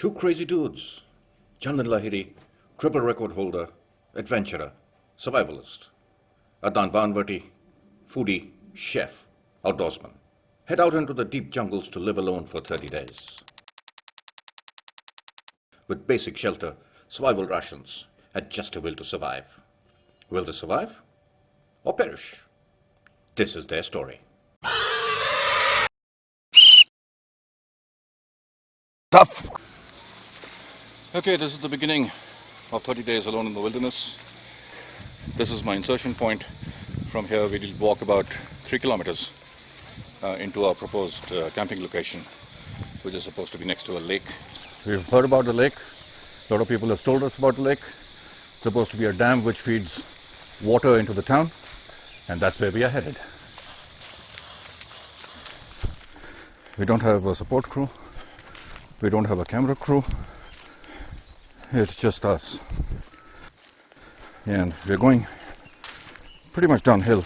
Two crazy dudes. Chandan Lahiri, triple record holder, adventurer, survivalist. Adnan Vanvati, foodie, chef, outdoorsman. Head out into the deep jungles to live alone for 30 days. With basic shelter, survival rations, and just a will to survive. Will they survive? Or perish? This is their story. Tough! Okay, this is the beginning of 30 days alone in the wilderness. This is my insertion point. From here we will walk about 3 kilometers into our proposed camping location, which is supposed to be next to a lake. We've heard about the lake. A lot of people have told us about the lake. It's supposed to be a dam which feeds water into the town, and that's where we are headed. We don't have a support crew. We don't have a camera crew. It's just us. And we're going pretty much downhill.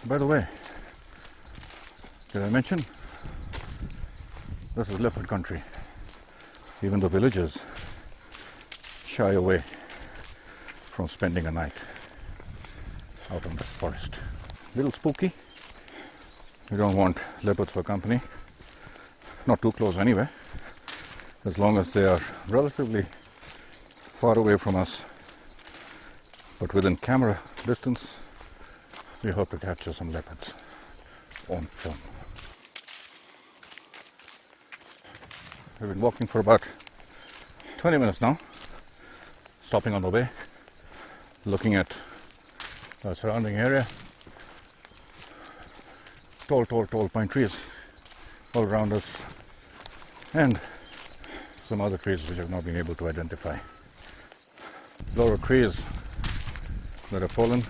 By the way, did I mention? This is leopard country. Even the villagers shy away from spending a night out in this forest. Little spooky. We don't want leopards for company. Not too close anyway. As long as they are relatively far away from us, but within camera distance, we hope to capture some leopards on film. We've been walking for about 20 minutes now, stopping on the way, looking at the surrounding area. Tall pine trees all around us, and some other trees which I've not been able to identify. There are trees that have fallen.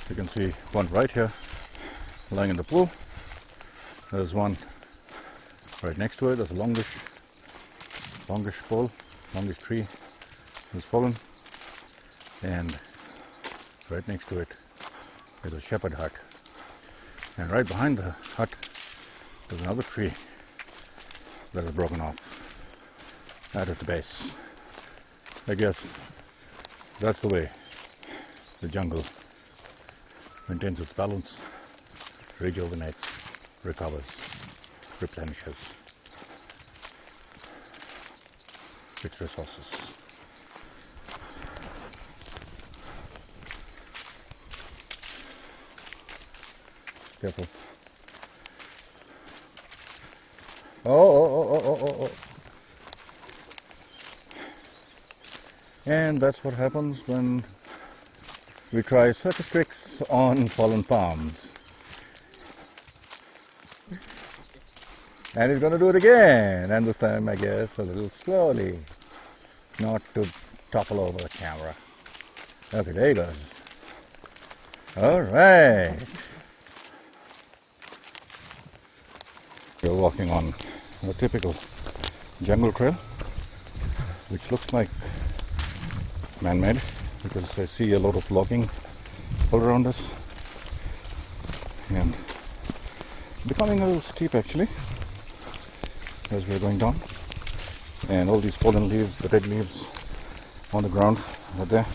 You can see one right here lying in the pool. There's one right next to it. There's a longish tree has fallen, and right next to it is a shepherd hut. And right behind the hut there's another tree that is broken off at its base. I guess that's the way the jungle maintains its balance, rejuvenates, recovers, replenishes its resources. Careful. Oh. And that's what happens when we try circus tricks on fallen palms. And he's going to do it again. And this time, I guess, a little slowly. Not to topple over the camera. Okay, there he goes. All right. We're walking on a typical jungle trail, which looks like man-made because I see a lot of logging all around us, and becoming a little steep actually as we're going down, and all these fallen leaves, the dead leaves on the ground are there.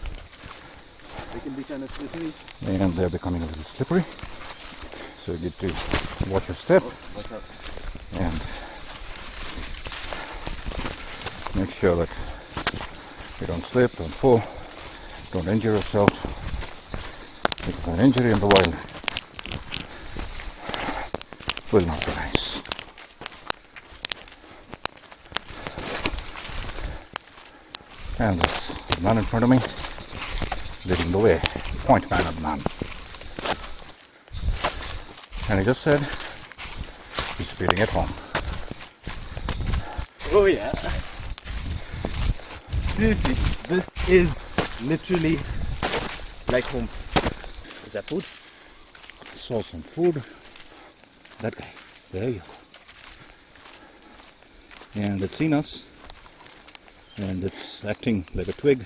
They can be kind of slippery. And they're becoming a little slippery, so you need to watch your step. Watch out. And make sure that you don't slip, don't fall, don't injure yourself, because an injury in the wild will not be nice. And there's a man in front of me leading the way, point man Adnan. And he just said he's feeling at home. Oh yeah. Seriously, this is literally like home. Is that food? Saw some food. That guy. There you go. And it's seen us. And it's acting like a twig.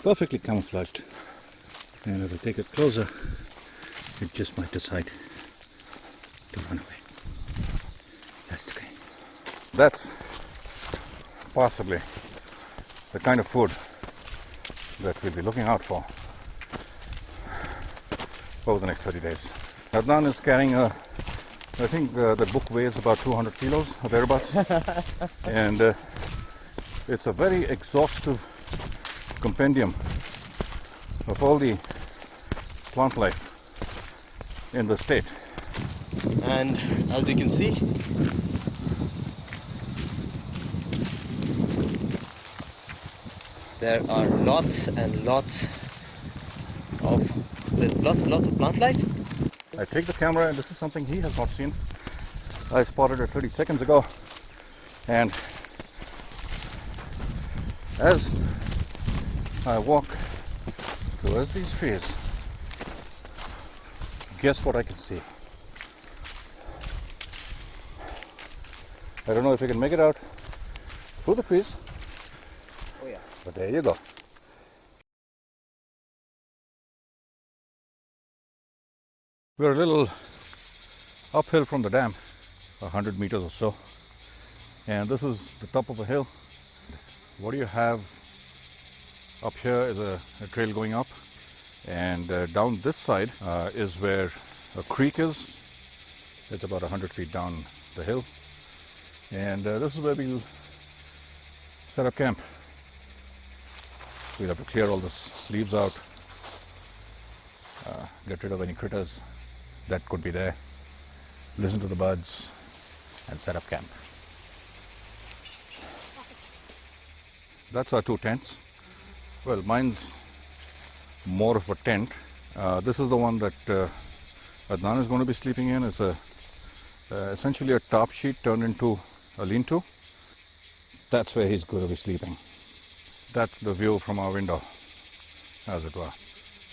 Perfectly camouflaged. And if I take it closer, it just might decide to run away. That's the guy. That's possibly the kind of food that we'll be looking out for over the next 30 days. Adnan is carrying I think the book weighs about 200 kilos or thereabouts, and it's a very exhaustive compendium of all the plant life in the state. And as you can see, there are lots and lots of plant life. I take the camera, and this is something he has not seen. I spotted it 30 seconds ago, and as I walk towards these trees, guess what I can see? I don't know if you can make it out through the trees. Oh yeah. But there you go. We're a little uphill from the dam, 100 meters or so. And this is the top of a hill. What you have up here is a trail going up. And down this side is where a creek is. It's about 100 feet down the hill. And this is where we'll set up camp. We'll have to clear all the leaves out, get rid of any critters that could be there, listen to the birds, and set up camp. That's our 2 tents. Well, mine's more of a tent. This is the one that Adnan is going to be sleeping in. It's essentially a top sheet turned into a lean-to. That's where he's going to be sleeping. That's the view from our window, as it were.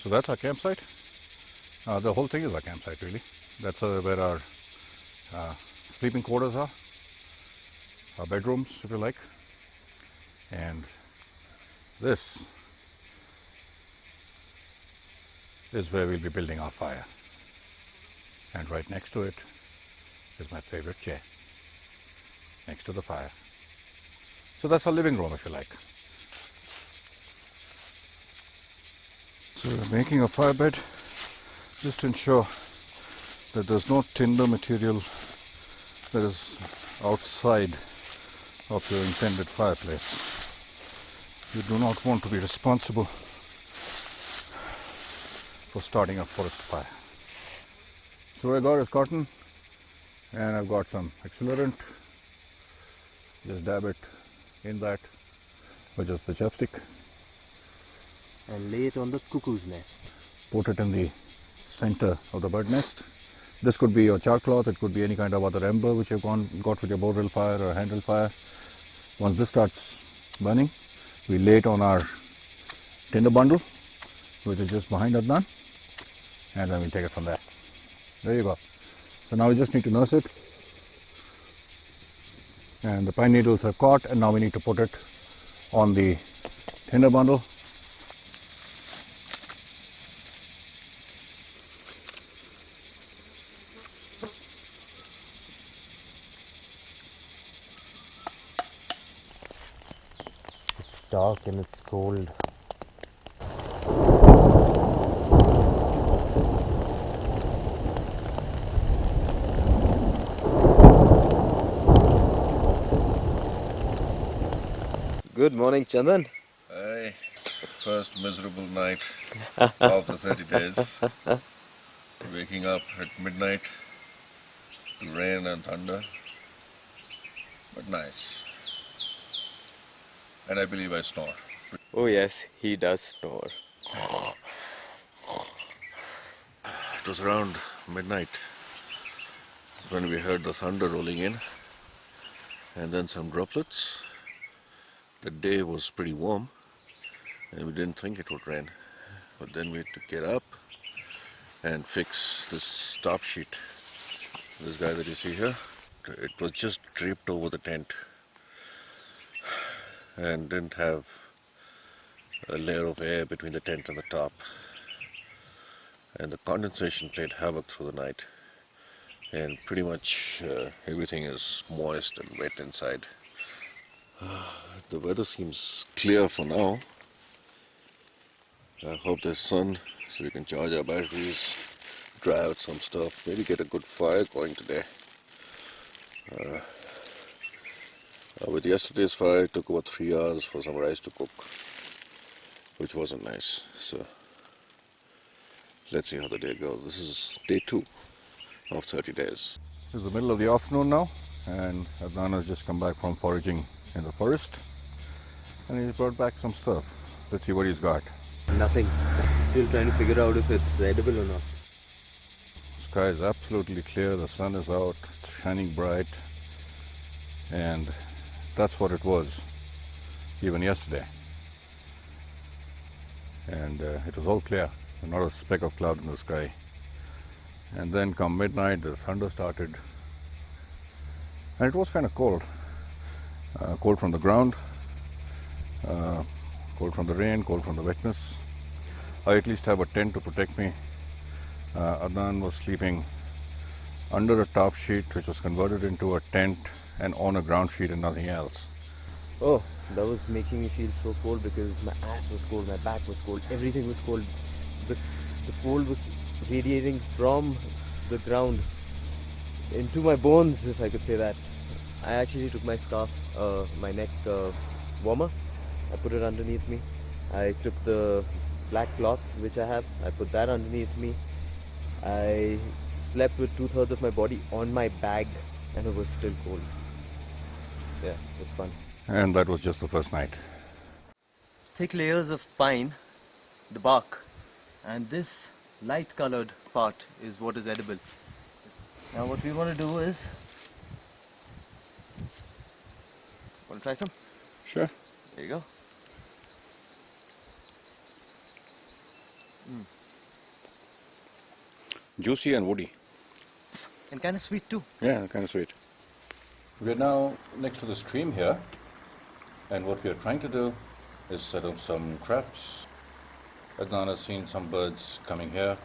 So that's our campsite. The whole thing is our campsite, really. That's where our sleeping quarters are, our bedrooms, if you like. And this is where we'll be building our fire. And right next to it is my favorite chair, next to the fire. So that's our living room, if you like. So we're making a fire bed just to ensure that there's no tinder material that is outside of your intended fireplace. You do not want to be responsible for starting a forest fire. So what I got is cotton, and I've got some accelerant. Just dab it in that, which is the chapstick. And lay it on the cuckoo's nest. Put it in the center of the bird nest. This could be your char cloth, it could be any kind of other ember which you've got with your bow rail fire or hand rail fire. Once this starts burning, we lay it on our tinder bundle, which is just behind Adnan, and then we take it from there. There you go. So now we just need to nurse it, and the pine needles are caught, and now we need to put it on the tinder bundle. It's dark and it's cold. Good morning, Chandan. Hey, first miserable night of the 30 days. Waking up at midnight to rain and thunder, but nice. And I believe I snore. Oh yes, he does snore. It was around midnight when we heard the thunder rolling in, and then some droplets. The day was pretty warm, and we didn't think it would rain. But then we had to get up and fix this top sheet. This guy that you see here, it was just draped over the tent and didn't have a layer of air between the tent and the top. And the condensation played havoc through the night, and pretty much everything is moist and wet inside. The weather seems clear for now. I hope there's sun so we can charge our batteries, dry out some stuff, maybe get a good fire going today. With yesterday's fire, it took about 3 hours for some rice to cook, which wasn't nice. So let's see how the day goes. This is day 2 of 30 days. It's the middle of the afternoon now, and Adnan has just come back from foraging in the forest, and he's brought back some stuff. Let's see what he's got. Nothing. Still trying to figure out if it's edible or not. Sky is absolutely clear, the sun is out, it's shining bright, and that's what it was even yesterday. And it was all clear, not a speck of cloud in the sky. And then come midnight, the thunder started, and it was kind of cold. Cold from the ground, cold from the rain, cold from the wetness. I at least have a tent to protect me. Adnan was sleeping under a top sheet which was converted into a tent and on a ground sheet and nothing else. Oh, that was making me feel so cold because my ass was cold, my back was cold, everything was cold. The cold was radiating from the ground into my bones, if I could say that. I actually took my scarf, my neck warmer, I put it underneath me. I took the black cloth which I have, I put that underneath me. I slept with 2/3 of my body on my bag and it was still cold. Yeah, it's fun. And that was just the first night. Thick layers of pine, the bark, and this light colored part is what is edible. Now what we want to do is, want to try some? Sure. There you go. Juicy and woody. And kind of sweet too. Yeah, kind of sweet. We're now next to the stream here, and what we are trying to do is set up some traps. Adnan has seen some birds coming here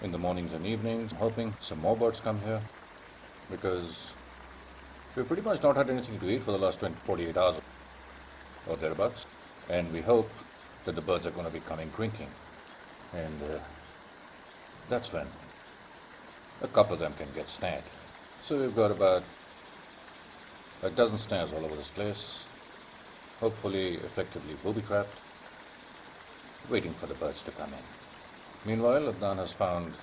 in the mornings and evenings, hoping some more birds come here, because we've pretty much not had anything to eat for the last 48 hours or thereabouts, and we hope that the birds are going to be coming drinking, and that's when a couple of them can get snared. So we've got about a dozen snares all over this place, hopefully effectively booby-trapped, waiting for the birds to come in. Meanwhile, Adnan has found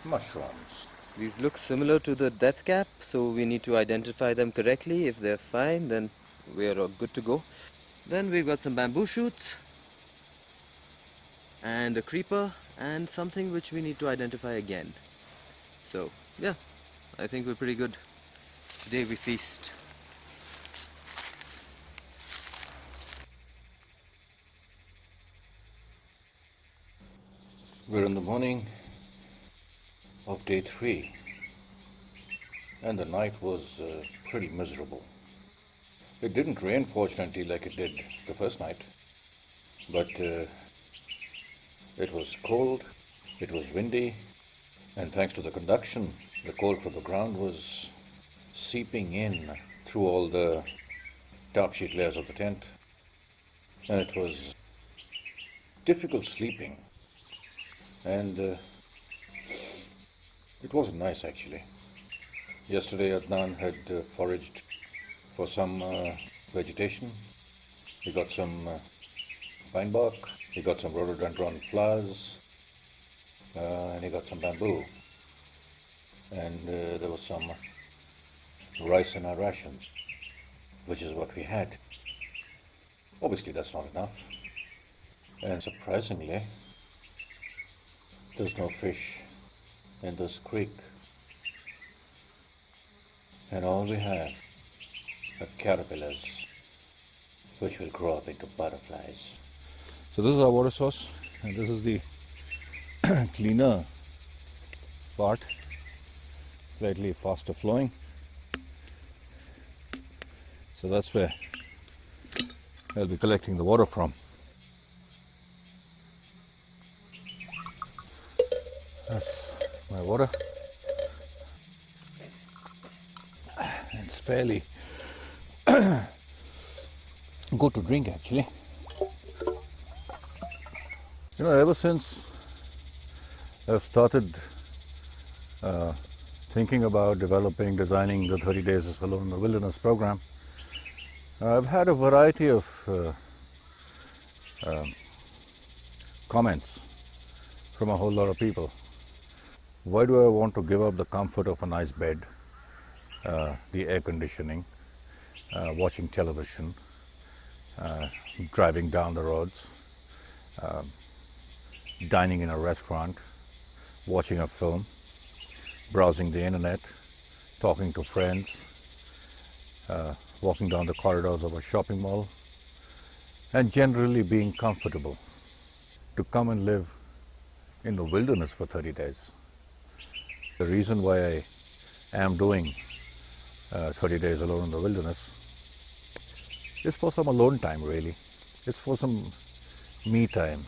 mushrooms. These look similar to the death cap, so we need to identify them correctly. If they're fine, then we're all good to go. Then we've got some bamboo shoots and a creeper and something which we need to identify again. So yeah, I think we're pretty good. Today we feast. We're in the morning of day 3, and the night was pretty miserable. It didn't rain, fortunately, like it did the first night, but it was cold, it was windy, and thanks to the conduction, the cold from the ground was seeping in through all the top sheet layers of the tent, and it was difficult sleeping. And it wasn't nice, actually. Yesterday Adnan had foraged for some vegetation. He got some pine bark, he got some rhododendron flowers, and he got some bamboo. And there was some rice in our rations, which is what we had. Obviously that's not enough. And surprisingly, there's no fish in this creek. And all we have are caterpillars, which will grow up into butterflies. So this is our water source, and this is the cleaner part, slightly faster flowing. So that's where I'll be collecting the water from. That's my water. It's fairly go to drink actually. Ever since I've started thinking about designing the 30 Days Alone in the Wilderness program, I've had a variety of comments from a whole lot of people. Why do I want to give up the comfort of a nice bed, the air conditioning, watching television, driving down the roads, dining in a restaurant, watching a film, browsing the internet, talking to friends, walking down the corridors of a shopping mall, and generally being comfortable, to come and live in the wilderness for 30 days. The reason why I am doing 30 Days Alone in the Wilderness is for some alone time, really. It's for some me time.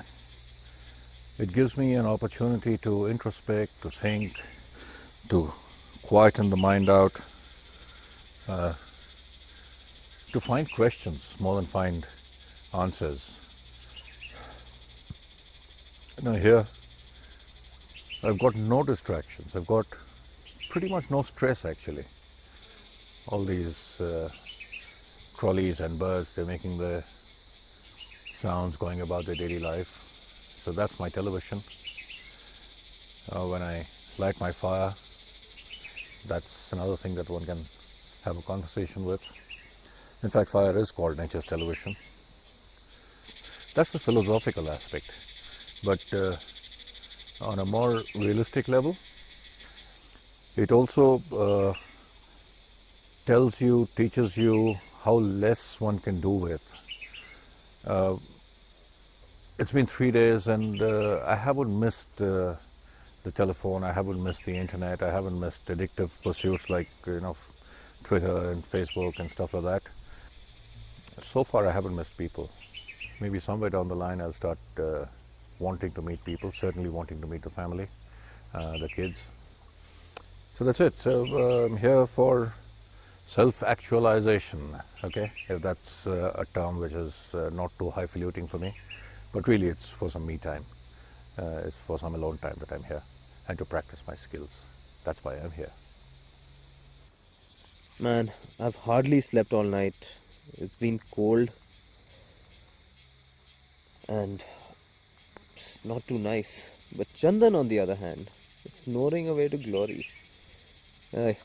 It gives me an opportunity to introspect, to think, to quieten the mind out, to find questions more than find answers. Here I've got no distractions. I've got pretty much no stress actually. All these crawlies and birds, they're making the sounds going about their daily life. So that's my television. When I light my fire, that's another thing that one can have a conversation with. In fact, fire is called nature's television. That's the philosophical aspect. But on a more realistic level, it also teaches you how less one can do with. It's been 3 days and I haven't missed the telephone, I haven't missed the internet, I haven't missed addictive pursuits like Twitter and Facebook and stuff like that. So far I haven't missed people. Maybe somewhere down the line I'll start wanting to meet people, certainly wanting to meet the family, the kids. So that's it. So I'm here for self-actualization, okay? If that's a term which is not too highfalutin for me, but really it's for some me time. It's for some alone time that I'm here, and to practice my skills. That's why I'm here. Man, I've hardly slept all night. It's been cold and it's not too nice. But Chandan, on the other hand, is snoring away to glory. Aye.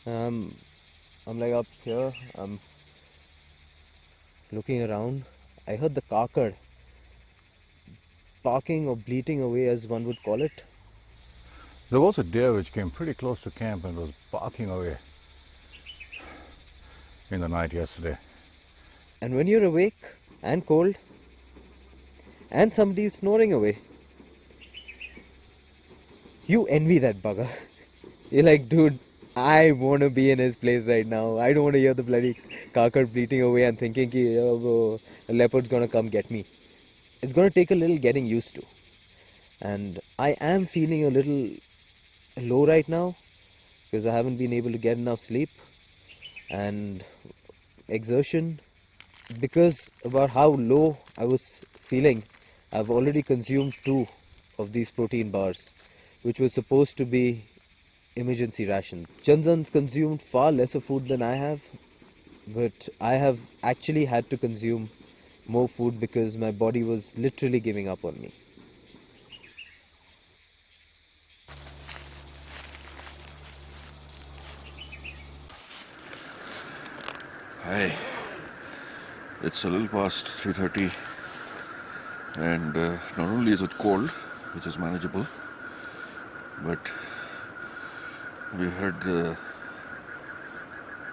I'm like up here. I'm looking around. I heard the kakad barking or bleating away, as one would call it. There was a deer which came pretty close to camp and was barking away in the night yesterday. And when you're awake and cold and somebody is snoring away, you envy that bugger. You're like, dude, I want to be in his place right now. I don't want to hear the bloody kakad bleating away and thinking a leopard's going to come get me. It's going to take a little getting used to. And I am feeling a little low right now because I haven't been able to get enough sleep and exertion. Because about how low I was feeling, I've already consumed 2 of these protein bars, which was supposed to be emergency rations. Chandan's consumed far lesser food than I have, but I have actually had to consume more food because my body was literally giving up on me. Hi. It's a little past 3:30 and not only is it cold, which is manageable, but we heard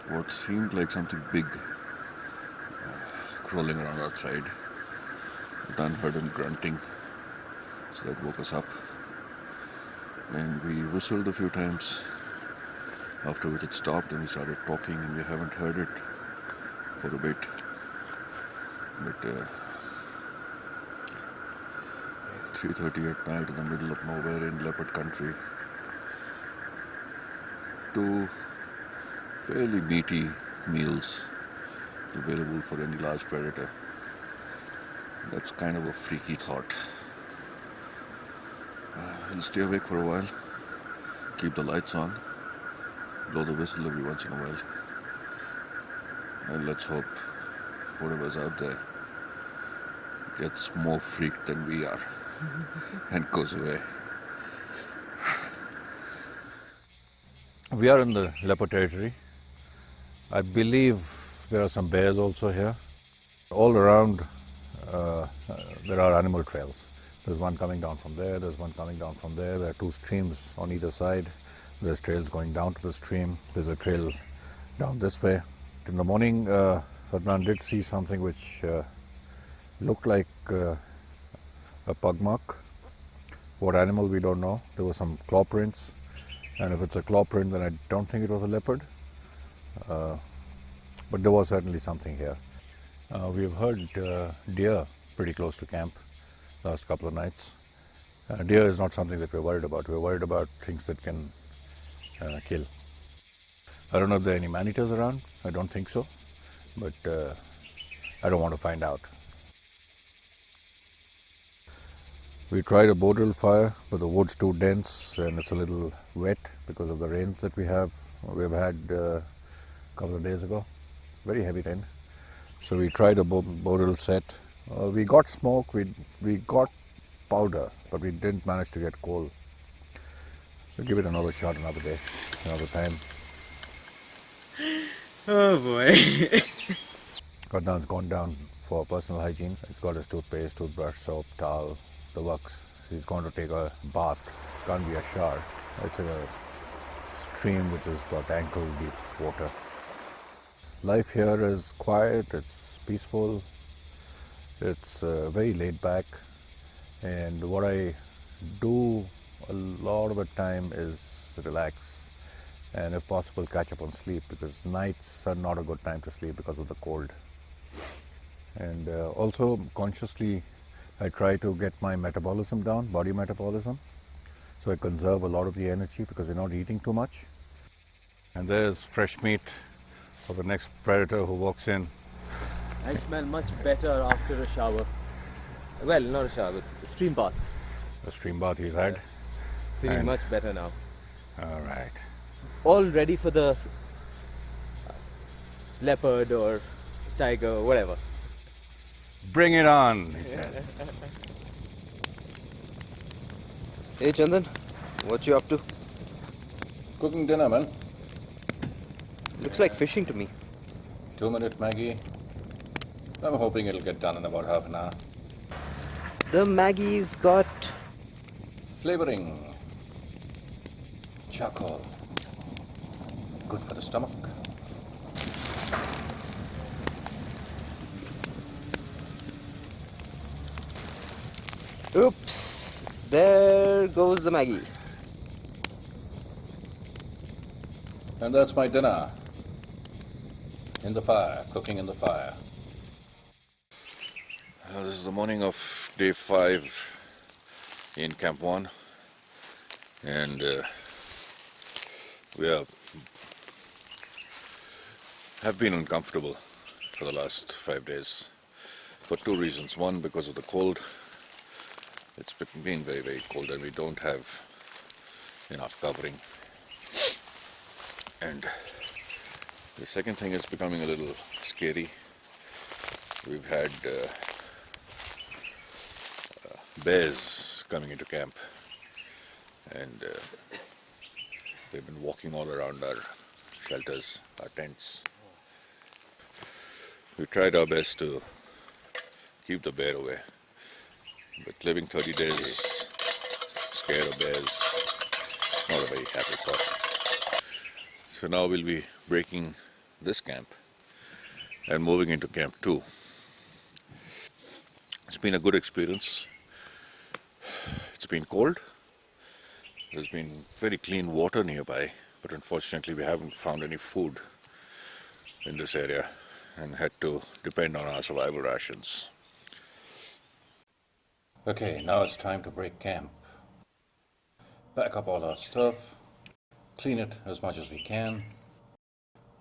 what seemed like something big crawling around outside. Dan heard him grunting, so that woke us up. And we whistled a few times, after which it stopped and we started talking, and we haven't heard it for a bit. But 3:30 at night in the middle of nowhere in leopard country, 2 fairly meaty meals available for any large predator. That's kind of a freaky thought. We'll stay awake for a while, keep the lights on, blow the whistle every once in a while, and let's hope whatever's out there gets more freaked than we are and goes away. We are in the leopard territory. I believe there are some bears also here. All around there are animal trails. There's one coming down from there, there's one coming down from there. There are 2 streams on either side. There's trails going down to the stream. There's a trail down this way. In the morning, Adnan did see something which looked like a pug mark. What animal, we don't know. There were some claw prints. And if it's a claw print, then I don't think it was a leopard. But there was certainly something here. We've heard deer pretty close to camp last couple of nights. Deer is not something that we're worried about. We're worried about things that can kill. I don't know if there are any man-eaters around. I don't think so. But I don't want to find out. We tried a bodil fire, but the wood's too dense and it's a little wet because of the rains that we've had a couple of days ago. Very heavy rain. So we tried a bodil set. We got smoke, we got powder, but we didn't manage to get coal. We'll give it another shot another day, another time. Oh boy. Adnan's gone down for personal hygiene. He's got his toothpaste, toothbrush, soap, towel, the works. He's going to take a bath. Can't be a shower. It's a stream which has got ankle deep water. Life here is quiet, it's peaceful, it's very laid back, and what I do a lot of the time is relax and if possible catch up on sleep, because nights are not a good time to sleep because of the cold. And also consciously I try to get my metabolism down, body metabolism, so I conserve a lot of the energy because we're not eating too much. And there's fresh meat for the next predator who walks in. I smell much better after a shower. Well, not a shower, but a stream bath. The stream bath he's had. Feeling And- much better now. All right. All ready for the leopard or tiger or whatever. Bring it on, he says. Hey Chandan, what you up to? Cooking dinner, man. Looks like fishing to me. 2-minute Maggie. I'm hoping it'll get done in about half an hour. The Maggie's got Flavoring. Charcoal. Good for the stomach. oops, there goes the Maggie. And that's my dinner. In the fire, cooking in the fire. This is the morning of day 5 in Camp 1, and we have been uncomfortable for the last 5 days for 2 reasons. One, because of the cold. It's been very, very cold and we don't have enough covering. And the second thing is becoming a little scary. We've had bears coming into camp, and they've been walking all around our shelters, our tents. We tried our best to keep the bear away, but living 30 days scared of bears, not a very happy thought. So now we'll be breaking this camp and moving into Camp 2. It's been a good experience. It's been cold. There's been very clean water nearby, but unfortunately we haven't found any food in this area and had to depend on our survival rations. Okay, now it's time to break camp. Pack up all our stuff, clean it as much as we can.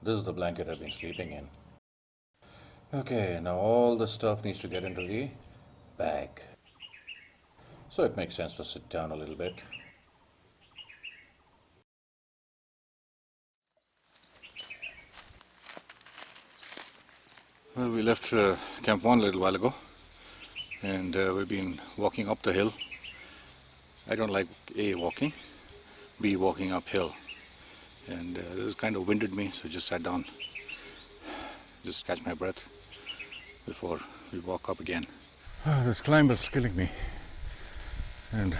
This is the blanket I've been sleeping in. Okay, now all the stuff needs to get into the bag. So it makes sense to sit down a little bit. Well, we left Camp 1 a little while ago, and we've been walking up the hill. I don't like A, walking, B, walking uphill. And this kind of winded me, so I just sat down, just catch my breath before we walk up again. This climb is killing me, and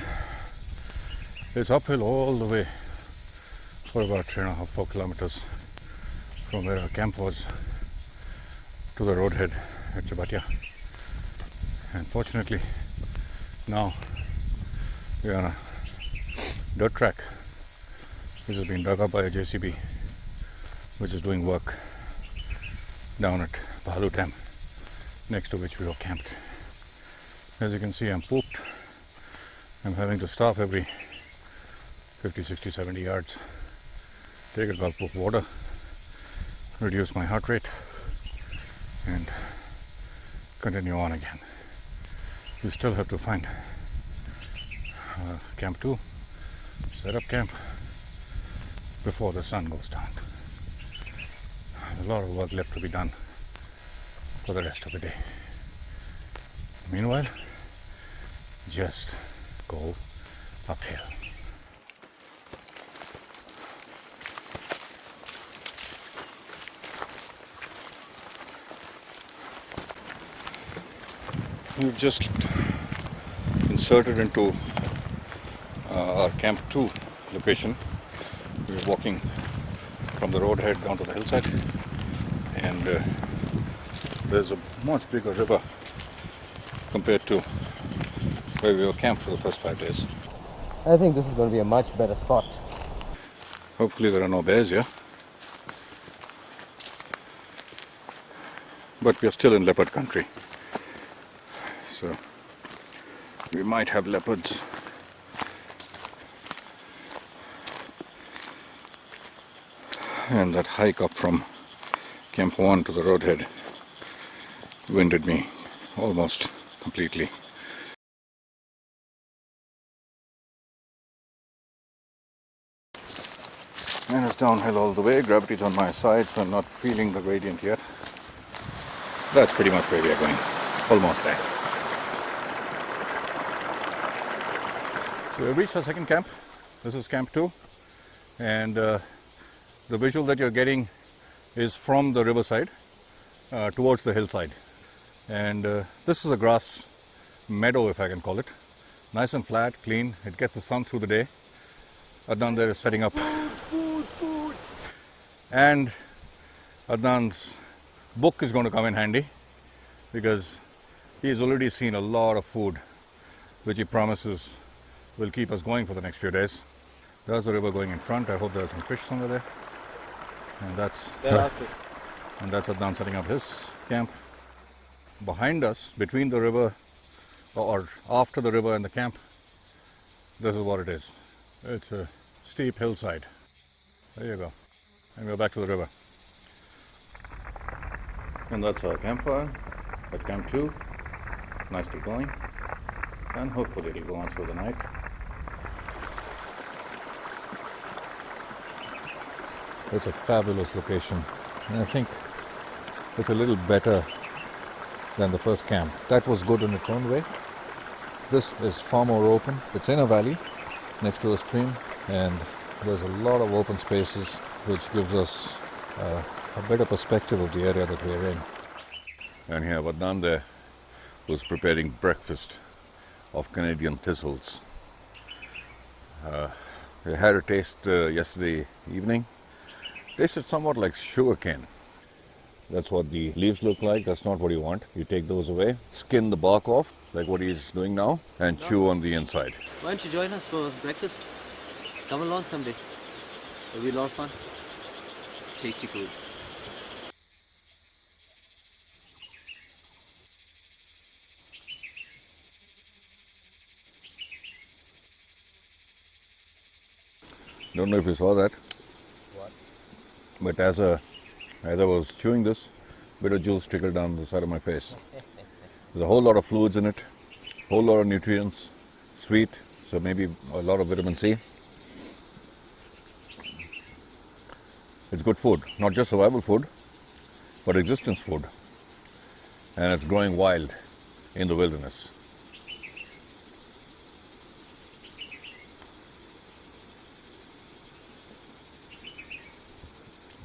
it's uphill all the way for about 3.5, 4 kilometers from where our camp was to the roadhead at Chabatia. And fortunately, now we're on a dirt track which has been dug up by a JCB, which is doing work down at Bahalutam, next to which we were camped. As you can see, I'm pooped. I'm having to stop every 50, 60, 70 yards, take a gulp of water, reduce my heart rate, and continue on again. We still have to find Camp 2, set up camp before the sun goes down. There's a lot of work left to be done for the rest of the day. Meanwhile, just go uphill. We've just inserted into our Camp 2 location. We're walking from the roadhead down to the hillside, and there's a much bigger river compared to where we were camped for the first 5 days. I think this is going to be a much better spot. Hopefully there are no bears here, but we are still in leopard country, so we might have leopards. And that hike up from Camp 1 to the roadhead winded me almost completely. And it's downhill all the way. Gravity's on my side, so I'm not feeling the gradient yet. That's pretty much where we are going. Almost there. So we've reached our second camp. This is Camp 2. And the visual that you're getting is from the riverside towards the hillside. And this is a grass meadow, if I can call it. Nice and flat, clean. It gets the sun through the day. Adnan there is setting up. Food. And Adnan's book is going to come in handy because he's already seen a lot of food which he promises will keep us going for the next few days. There's the river going in front. I hope there's some fish somewhere there. And that's Adnan setting up his camp. Behind us, between the river, or after the river and the camp, this is what it is. It's a steep hillside. There you go. And we're back to the river. And that's our campfire at Camp 2. Nicely going. And hopefully it'll go on through the night. It's a fabulous location, and I think it's a little better than the first camp. That was good in its own way. This is far more open. It's in a valley next to a stream, and there's a lot of open spaces which gives us a better perspective of the area that we're in. And here Adnan there was preparing breakfast of Canadian thistles. We had a taste yesterday evening. Tasted somewhat like sugarcane. That's what the leaves look like. That's not what you want. You take those away, skin the bark off, like what he's doing now, and chew on the inside. Why don't you join us for breakfast? Come along someday. It'll be a lot of fun. Tasty food. Don't know if you saw that. What? But as I was chewing this, bit of juice trickled down the side of my face. There's a whole lot of fluids in it, whole lot of nutrients, sweet, so maybe a lot of vitamin C. It's good food, not just survival food, but existence food. And it's growing wild in the wilderness.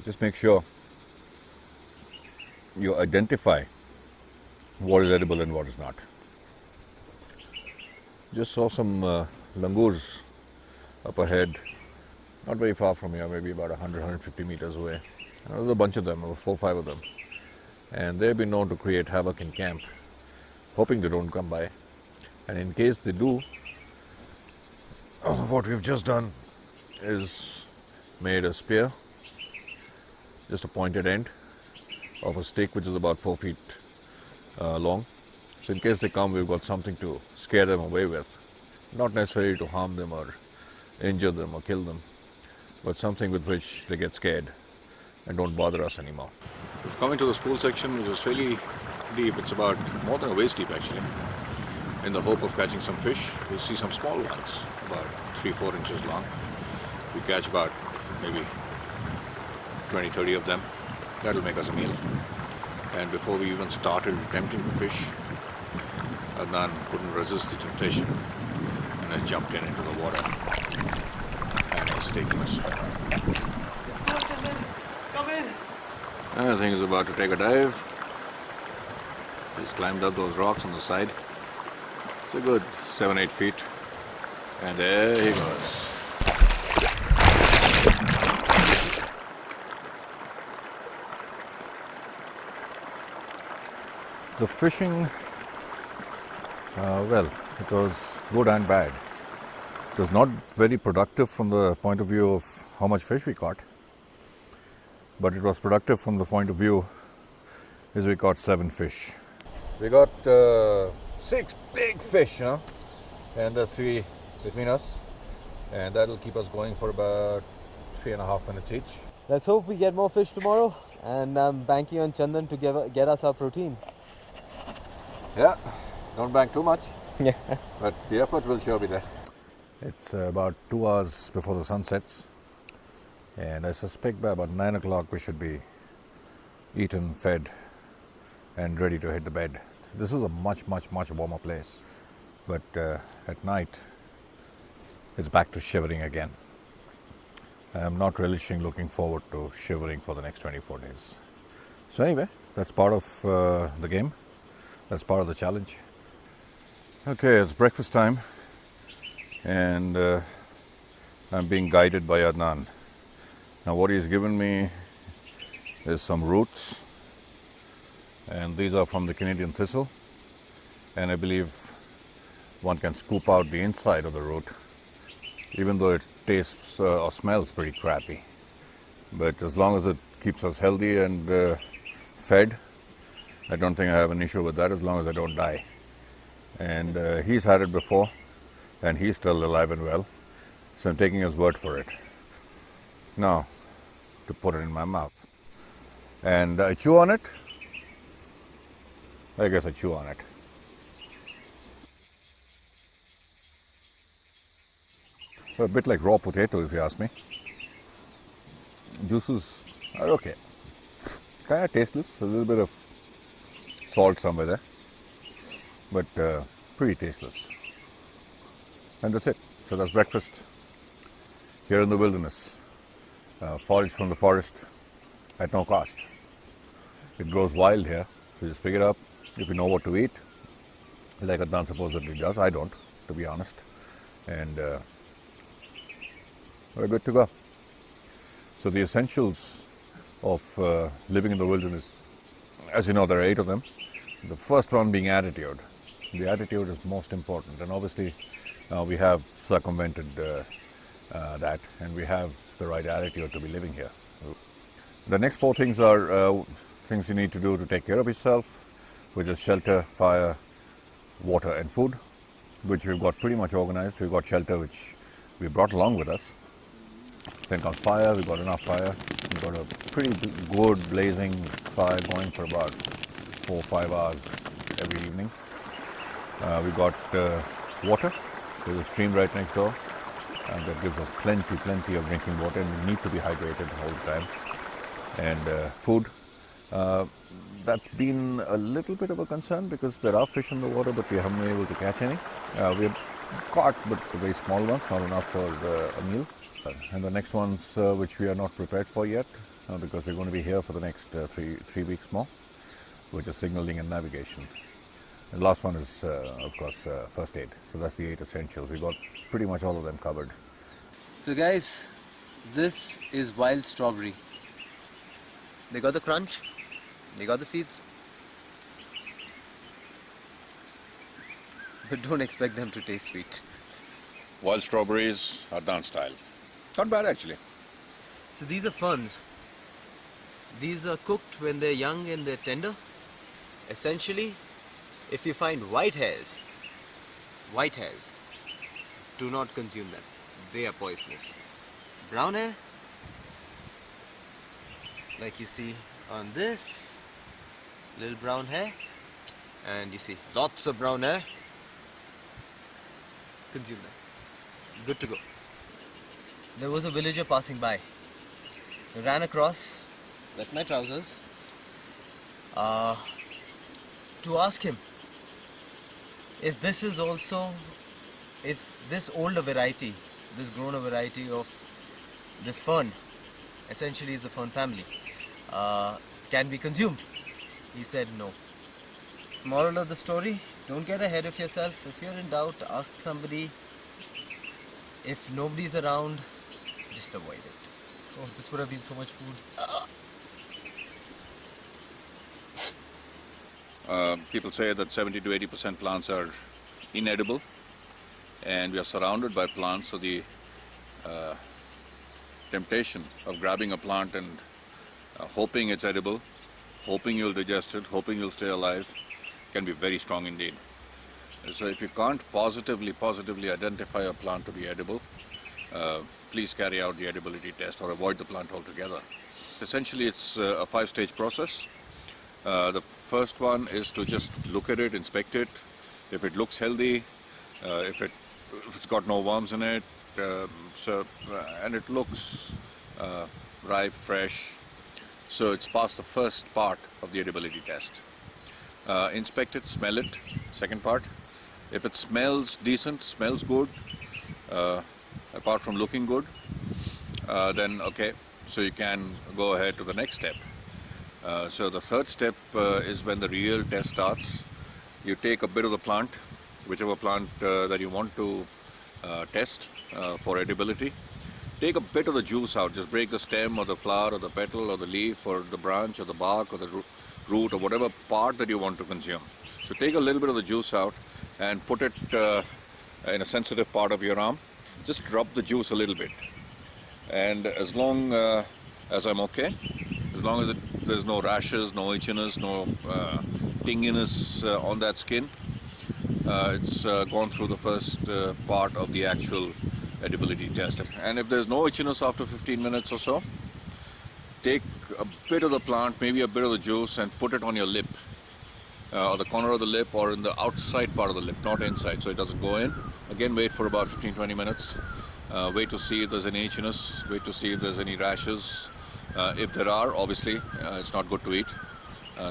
Just make sure you identify what is edible and what is not. Just saw some langurs up ahead, not very far from here, maybe about 100-150 meters away. There's a bunch of them, about 4 or 5 of them. And they've been known to create havoc in camp, hoping they don't come by. And in case they do, what we've just done is made a spear, just a pointed end of a stick which is about 4 feet long. So in case they come, we've got something to scare them away with. Not necessarily to harm them or injure them or kill them, but something with which they get scared and don't bother us anymore. We've come into the school section, which is fairly deep. It's about more than a waist deep actually. In the hope of catching some fish, we'll see some small ones, about 3-4 inches long. If we catch about maybe 20-30 of them, that'll make us a meal. And before we even started attempting to fish, Adnan couldn't resist the temptation and has jumped into the water and is taking a swim. Come in. I think he's about to take a dive. He's climbed up those rocks on the side. It's a good 7-8 feet. And there he goes. The fishing, well, it was good and bad. It was not very productive from the point of view of how much fish we caught, but it was productive from the point of view is we caught 7 fish. We got 6 big fish, you know, and the 3 between us, and that'll keep us going for about 3.5 minutes each. Let's hope we get more fish tomorrow, and I'm banking on Chandan to get us our protein. Yeah, don't bank too much. Yeah. But the effort will sure be there. It's about 2 hours before the sun sets, and I suspect by about 9 o'clock we should be eaten, fed, and ready to hit the bed. This is a much warmer place, but at night it's back to shivering again. I'm not relishing looking forward to shivering for the next 24 days. So anyway, that's part of the game. That's part of the challenge. Okay, it's breakfast time, and I'm being guided by Adnan. Now what he's given me is some roots, and these are from the Canadian thistle, and I believe one can scoop out the inside of the root, even though it tastes or smells pretty crappy. But as long as it keeps us healthy and fed, I don't think I have an issue with that, as long as I don't die. And he's had it before, and he's still alive and well, so I'm taking his word for it. Now, to put it in my mouth. And I chew on it. I guess I chew on it. A bit like raw potato, if you ask me. Juices are okay. Kind of tasteless, a little bit of salt somewhere there, but pretty tasteless. And that's it. So that's breakfast here in the wilderness. Forage from the forest at no cost. It grows wild here, so just pick it up if you know what to eat, like Adnan supposedly does. I don't, to be honest. And we're good to go. So the essentials of living in the wilderness, as you know, there are 8 of them. The first one being attitude. The attitude is most important, and obviously we have circumvented that, and we have the right attitude to be living here. The next 4 things are things you need to do to take care of yourself, which is shelter, fire, water, and food, which we've got pretty much organized. We've got shelter, which we brought along with us, Then comes fire. We got enough fire. We got a pretty good blazing fire going for about 4 or 5 hours every evening. We got water. There's a stream right next door, and that gives us plenty of drinking water, and we need to be hydrated all the time. And food. That's been a little bit of a concern because there are fish in the water, but we haven't been able to catch any. We've caught, but very small ones, not enough for a meal. And the next ones, which we are not prepared for yet, because we're going to be here for the next three weeks more, which is signaling and navigation. And the last one is, of course, first aid. So that's the 8 essentials. We got pretty much all of them covered. So guys, this is wild strawberry. They got the crunch, they got the seeds, but don't expect them to taste sweet. Wild strawberries are done style. Not bad actually. So these are ferns. These are cooked when they're young and they're tender. Essentially, if you find white hairs, do not consume them. They are poisonous. Brown hair, like you see on this, little brown hair, and you see lots of brown hair, consume them. Good to go. There was a villager passing by. He ran across, wet my trousers, to ask him if this is also, if this older variety, this grown variety of this fern, essentially is a fern family, can be consumed. He said no. Moral of the story, don't get ahead of yourself. If you're in doubt, ask somebody. If nobody's around, just avoid it. Oh, this would have been so much food. People say that 70 to 80% plants are inedible, and we are surrounded by plants, so the temptation of grabbing a plant and hoping it's edible, hoping you'll digest it, hoping you'll stay alive, can be very strong indeed. So if you can't positively identify a plant to be edible, please carry out the edibility test or avoid the plant altogether. Essentially, it's a 5-stage process. The first one is to just look at it, inspect it. If it looks healthy, if it's got no worms in it, and it looks ripe, fresh, so it's past the first part of the edibility test. Inspect it, smell it, second part. If it smells decent, smells good, apart from looking good, then okay, so you can go ahead to the next step. So the third step is when the real test starts. You take a bit of the plant, whichever plant that you want to test for edibility. Take a bit of the juice out, just break the stem or the flower or the petal or the leaf or the branch or the bark or the root or whatever part that you want to consume. So take a little bit of the juice out and put it in a sensitive part of your arm. Just rub the juice a little bit. And as long as I'm okay, as long as there's no rashes, no itchiness, no tinginess on that skin, it's gone through the first part of the actual edibility test. And if there's no itchiness after 15 minutes or so, take a bit of the plant, maybe a bit of the juice, and put it on your lip, or the corner of the lip, or in the outside part of the lip, not inside, so it doesn't go in. Again, wait for about 15-20 minutes. Wait to see if there's any itchiness, wait to see if there's any rashes. If there are, obviously, it's not good to eat,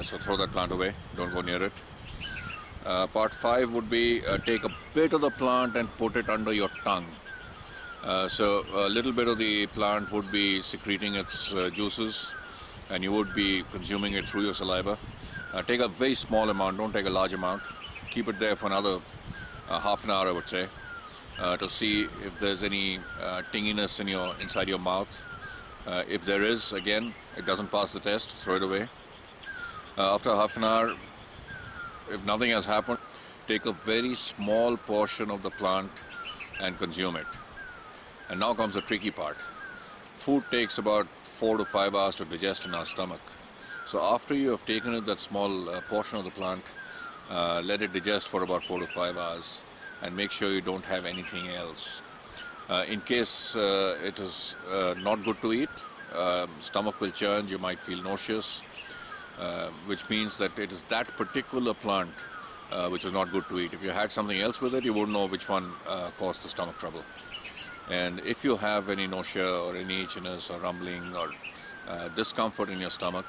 so throw that plant away, don't go near it. Part 5 would be take a bit of the plant and put it under your tongue. So a little bit of the plant would be secreting its juices, and you would be consuming it through your saliva. Take a very small amount, don't take a large amount. Keep it there for another half an hour, I would say, to see if there's any tinginess inside your mouth. If there is, again, it doesn't pass the test, throw it away. After half an hour, if nothing has happened, take a very small portion of the plant and consume it. And now comes the tricky part. Food takes about 4 to 5 hours to digest in our stomach. So after you have taken that small portion of the plant, let it digest for about 4 to 5 hours and make sure you don't have anything else. In case it is not good to eat, stomach will churn, you might feel nauseous, which means that it is that particular plant which is not good to eat. If you had something else with it, you wouldn't know which one caused the stomach trouble. And if you have any nausea or any itchiness or rumbling or discomfort in your stomach,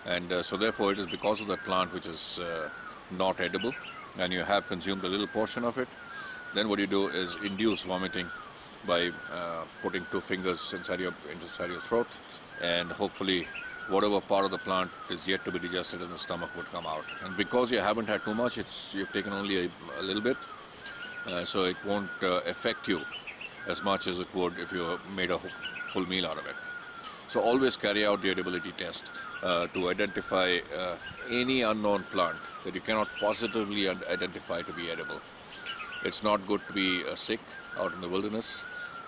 and so therefore it is because of that plant which is not edible, and you have consumed a little portion of it, then what you do is induce vomiting by putting 2 fingers inside your throat, and hopefully whatever part of the plant is yet to be digested in the stomach would come out. And because you haven't had too much, you've taken only a little bit, so it won't affect you as much as it would if you made a full meal out of it. So always carry out the edibility test to identify any unknown plant that you cannot positively identify to be edible. It's not good to be sick out in the wilderness,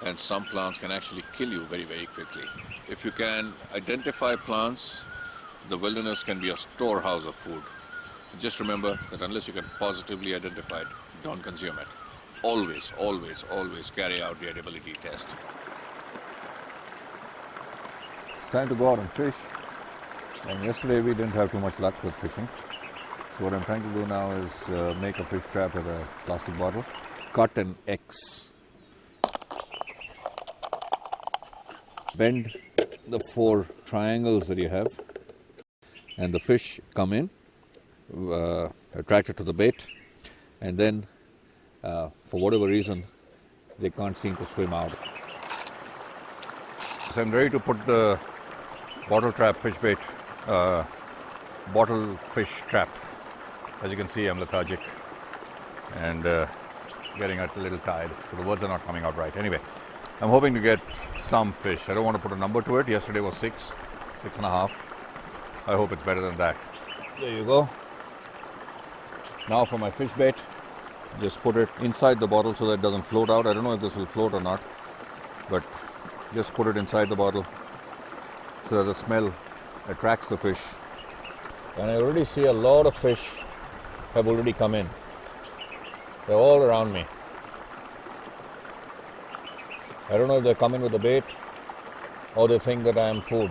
and some plants can actually kill you very, very quickly. If you can identify plants, the wilderness can be a storehouse of food. Just remember that unless you can positively identify it, don't consume it. Always, always, always carry out the edibility test. It's time to go out and fish. And yesterday we didn't have too much luck with fishing. So what I'm trying to do now is make a fish trap with a plastic bottle. Cut an X. Bend the 4 triangles that you have, and the fish come in, attracted to the bait, and then for whatever reason they can't seem to swim out. So I'm ready to put the bottle trap fish bait, bottle fish trap. As you can see, I'm lethargic and getting a little tired, so the words are not coming out right. Anyway, I'm hoping to get some fish. I don't want to put a number to it. Yesterday was 6.5. I hope it's better than that. There you go. Now for my fish bait, just put it inside the bottle so that it doesn't float out. I don't know if this will float or not, but just put it inside the bottle so that the smell attracts the fish. And I already see a lot of fish have already come in. They're all around me. I don't know if they're coming with the bait or they think that I am food.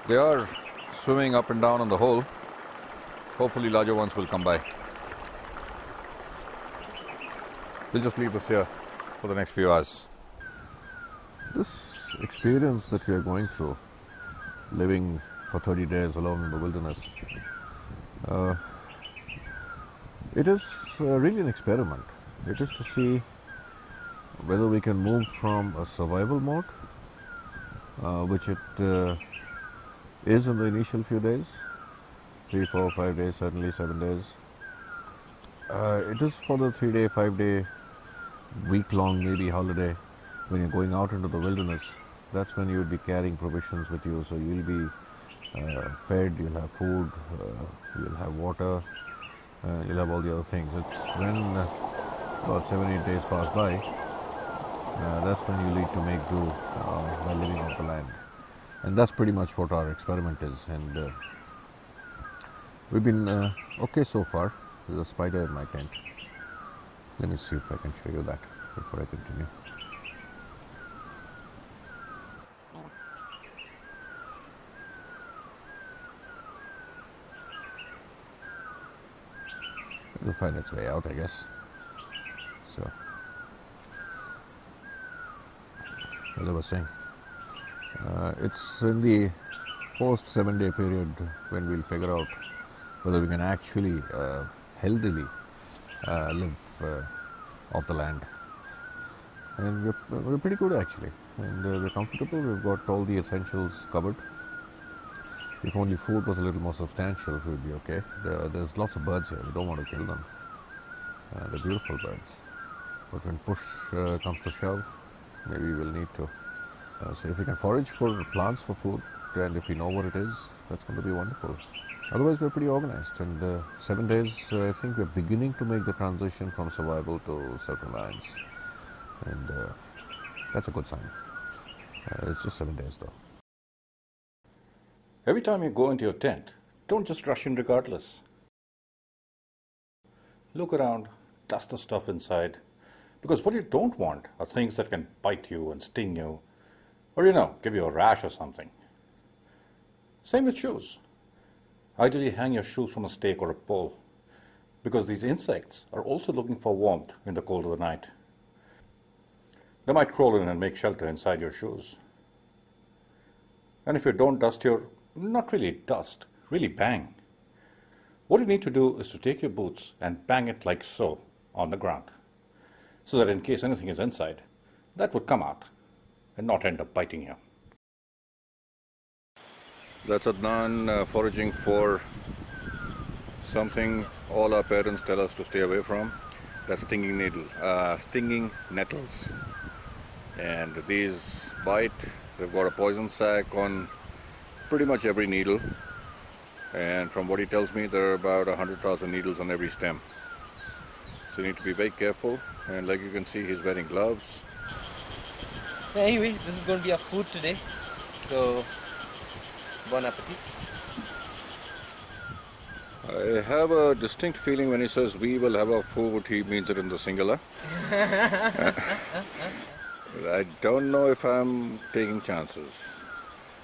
They are swimming up and down on the hole. Hopefully larger ones will come by. We'll just leave this here for the next few hours. This experience that we are going through, living for 30 days alone in the wilderness, it is really an experiment. It is to see whether we can move from a survival mode, which it is in the initial few days, 3, 4, 5 days, certainly 7 days. It is for the 3-day, 5-day, week-long maybe holiday. When you're going out into the wilderness, that's when you would be carrying provisions with you. So you'll be fed, you'll have food, you'll have water, you'll have all the other things. It's when about 7-8 days pass by, that's when you need to make do by living off the land. And that's pretty much what our experiment is. And we've been okay so far. There's a spider in my tent. Let me see if I can show you that before I continue. It'll find its way out, I guess. So, as I was saying, it's in the post 7-day period when we'll figure out whether we can actually healthily live off the land. And we're pretty good actually, and we're comfortable. We've got all the essentials covered. If only food was a little more substantial, we'd be okay. There's lots of birds here. We don't want to kill them. They're beautiful birds. But when push comes to shove, maybe we'll need to. So if we can forage for plants for food, and if we know what it is, that's going to be wonderful. Otherwise, we're pretty organized. And 7 days, I think we're beginning to make the transition from survival to self-reliance. And that's a good sign. It's just 7 days though. Every time you go into your tent, don't just rush in regardless. Look around, dust the stuff inside, Because what you don't want are things that can bite you and sting you, or give you a rash or something. Same with shoes. Ideally, hang your shoes from a stake or a pole, because these insects are also looking for warmth in the cold of the night. They might crawl in and make shelter inside your shoes. And if you don't dust your, not really dust, really bang. What you need to do is to take your boots and bang it like so on the ground, so that in case anything is inside, that would come out and not end up biting you. That's Adnan foraging for something all our parents tell us to stay away from. That's stinging nettles. And these bite. They've got a poison sac on pretty much every needle. And from what he tells me, there are about 100,000 needles on every stem. So you need to be very careful. And like you can see, he's wearing gloves. Anyway, this is going to be our food today. So, bon appetit. I have a distinct feeling when he says we will have our food, he means it in the singular. I don't know if I'm taking chances.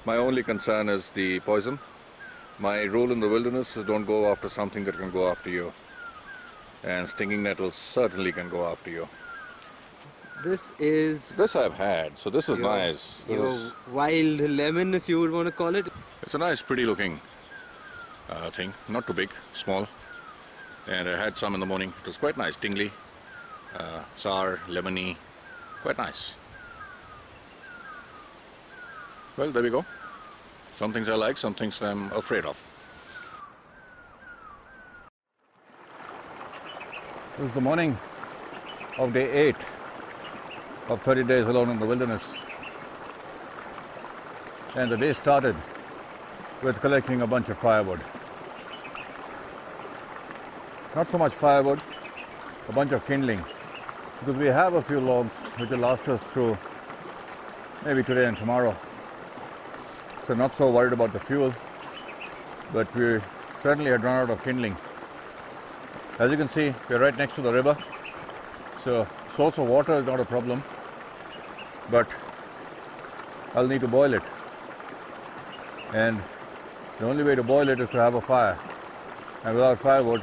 My only concern is the poison. My rule in the wilderness is don't go after something that can go after you. And stinging nettles certainly can go after you. This is This I've had, so this is your, nice. your wild lemon, if you would want to call it. It's a nice, pretty looking thing. Not too big, small. And I had some in the morning. It was quite nice, tingly, sour, lemony, quite nice. Well, there we go. Some things I like, some things I'm afraid of. This is the morning of day 8 of 30 days alone in the wilderness. And the day started with collecting a bunch of firewood. Not so much firewood, a bunch of kindling, because we have a few logs which will last us through maybe today and tomorrow. So not so worried about the fuel, but we certainly had run out of kindling. As you can see, we're right next to the river, so source of water is not a problem, but I'll need to boil it. And the only way to boil it is to have a fire. And without firewood,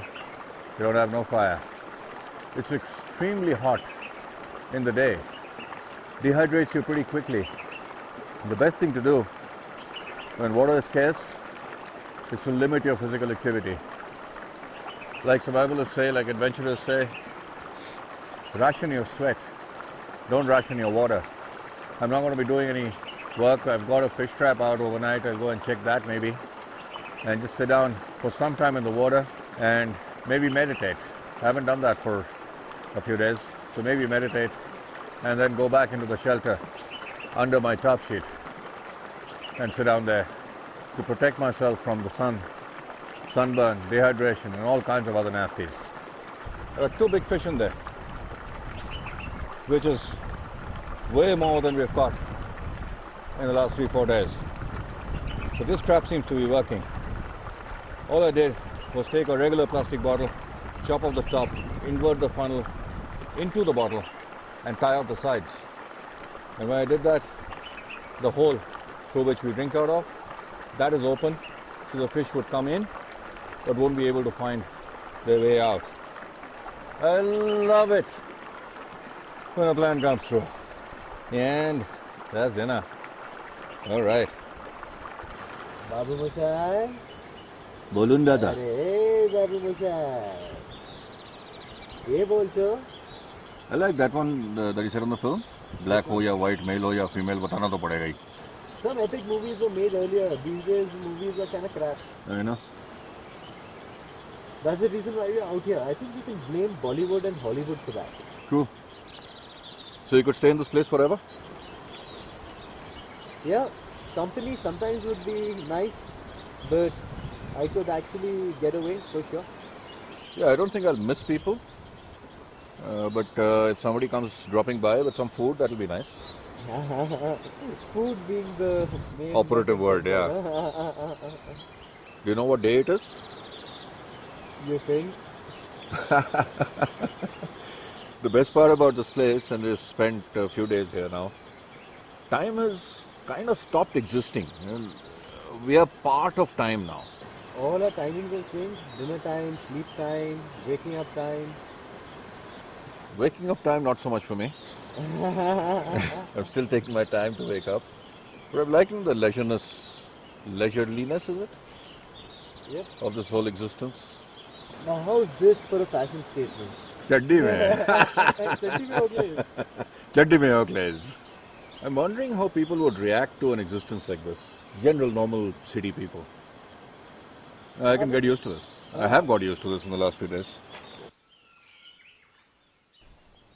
you don't have no fire. It's extremely hot in the day. Dehydrates you pretty quickly. The best thing to do when water is scarce is to limit your physical activity. Like survivalists say, like adventurers say, ration your sweat, don't ration your water. I'm not going to be doing any work. I've got a fish trap out overnight. I'll go and check that maybe, and just sit down for some time in the water and maybe meditate. I haven't done that for a few days, so maybe meditate and then go back into the shelter under my top sheet and sit down there to protect myself from the sun, sunburn, dehydration, and all kinds of other nasties. There are 2 big fish in there, which is way more than we've caught in the last 3-4 days. So this trap seems to be working. All I did was take a regular plastic bottle, chop off the top, invert the funnel into the bottle, and tie off the sides. And when I did that, the hole through which we drink out of, that is open, so the fish would come in but won't be able to find their way out. I love it when a plan comes through. And that's dinner. All right. Babu Mashai. Bolun dada. Hey, Babu Mashai. Ye bolcho? I like that one that you said on the film. Black ho ya white, male ho ya female, batana to padega hi. Some epic movies were made earlier. These days, movies are kind of crap. You know? That's the reason why we're out here. I think we can blame Bollywood and Hollywood for that. True. So you could stay in this place forever? Yeah, company sometimes would be nice, but I could actually get away for sure. Yeah, I don't think I'll miss people. But if somebody comes dropping by with some food, that'll be nice. Food being the main Operative word, yeah. Do you know what day it is? You think? The best part about this place, and we've spent a few days here now, time has kind of stopped existing. We are part of time now. All our timings have changed. Dinner time, sleep time, waking up time. Waking up time, not so much for me. I'm still taking my time to wake up. But I'm liking the leisureliness, is it? Yep. Of this whole existence. Now how's this for a fashion statement? Chaddi mein. Chaddi mein ho gaya. Chaddi mein ho glaze. I'm wondering how people would react to an existence like this. General, normal city people. I can get used to this. I have got used to this in the last few days.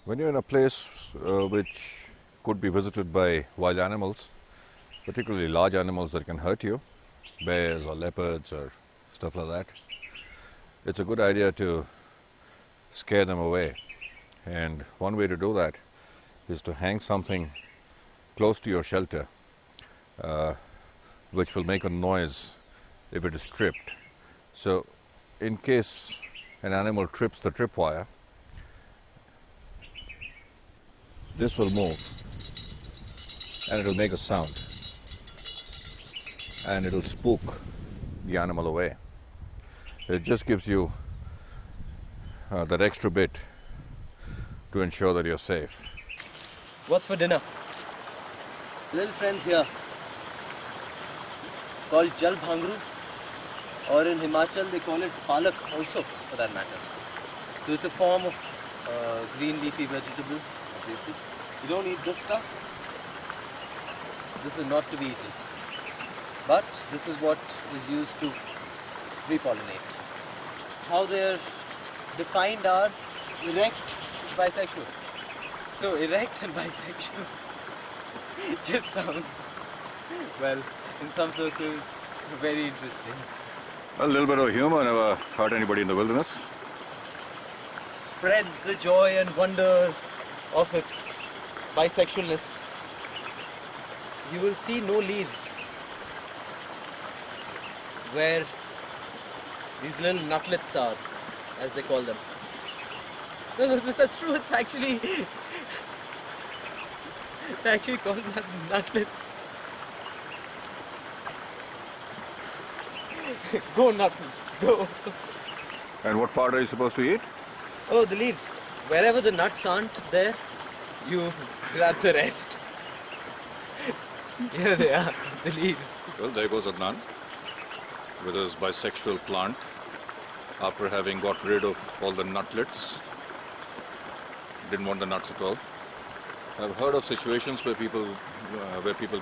When you're in a place which could be visited by wild animals, particularly large animals that can hurt you, bears or leopards or stuff like that, it's a good idea to scare them away. And one way to do that is to hang something close to your shelter, which will make a noise if it is tripped. So in case an animal trips the tripwire, this will move and it will make a sound and it will spook the animal away. It just gives you that extra bit to ensure that you're safe. What's for dinner? Little friends here called jal bhangru, or in Himachal they call it palak also, for that matter. So it's a form of green leafy vegetable, obviously. You don't eat this stuff. This is not to be eaten. But this is what is used to repollinate. How they're defined are erect, bisexual. So erect and bisexual just sounds, well, in some circles, very interesting. A little bit of humor never hurt anybody in the wilderness. Spread the joy and wonder of its bisexualness. You will see no leaves where these little nutlets are, as they call them. No, that's true. It's actually they're actually called nutlets. Go nutlets, go. And what part are you supposed to eat? Oh, the leaves. Wherever the nuts aren't there, you grab the rest. Here they are, the leaves. Well, there goes Adnan with his bisexual plant after having got rid of all the nutlets. Didn't want the nuts at all. I've heard of situations where people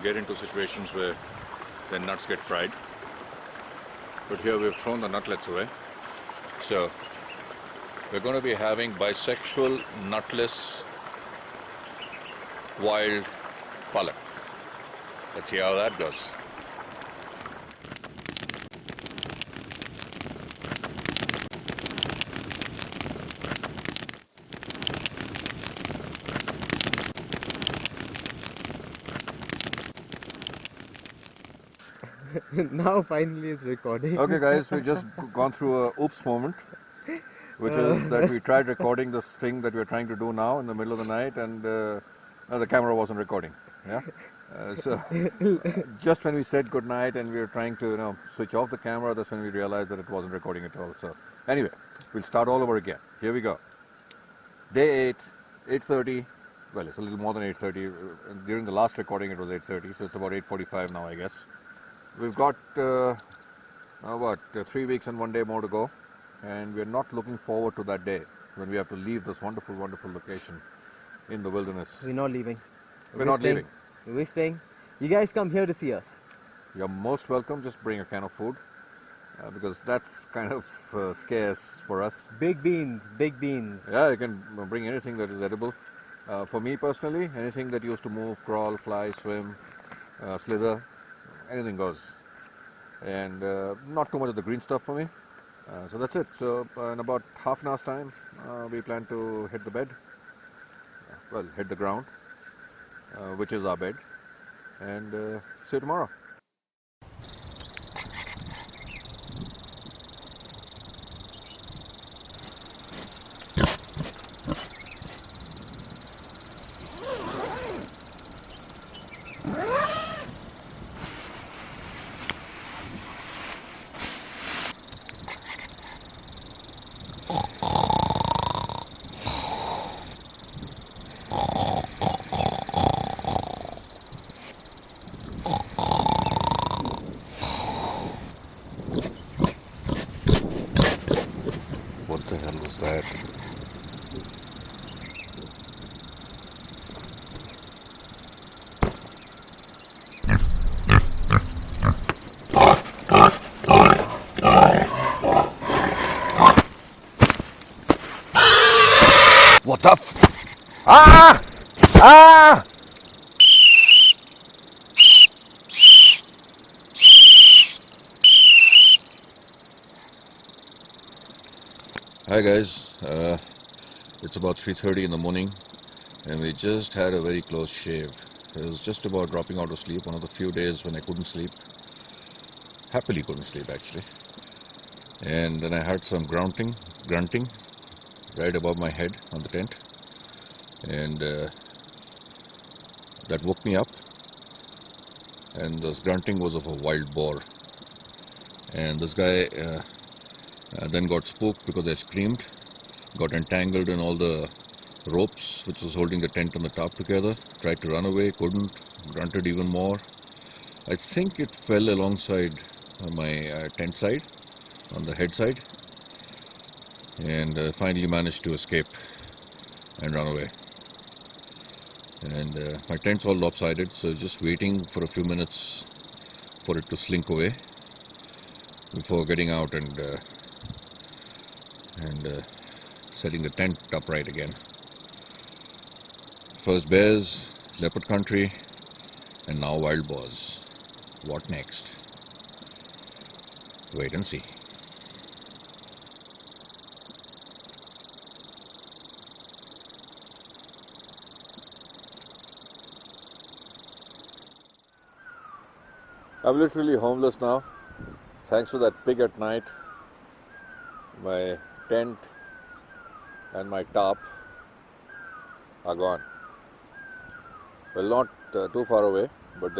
get into situations where their nuts get fried. But here we've thrown the nutlets away. So we're going to be having bisexual nutless wild palak. Let's see how that goes. Now finally it's recording. Okay guys, we've just gone through a oops moment, which is that we tried recording this thing that we're trying to do now in the middle of the night, and the camera wasn't recording. Yeah. So just when we said good night and we were trying to switch off the camera, that's when we realized that it wasn't recording at all. So anyway, we'll start all over again. Here we go. Day 8, 8:30. Well, it's a little more than 8:30. During the last recording it was 8:30, so it's about 8:45 now, I guess. We've got 3 weeks and 1 day more to go, and we're not looking forward to that day when we have to leave this wonderful, wonderful location in the wilderness. We're not leaving. We're not leaving. We're staying. You guys come here to see us. You're most welcome. Just bring a can of food because that's kind of scarce for us. Big beans, big beans. Yeah, you can bring anything that is edible. For me personally, anything that used to move, crawl, fly, swim, slither, anything goes. And not too much of the green stuff for me. So that's it. So in about half an hour's time, we plan to hit the bed. Well, hit the ground, which is our bed. And see you tomorrow. Hi guys, it's about 3:30 in the morning and we just had a very close shave. It was just about dropping out of sleep, one of the few days when I couldn't sleep. Happily couldn't sleep actually. And then I heard some grunting right above my head on the tent. And that woke me up. And this grunting was of a wild boar. And this guy then got spooked because I screamed, got entangled in all the ropes which was holding the tent and the top together, tried to run away, couldn't, grunted even more. I think it fell alongside my tent side, on the head side, and finally managed to escape and run away. And my tent's all lopsided, so just waiting for a few minutes for it to slink away before getting out and setting the tent upright again. First bears, leopard country, and now wild boars. What next? Wait and see. I'm literally homeless now. Thanks to that pig at night, my tent and my tarp are gone. Well, not too far away, but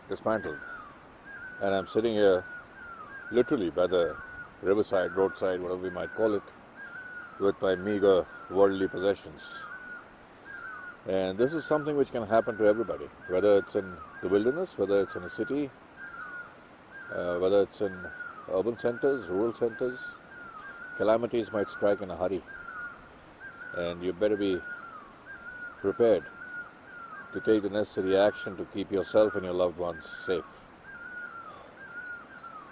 dismantled. And I'm sitting here literally by the riverside, roadside, whatever we might call it, with my meager worldly possessions. And this is something which can happen to everybody, whether it's in the wilderness, whether it's in a city, whether it's in urban centers, rural centers. Calamities might strike in a hurry, and you better be prepared to take the necessary action to keep yourself and your loved ones safe.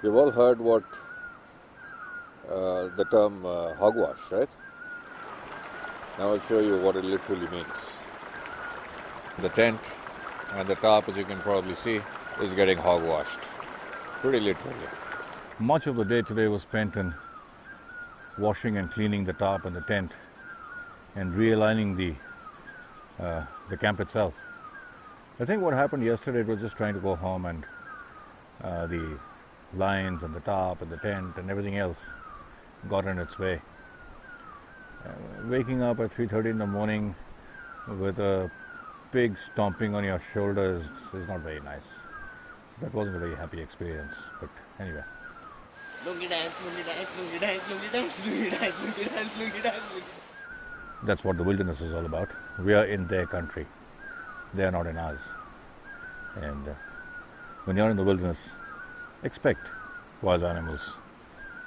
You've all heard what the term hogwash, right? Now I'll show you what it literally means. The tent and the tarp, as you can probably see, is getting hogwashed. Pretty literally. Much of the day today was spent in washing and cleaning the tarp and the tent and realigning the camp itself. I think what happened yesterday, it was just trying to go home, and the lines and the tarp and the tent and everything else got in its way. Waking up at 3:30 in the morning with a pig stomping on your shoulders is not very nice. That wasn't a very happy experience, but anyway. Lungi dance, lungi dance, lungi dance, lungi dance, lungi dance, lungi dance, lungi dance, lungi dance. That's what the wilderness is all about. We are in their country. They are not in ours. And when you're in the wilderness, expect wild animals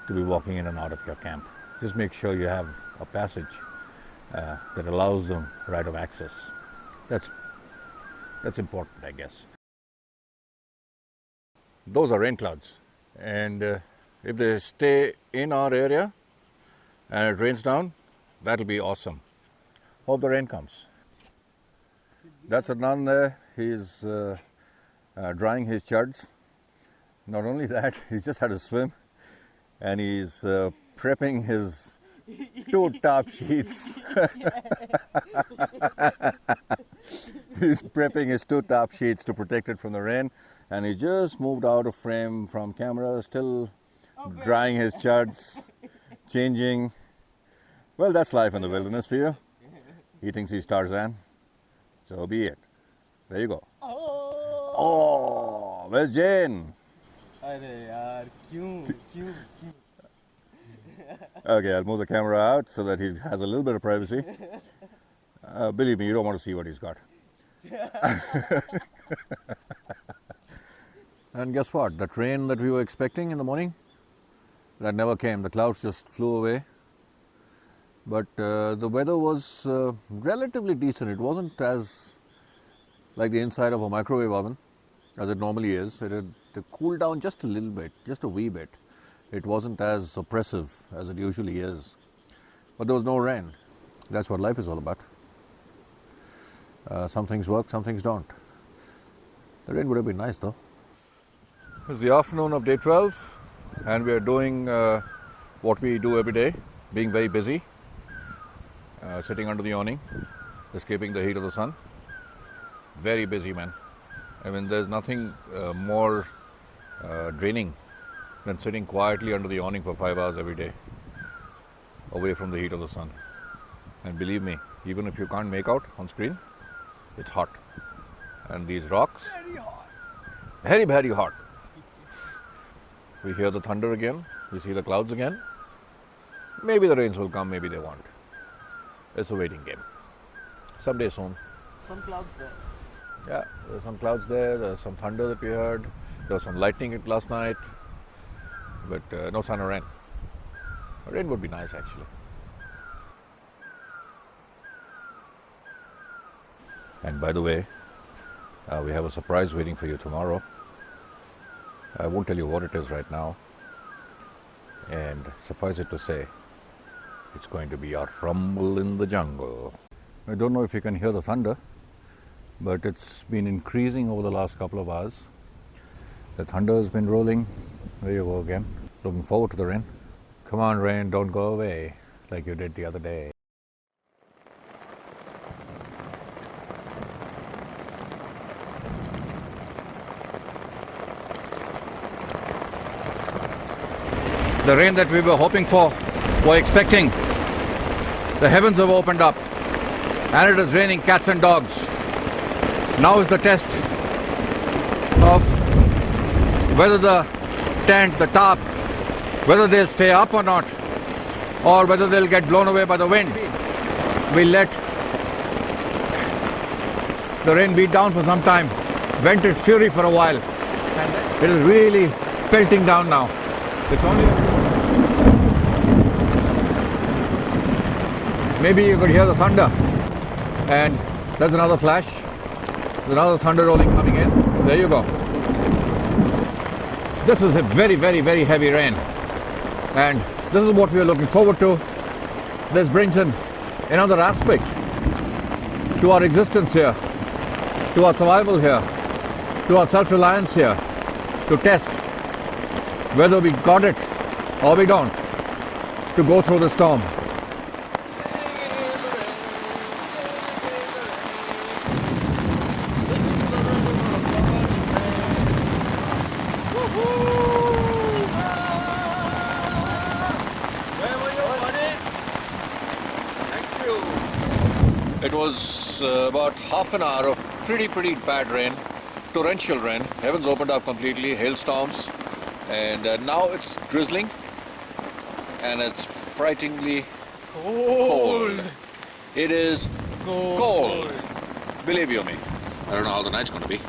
to be walking in and out of your camp. Just make sure you have a passage that allows them right of access. That's important, I guess. Those are rain clouds, and if they stay in our area and it rains down, that'll be awesome. Hope the rain comes. That's Chandan there. He's drying his chuds. Not only that, he's just had a swim, and he's prepping his two top sheets. He's prepping his two top sheets to protect it from the rain, and he just moved out of frame from camera, still drying his chuds, changing. Well, that's life in the wilderness for you. He thinks he's Tarzan, so be it. There you go. Oh, where's Jane? Okay, I'll move the camera out so that he has a little bit of privacy. Believe me, you don't want to see what he's got. And guess what? That rain that we were expecting in the morning, that never came. The clouds just flew away. But the weather was relatively decent. It wasn't as like the inside of a microwave oven, as it normally is. It had cooled down just a little bit, just a wee bit. It wasn't as oppressive as it usually is. But there was no rain. That's what life is all about. Some things work, some things don't. The rain would have been nice though. It's the afternoon of day 12, and we are doing what we do every day, being very busy, sitting under the awning, escaping the heat of the sun. Very busy, man. I mean, there's nothing more draining than sitting quietly under the awning for 5 hours every day, away from the heat of the sun. And believe me, even if you can't make out on screen, it's hot. And these rocks, very, very hot. We hear the thunder again, we see the clouds again. Maybe the rains will come, maybe they won't. It's a waiting game. Someday soon. Some clouds there. Yeah, there's some clouds there, there's some thunder that we heard, there was some lightning last night, but no sun or rain. Rain would be nice actually. And by the way, we have a surprise waiting for you tomorrow. I won't tell you what it is right now. And suffice it to say, it's going to be a rumble in the jungle. I don't know if you can hear the thunder, but it's been increasing over the last couple of hours. The thunder has been rolling. There you go again. Looking forward to the rain. Come on, rain, don't go away like you did the other day. The rain that we were hoping for, were expecting, the heavens have opened up and it is raining cats and dogs. Now is the test of whether the tent, the tarp, whether they'll stay up or not, or whether they'll get blown away by the wind. We let the rain beat down for some time, vent its fury for a while. It is really pelting down now. It's only... Maybe you could hear the thunder. And there's another flash. There's another thunder rolling coming in. There you go. This is a very, very, very heavy rain. And this is what we are looking forward to. This brings in another aspect to our existence here, to our survival here, to our self-reliance here, to test whether we got it or we don't, to go through the storm. It was about half an hour of pretty bad rain, torrential rain. Heavens opened up completely, hailstorms, and now it's drizzling and it's frighteningly cold. It is cold. Believe you me. I don't know how the night's going to be.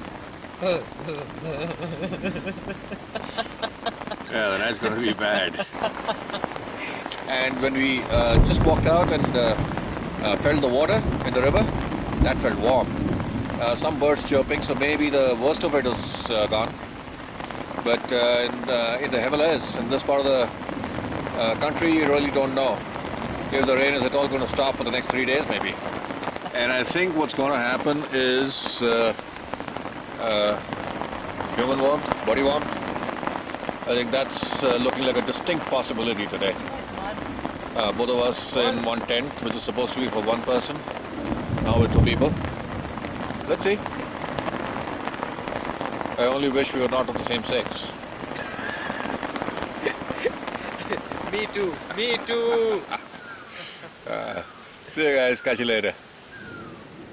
Yeah, the night's going to be bad. And when we just walked out and felt the water in the river, that felt warm. Some birds chirping, so maybe the worst of it is gone. But in the Himalayas, in this part of the country, you really don't know if the rain is at all going to stop for the next 3 days, maybe. And I think what's going to happen is human warmth, body warmth. I think that's looking like a distinct possibility today. Both of us in one tent, which is supposed to be for one person, now with two people. Let's see. I only wish we were not of the same sex. Me too. Me too. See you guys. Catch you later.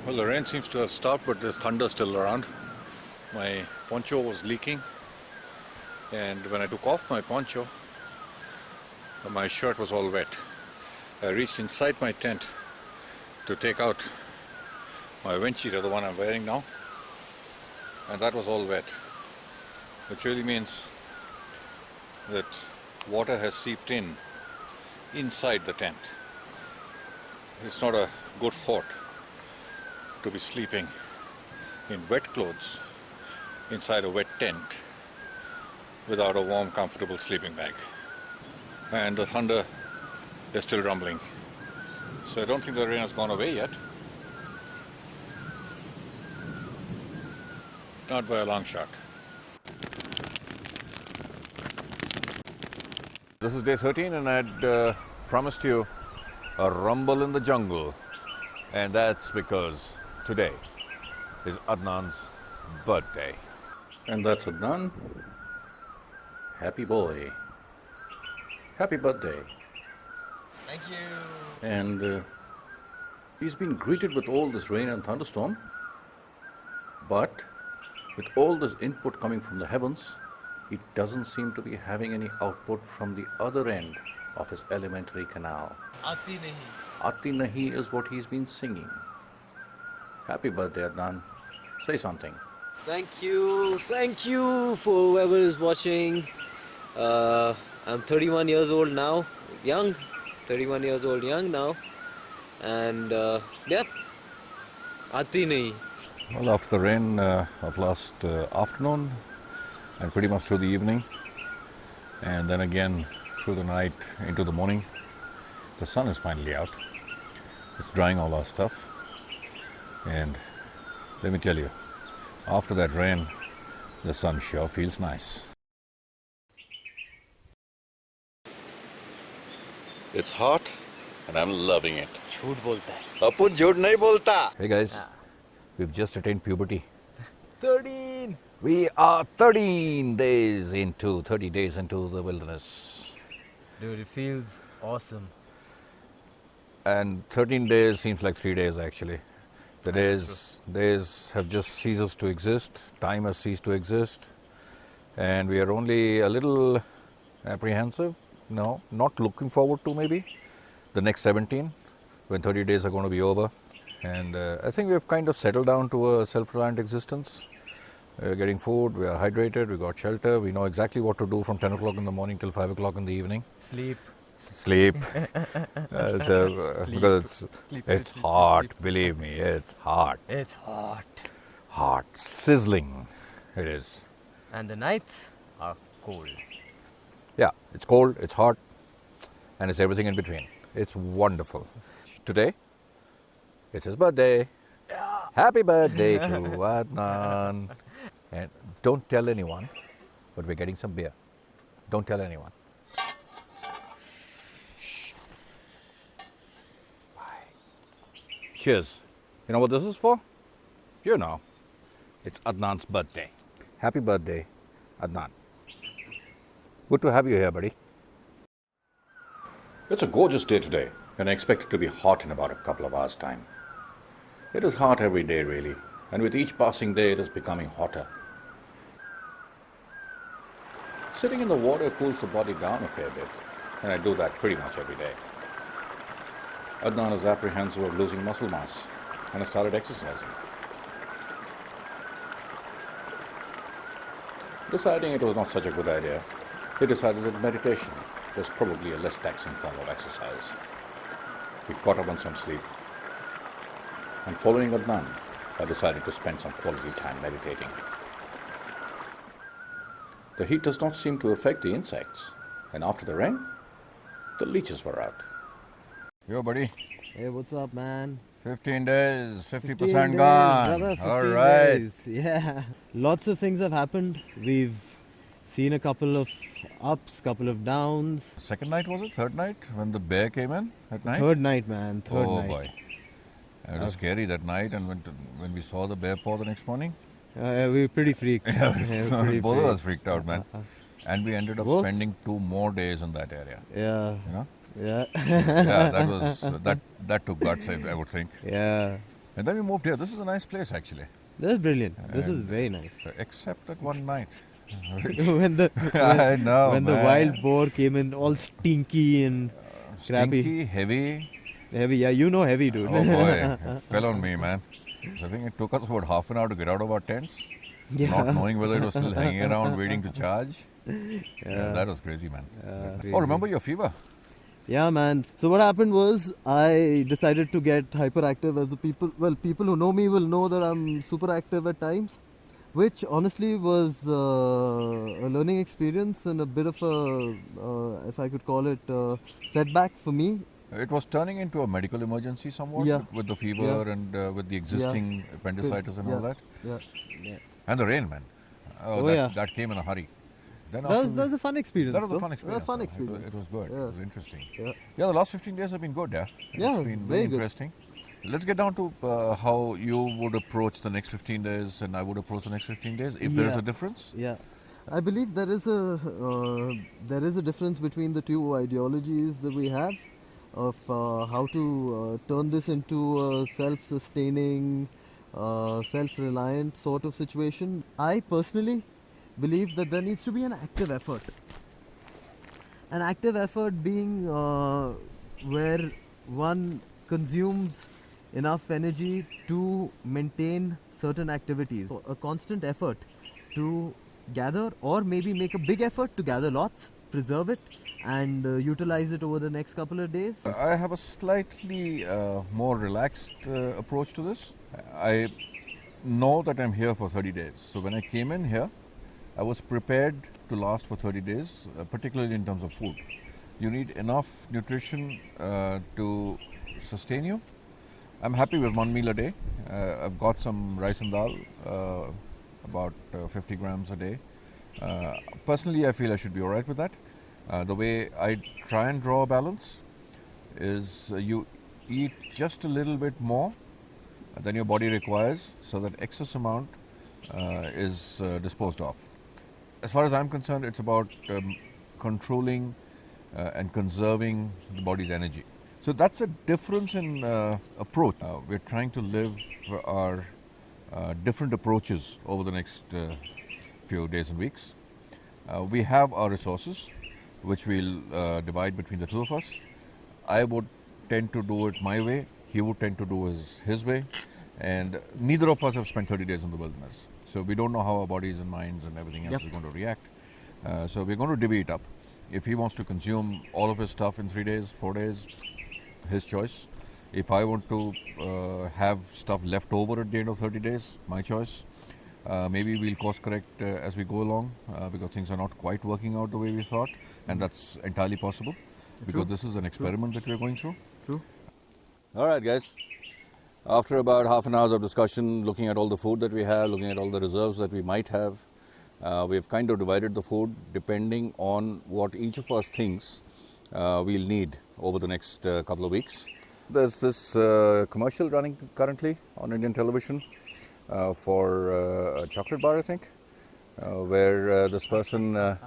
Well, the rain seems to have stopped, but there's thunder still around. My poncho was leaking, and when I took off my poncho, my shirt was all wet. I reached inside my tent to take out my wind cheater, the one I'm wearing now, and that was all wet, which really means that water has seeped in inside the tent. It's not a good thought to be sleeping in wet clothes inside a wet tent without a warm, comfortable sleeping bag. And the thunder is still rumbling. So I don't think the rain has gone away yet. Not by a long shot. This is day 13 and I'd promised you a rumble in the jungle. And that's because today is Adnan's birthday. And that's Adnan. Happy boy. Happy birthday. Thank you. And he's been greeted with all this rain and thunderstorm. But with all this input coming from the heavens, he doesn't seem to be having any output from the other end of his elementary canal. Aati nahi. Aati nahi is what he's been singing. Happy birthday, Adnan. Say something. Thank you for whoever is watching. I'm 31 years old now, young, 31 years old young now, and yep, aati nahi. Well, after the rain of last afternoon and pretty much through the evening, and then again through the night into the morning, the sun is finally out. It's drying all our stuff, and let me tell you, after that rain, the sun sure feels nice. It's hot, and I'm loving it. झूठ बोलता है. Apun jhut nahi bolta. Hey guys, we've just attained puberty. 13. We are 30 days into the wilderness. Dude, it feels awesome. And 13 days seems like 3 days actually. The days have just ceased to exist. Time has ceased to exist. And we are only a little apprehensive. No, not looking forward to maybe the next 17 when 30 days are going to be over. And I think we've kind of settled down to a self-reliant existence. We're getting food, we are hydrated, we got shelter, we know exactly what to do from 10 o'clock in the morning till 5 o'clock in the evening. Sleep. Because it's hot, believe me, it's hot. It's hot. Hot, sizzling it is. And the nights are cold. Yeah, it's cold, it's hot, and it's everything in between. It's wonderful. Today, it's his birthday. Yeah. Happy birthday to Adnan. And don't tell anyone, but we're getting some beer. Don't tell anyone. Shh. Bye. Cheers. You know what this is for? You know. It's Adnan's birthday. Happy birthday, Adnan. Good to have you here, buddy. It's a gorgeous day today, and I expect it to be hot in about a couple of hours' time. It is hot every day, really, and with each passing day, it is becoming hotter. Sitting in the water cools the body down a fair bit, and I do that pretty much every day. Adnan is apprehensive of losing muscle mass, and I started exercising. Deciding it was not such a good idea, he decided that meditation was probably a less taxing form of exercise. We caught up on some sleep, and following Adnan, I decided to spend some quality time meditating. The heat does not seem to affect the insects, and after the rain, the leeches were out. Yo, buddy. Hey, what's up, man? 15 days, 50% 15 days, gone. brother, 15 All right. days. Yeah. Lots of things have happened. We've seen a couple of ups, couple of downs. Second night was it? Third night when the bear came in at night? Third night, man. Third oh night. boy. It was scary that night, and when we saw the bear paw the next morning, We were pretty freaked. both of us freaked out, man. And we ended up Both? spending 2 more days in that area. Yeah. You know? Yeah. Yeah, that was that took guts, I would think. Yeah. And then we moved here. This is a nice place, actually, This is brilliant. This is very nice. except that one night. when the I know, when the man. wild boar came in all stinky and crappy. Stinky, heavy. Heavy, yeah, you know heavy, dude. Oh boy, it fell on me, man. So I think it took us about half an hour to get out of our tents, Yeah. not knowing whether it was still hanging around waiting to charge. Yeah, that was crazy, man. Oh, remember your fever? Yeah, man. So what happened was I decided to get hyperactive as a people. Well, people who know me will know that I'm super active at times, which honestly was a learning experience and a bit of a, if I could call it, setback for me. It was turning into a medical emergency somewhat Yeah. with the fever Yeah. and with the existing appendicitis and all that. Yeah. And the rain, man. Oh, yeah. That came in a hurry. Then That was a fun experience. That was a though. fun experience. A fun though. experience. It was good. Yeah. It was interesting. Yeah. Yeah, the last 15 days have been good. Yeah. Yeah, It's been very very good. interesting. Let's get down to how you would approach the next 15 days and I would approach the next 15 days. If there is Yeah. a difference. Yeah, I believe there is a difference between the two ideologies that we have of how to turn this into a self-sustaining, self-reliant sort of situation. I personally believe that there needs to be an active effort. An active effort being where one consumes enough energy to maintain certain activities. So a constant effort to gather, or maybe make a big effort to gather lots, preserve it, and utilize it over the next couple of days. I have a slightly more relaxed approach to this. I know that I'm here for 30 days. So when I came in here, I was prepared to last for 30 days, particularly in terms of food. You need enough nutrition to sustain you. I'm happy with 1 meal a day. I've got some rice and dal, about 50 grams a day. Personally, I feel I should be all right with that. The way I try and draw a balance is you eat just a little bit more than your body requires, so that excess amount is disposed of. As far as I'm concerned, it's about controlling and conserving the body's energy. So that's a difference in approach. We're trying to live our different approaches over the next few days and weeks. We have our resources, which we'll divide between the two of us. I would tend to do it my way. He would tend to do his way. And neither of us have spent 30 days in the wilderness. So we don't know how our bodies and minds and everything else is going to react. So we're going to divvy it up. If he wants to consume all of his stuff in 3 days, 4 days, his choice. If I want to have stuff left over at the end of 30 days, my choice. Maybe we'll course correct as we go along because things are not quite working out the way we thought, and that's entirely possible because this is an experiment that we're going through. True. All right, guys. After about half an hour of discussion, looking at all the food that we have, looking at all the reserves that we might have, we've kind of divided the food depending on what each of us thinks we'll need over the next couple of weeks. There's this commercial running currently on Indian television for a chocolate bar, I think, where this person,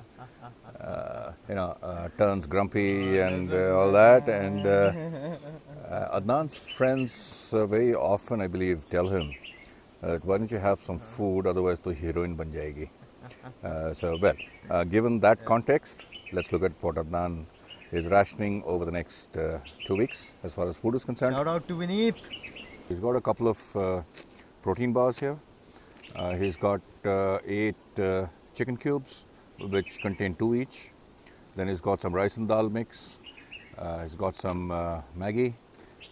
turns grumpy and all that. And Adnan's friends very often, I believe, tell him, why don't you have some food, otherwise to heroine ban jayegi. Given that context, let's look at what Adnan is rationing over the next 2 weeks as far as food is concerned. Shout out to Vineet. He's got a couple of protein bars here. He's got 8 chicken cubes, which contain 2 each. Then he's got some rice and dal mix. He's got some Maggi.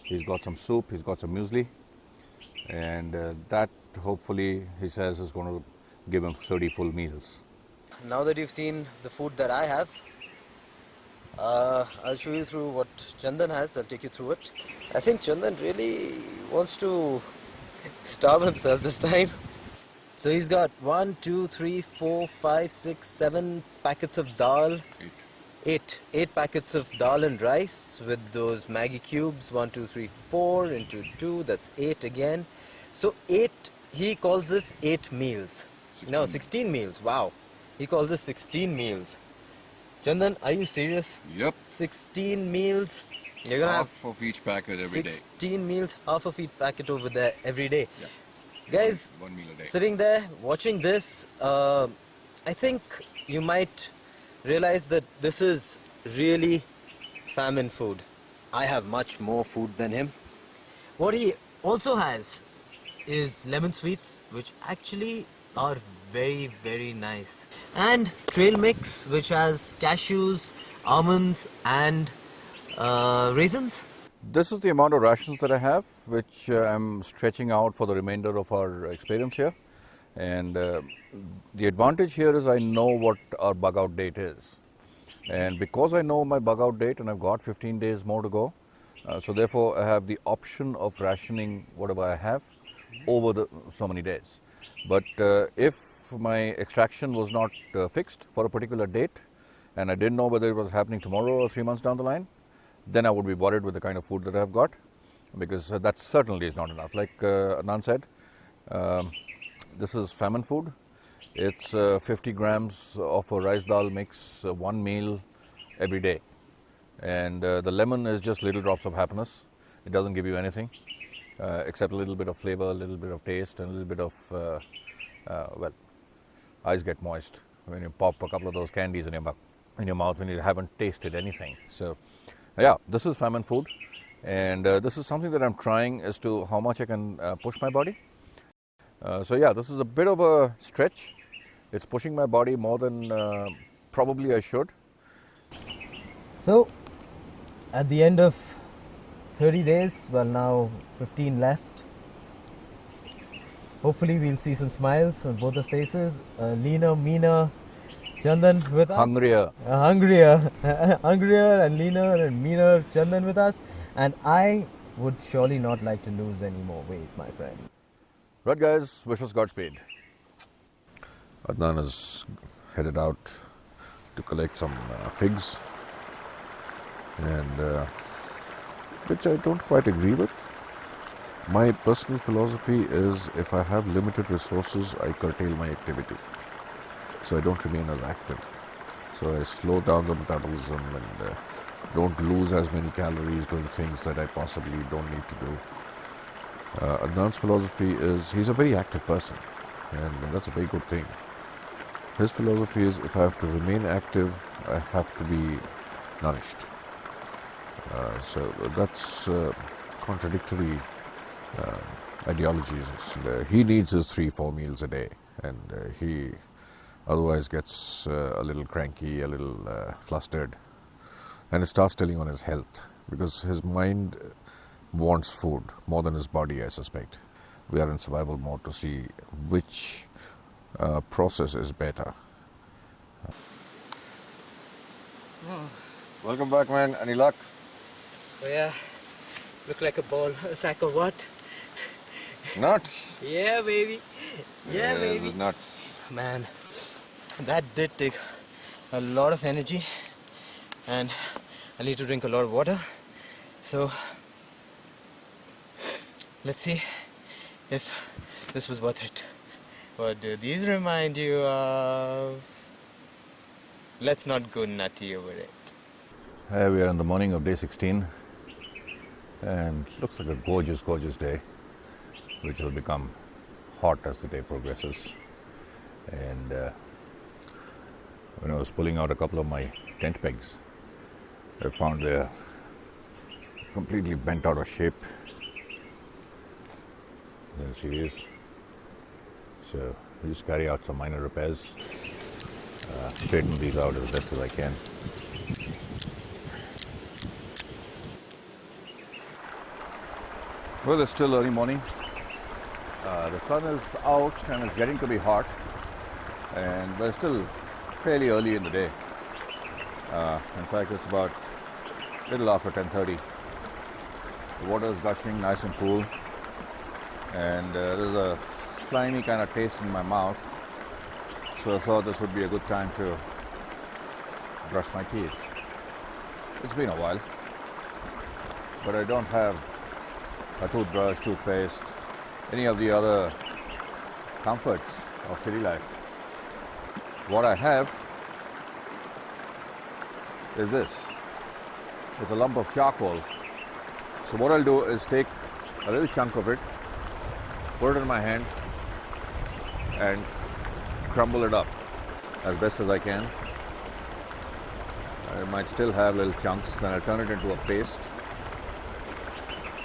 He's got some soup. He's got some muesli. And that, hopefully, he says, is going to give him 30 full meals. Now that you've seen the food that I have, I'll show you through what Chandan has. I'll take you through it. I think Chandan really wants to starve himself this time. So he's got 1, 2, 3, 4, 5, 6, 7 packets of dal. 8 packets of dal and rice with those Maggi cubes. 1, 2, 3, 4 into 2. That's 8 again. So 8. He calls this 8 meals. 16 meals. Wow. He calls this 16 meals. Chandan, are you serious? Yep. 16 meals. You're gonna have of each packet every day. 16 meals, half of each packet over there every day. Yeah. Guys, 1 meal a day. sitting there watching this, I think you might realize that this is really famine food. I have much more food than him. What he also has is lemon sweets, which actually are very, very nice. And trail mix, which has cashews, almonds and raisins. This is the amount of rations that I have, which I'm stretching out for the remainder of our experience here. And the advantage here is I know what our bug out date is. And because I know my bug out date and I've got 15 days more to go, so therefore I have the option of rationing whatever I have over so many days. But if my extraction was not fixed for a particular date, and I didn't know whether it was happening tomorrow or 3 months down the line, then I would be worried with the kind of food that I've got, because that certainly is not enough. Like Adnan said, this is famine food. It's 50 grams of a rice dal mix, one meal every day. And the lemon is just little drops of happiness. It doesn't give you anything except a little bit of flavor, a little bit of taste, and a little bit of, well, eyes get moist when you pop a couple of those candies in your mouth when you haven't tasted anything. So, yeah, this is famine food. And this is something that I'm trying as to how much I can push my body. So, yeah, this is a bit of a stretch. It's pushing my body more than probably I should. So, at the end of 30 days, well, now 15 left. Hopefully, we'll see some smiles on both the faces. Leaner, meaner Chandan with us. Hungrier. Hungrier and leaner and meaner Chandan with us. And I would surely not like to lose any more weight, my friend. Right, guys, wish us Godspeed. Adnan is headed out to collect some figs, and which I don't quite agree with. My personal philosophy is if I have limited resources, I curtail my activity, so I don't remain as active. So I slow down the metabolism and don't lose as many calories doing things that I possibly don't need to do. Adnan's philosophy is he's a very active person, and that's a very good thing. His philosophy is if I have to remain active, I have to be nourished. So that's contradictory ideologies. He needs his 3-4 meals a day, and he otherwise gets a little cranky, a little flustered, and it starts telling on his health, because his mind wants food more than his body, I suspect. We are in survival mode to see which process is better. Welcome back, man. Any luck? Oh yeah, look like a ball, a sack of what? Nuts. Yeah, baby. Yeah, baby. Nuts. Man, that did take a lot of energy, and I need to drink a lot of water. So, let's see if this was worth it. What do these remind you of? Let's not go nutty over it. We are in the morning of day 16, and looks like a gorgeous, gorgeous day, which will become hot as the day progresses. And when I was pulling out a couple of my tent pegs, I found they're completely bent out of shape. There she is. So I just carry out some minor repairs, straighten these out as best as I can. Well, it's still early morning. The sun is out and it's getting to be hot, and we're still fairly early in the day. In fact, it's about a little after 10:30. The water is gushing nice and cool, and there's a slimy kind of taste in my mouth, so I thought this would be a good time to brush my teeth. It's been a while, but I don't have a toothbrush, toothpaste, any of the other comforts of city life. What I have is this. It's a lump of charcoal. So what I'll do is take a little chunk of it, put it in my hand, and crumble it up as best as I can. I might still have little chunks, then I'll turn it into a paste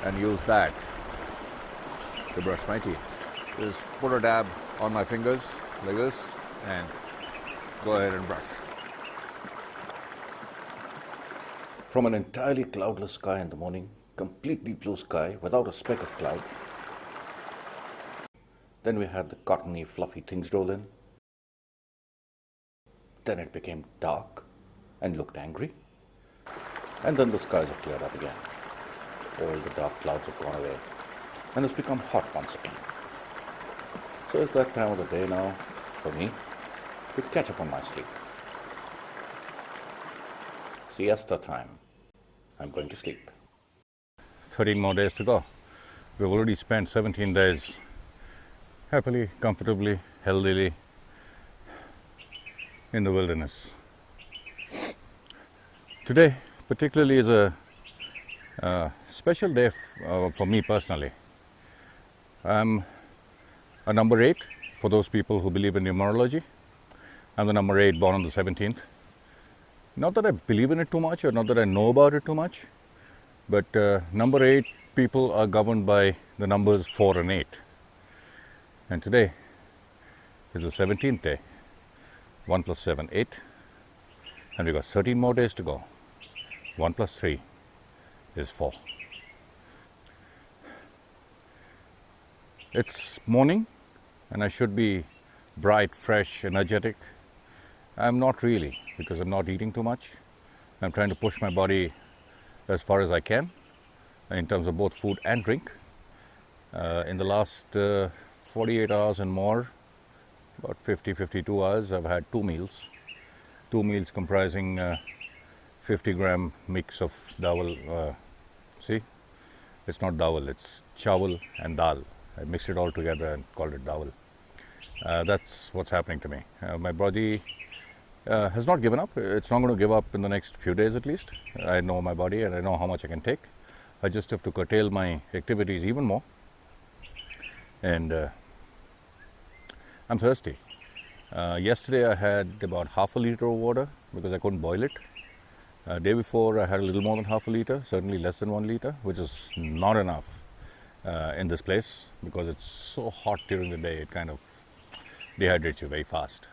and use that to brush my teeth. Just put a dab on my fingers like this and go ahead and brush. From an entirely cloudless sky in the morning, completely blue sky without a speck of cloud. Then we had the cottony, fluffy things roll in. Then it became dark and looked angry. And then the skies have cleared up again. All the dark clouds have gone away, and it's become hot once again. So it's that time of the day now for me to catch up on my sleep. Siesta time. I'm going to sleep. 13 more days to go. We've already spent 17 days happily, comfortably, healthily in the wilderness. Today particularly is a special day for me personally. I'm a number 8 for those people who believe in numerology. I'm the number 8 born on the 17th. Not that I believe in it too much or not that I know about it too much, but number 8 people are governed by the numbers 4 and 8. And today is the 17th day. 1 plus 7, 8. And we've got 13 more days to go. 1 plus 3 is 4. It's morning and I should be bright, fresh, energetic. I'm not really, because I'm not eating too much. I'm trying to push my body as far as I can in terms of both food and drink. In the last 48 hours and more, about 52 hours, I've had 2 meals. 2 meals comprising 50-gram mix of dawal. See, it's not dawal, it's chawal and dal. I mixed it all together and called it dawal. That's what's happening to me. My body has not given up. It's not going to give up in the next few days at least. I know my body and I know how much I can take. I just have to curtail my activities even more. And I'm thirsty. Yesterday I had about half a liter of water because I couldn't boil it. Day before I had a little more than half a liter, certainly less than 1 liter, which is not enough in this place because it's so hot during the day. It kind of dehydrates you very fast.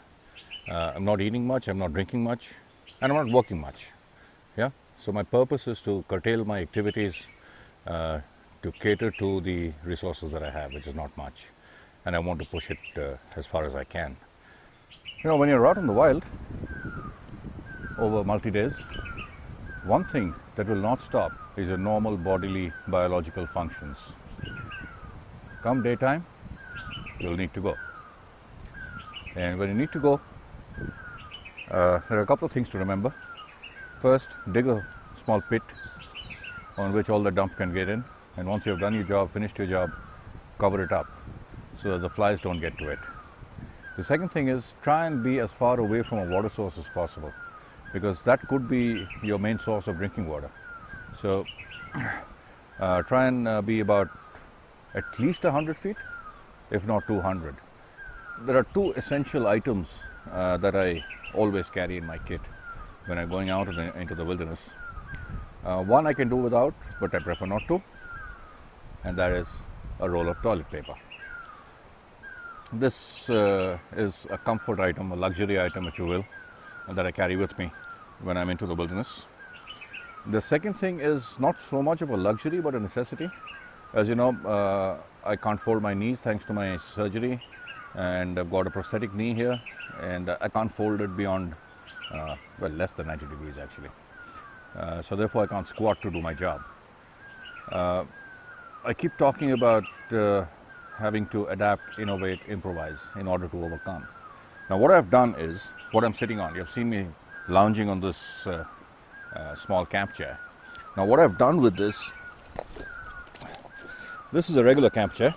I'm not eating much, I'm not drinking much, and I'm not working much. Yeah. So my purpose is to curtail my activities to cater to the resources that I have, which is not much, and I want to push it as far as I can. You know, when you're out in the wild over multi-days, one thing that will not stop is your normal bodily biological functions. Come daytime, you'll need to go. And when you need to go, there are a couple of things to remember. First, dig a small pit on which all the dump can get in, and once you've done your job, finished your job, cover it up so that the flies don't get to it. The second thing is try and be as far away from a water source as possible, because that could be your main source of drinking water. So try and be about at least 100 feet, if not 200. There are 2 essential items that I always carry in my kit when I'm going out into the wilderness. One I can do without, but I prefer not to, and that is a roll of toilet paper. This is a comfort item, a luxury item if you will, that I carry with me when I'm into the wilderness. The second thing is not so much of a luxury but a necessity. As you know, I can't fold my knees thanks to my surgery, and I've got a prosthetic knee here, and I can't fold it beyond less than 90 degrees actually. So therefore I can't squat to do my job. I keep talking about having to adapt, innovate, improvise in order to overcome. Now what I've done is what I'm sitting on. You've seen me lounging on this small camp chair. Now what I've done with this is a regular camp chair.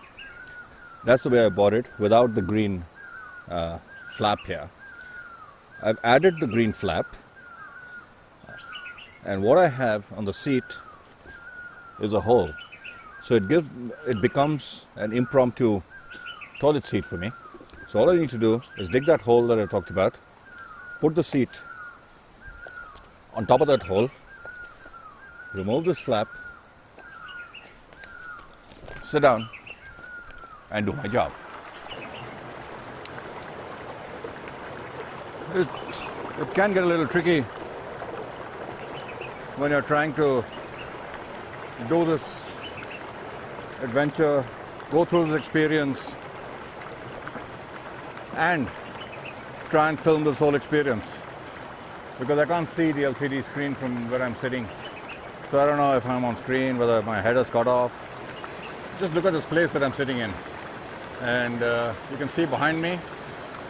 That's the way I bought it, without the green flap here. I've added the green flap, and what I have on the seat is a hole. So it becomes an impromptu toilet seat for me. So all I need to do is dig that hole that I talked about, put the seat on top of that hole, remove this flap, sit down and do my job. It can get a little tricky when you're trying to do this adventure, go through this experience and try and film this whole experience, because I can't see the LCD screen from where I'm sitting. So I don't know if I'm on screen, whether my head is cut off. Just look at this place that I'm sitting in, and you can see behind me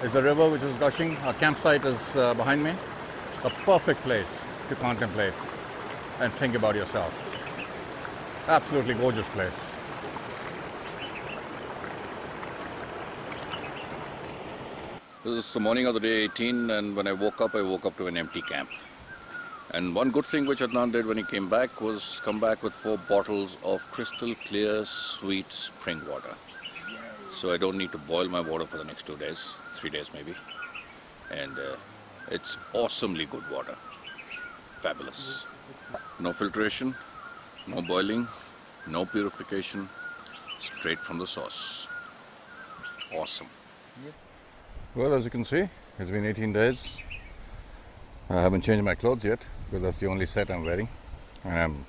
is the river which is gushing. Our campsite is behind me. A perfect place to contemplate and think about yourself. Absolutely gorgeous place. This is the morning of the day 18, and when I woke up to an empty camp. And one good thing which Adnan did when he came back was come back with 4 bottles of crystal clear, sweet spring water. So I don't need to boil my water for the next 2 days, 3 days maybe. And it's awesomely good water. Fabulous. No filtration, no boiling, no purification, straight from the source. Awesome. Well, as you can see, it's been 18 days. I haven't changed my clothes yet because that's the only set I'm wearing and I'm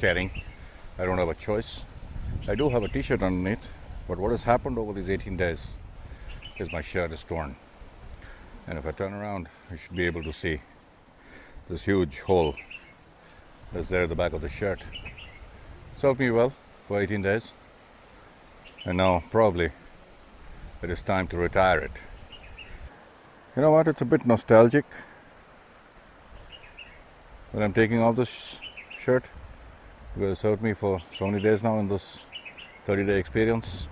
carrying. I don't have a choice. I do have a t-shirt underneath, but what has happened over these 18 days is my shirt is torn. And if I turn around, I should be able to see this huge hole that's there at the back of the shirt. Served me well for 18 days. And now probably it is time to retire it. You know what? It's a bit nostalgic when I'm taking off this shirt because it served me for so many days now in this 30-day experience.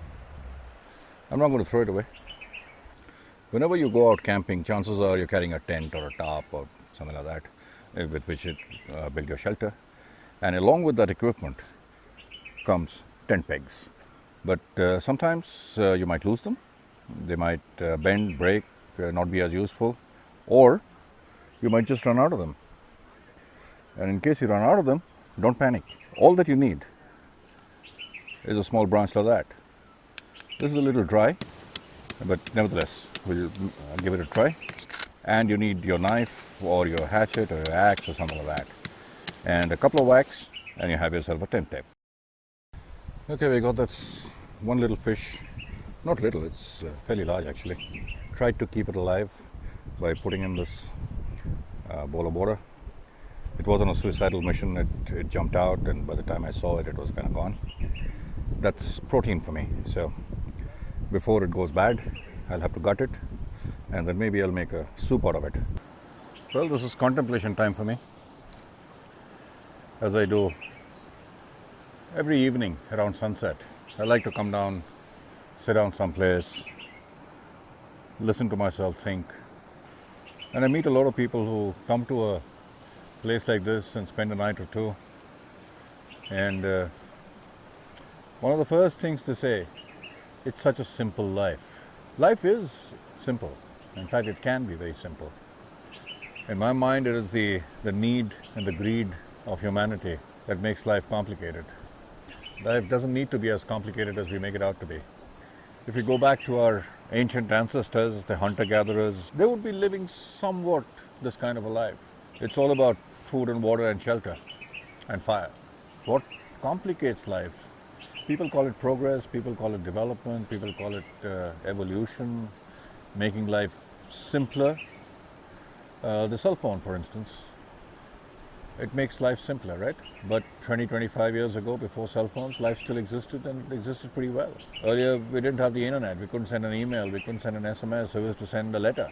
I'm not going to throw it away. Whenever you go out camping, chances are you're carrying a tent or a tarp or something like that with which you build your shelter. And along with that equipment comes tent pegs. But sometimes you might lose them. They might bend, break, not be as useful, or you might just run out of them. And in case you run out of them, don't panic. All that you need is a small branch like that. This is a little dry, but nevertheless, we'll give it a try. And you need your knife or your hatchet or your axe or something like that. And a couple of whacks, and you have yourself a tent peg. Okay, we got that one little fish. Not little, it's fairly large actually. Tried to keep it alive by putting in this bowl of water. It wasn't a suicidal mission. It jumped out, and by the time I saw it, it was kind of gone. That's protein for me. So before it goes bad, I'll have to gut it, and then maybe I'll make a soup out of it. Well, this is contemplation time for me, as I do every evening around sunset. I like to come down, sit down someplace, listen to myself think. And I meet a lot of people who come to a place like this and spend a night or two. And one of the first things to say, it's such a simple life. Life is simple. In fact, it can be very simple. In my mind, it is the need and the greed of humanity that makes life complicated. Life doesn't need to be as complicated as we make it out to be. If we go back to our ancient ancestors, the hunter-gatherers, they would be living somewhat this kind of a life. It's all about food and water and shelter and fire. What complicates life? People call it progress, people call it development, people call it evolution, making life simpler. The cell phone, for instance, it makes life simpler, right? But 20-25 years ago, before cell phones, life still existed, and it existed pretty well. Earlier, we didn't have the internet. We couldn't send an email. We couldn't send an SMS. So we used to send a letter,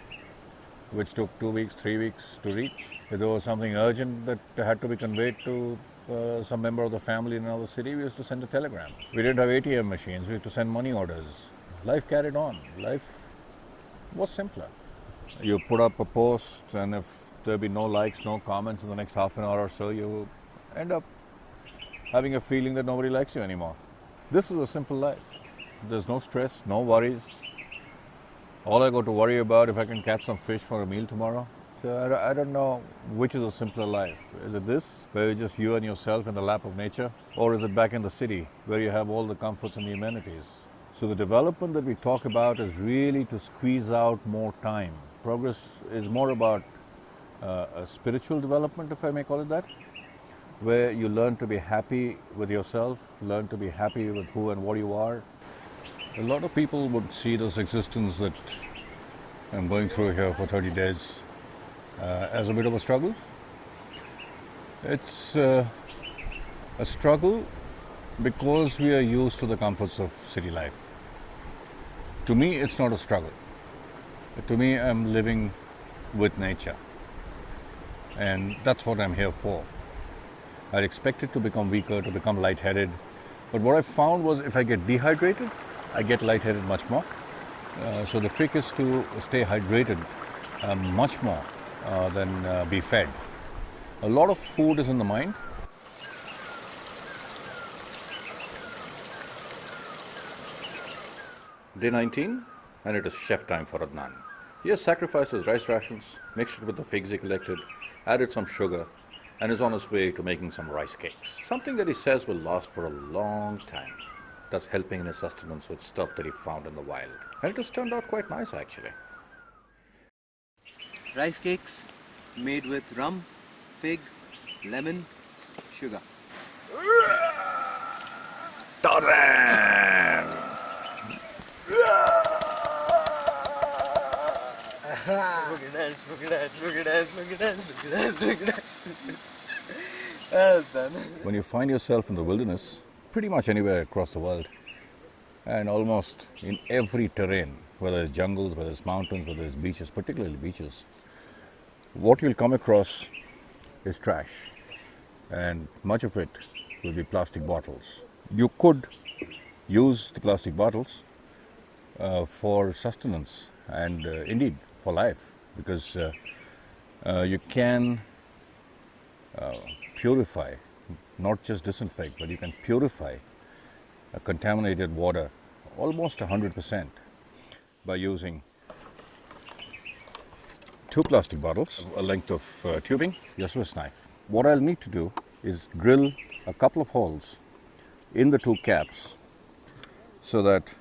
which took 2 weeks, 3 weeks to reach. If there was something urgent that had to be conveyed to some member of the family in another city, we used to send a telegram. We didn't have ATM machines. We used to send money orders. Life carried on. Life was simpler. You put up a post, and if there'll be no likes, no comments in the next half an hour or so, you end up having a feeling that nobody likes you anymore. This is a simple life. There's no stress, no worries. All I got to worry about if I can catch some fish for a meal tomorrow. So I don't know which is a simpler life. Is it this, where it's just you and yourself in the lap of nature? Or is it back in the city, where you have all the comforts and the amenities? So the development that we talk about is really to squeeze out more time. Progress is more about a spiritual development, if I may call it that, where you learn to be happy with yourself, learn to be happy with who and what you are. A lot of people would see this existence that I'm going through here for 30 days as a bit of a struggle. It's a struggle because we are used to the comforts of city life. To me, it's not a struggle. To me, I'm living with nature, and that's what I'm here for. I expected to become weaker, to become lightheaded, but what I found was if I get dehydrated, I get lightheaded much more. So the trick is to stay hydrated much more than be fed. A lot of food is in the mind. Day 19, and it is chef time for Adnan. He has sacrificed his rice rations, mixed it with the figs he collected, added some sugar, and is on his way to making some rice cakes. Something that he says will last for a long time. Thus helping in his sustenance with stuff that he found in the wild. And it has turned out quite nice actually. Rice cakes made with rum, fig, lemon, sugar. When you find yourself in the wilderness, pretty much anywhere across the world, and almost in every terrain, whether it's jungles, whether it's mountains, whether it's beaches, particularly beaches, what you'll come across is trash, and much of it will be plastic bottles. You could use the plastic bottles for sustenance and indeed for life, because you can purify, not just disinfect, but you can purify contaminated water almost 100% by using 2 plastic bottles, a length of tubing, your Swiss knife. What I'll need to do is drill a couple of holes in the 2 caps so that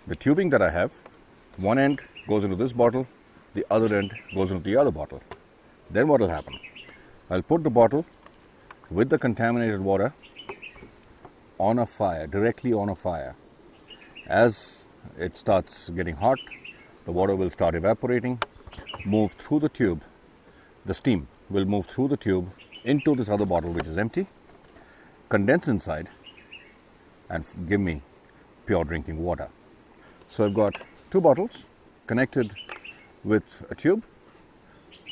the tubing that I have, one end goes into this bottle, the other end goes into the other bottle. Then what will happen? I'll put the bottle with the contaminated water on a fire, directly on a fire. As it starts getting hot, the water will start evaporating, move through the tube. The steam will move through the tube into this other bottle which is empty, condense inside, and give me pure drinking water. So I've got 2 bottles connected with a tube,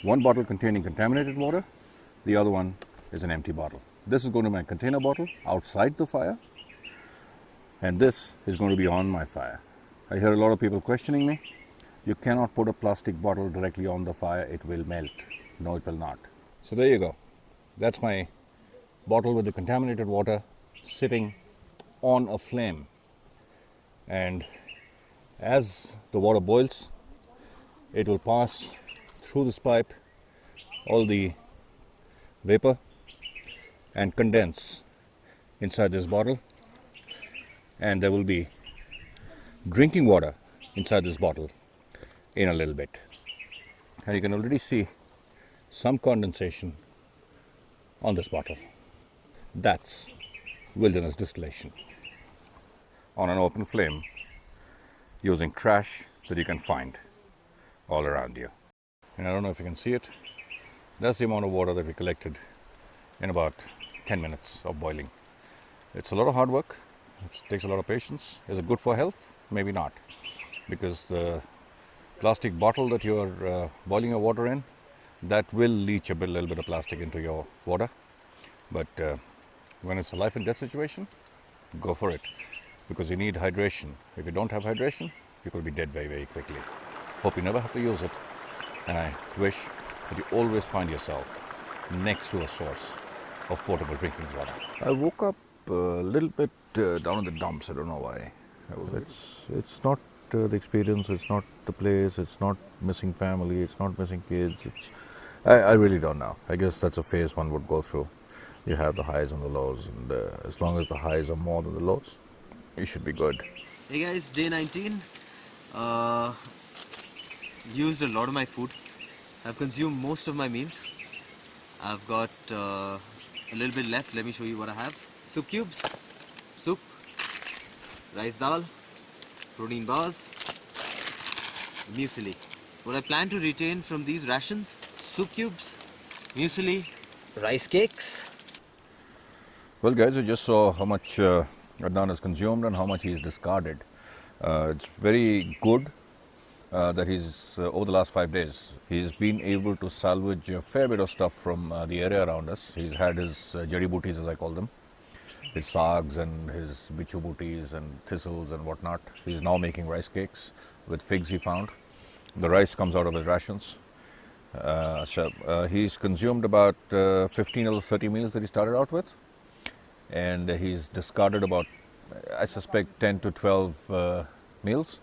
one bottle containing contaminated water, the other one is an empty bottle. This is going to be my container bottle outside the fire, and this is going to be on my fire. I hear a lot of people questioning me. You cannot put a plastic bottle directly on the fire, it will melt. No, it will not. So there you go. That's my bottle with the contaminated water sitting on a flame. And as the water boils, it will pass through this pipe all the vapor and condense inside this bottle, and there will be drinking water inside this bottle in a little bit. And you can already see some condensation on this bottle. That's wilderness distillation on an open flame using trash that you can find all around you. And I don't know if you can see it. That's the amount of water that we collected in about 10 minutes of boiling. It's a lot of hard work. It takes a lot of patience. Is it good for health? Maybe not, because the plastic bottle that you're boiling your water in, that will leach a little bit of plastic into your water. But when it's a life and death situation, go for it, because you need hydration. If you don't have hydration, you could be dead very, very quickly. Hope you never have to use it, and I wish that you always find yourself next to a source of portable drinking water. I woke up a little bit down in the dumps. I don't know why. It's not the experience, it's not the place, it's not missing family, it's not missing kids. I really don't know. I guess that's a phase one would go through. You have the highs and the lows, and as long as the highs are more than the lows, you should be good. Hey guys, day 19. Used a lot of my food. I've consumed most of my meals. I've got a little bit left. Let me show you what I have. Soup cubes, soup, rice dal, protein bars, muesli. What I plan to retain from these rations: soup cubes, muesli, rice cakes. Well guys, you just saw how much Adnan has consumed and how much he's discarded. It's very good that he's, over the last 5 days, he's been able to salvage a fair bit of stuff from the area around us. He's had his jari booties, as I call them, his sags and his bichu booties and thistles and whatnot. He's now making rice cakes with figs he found. The rice comes out of his rations. He's consumed about 15 or 30 meals that he started out with, and he's discarded about, I suspect, 10 to 12 meals.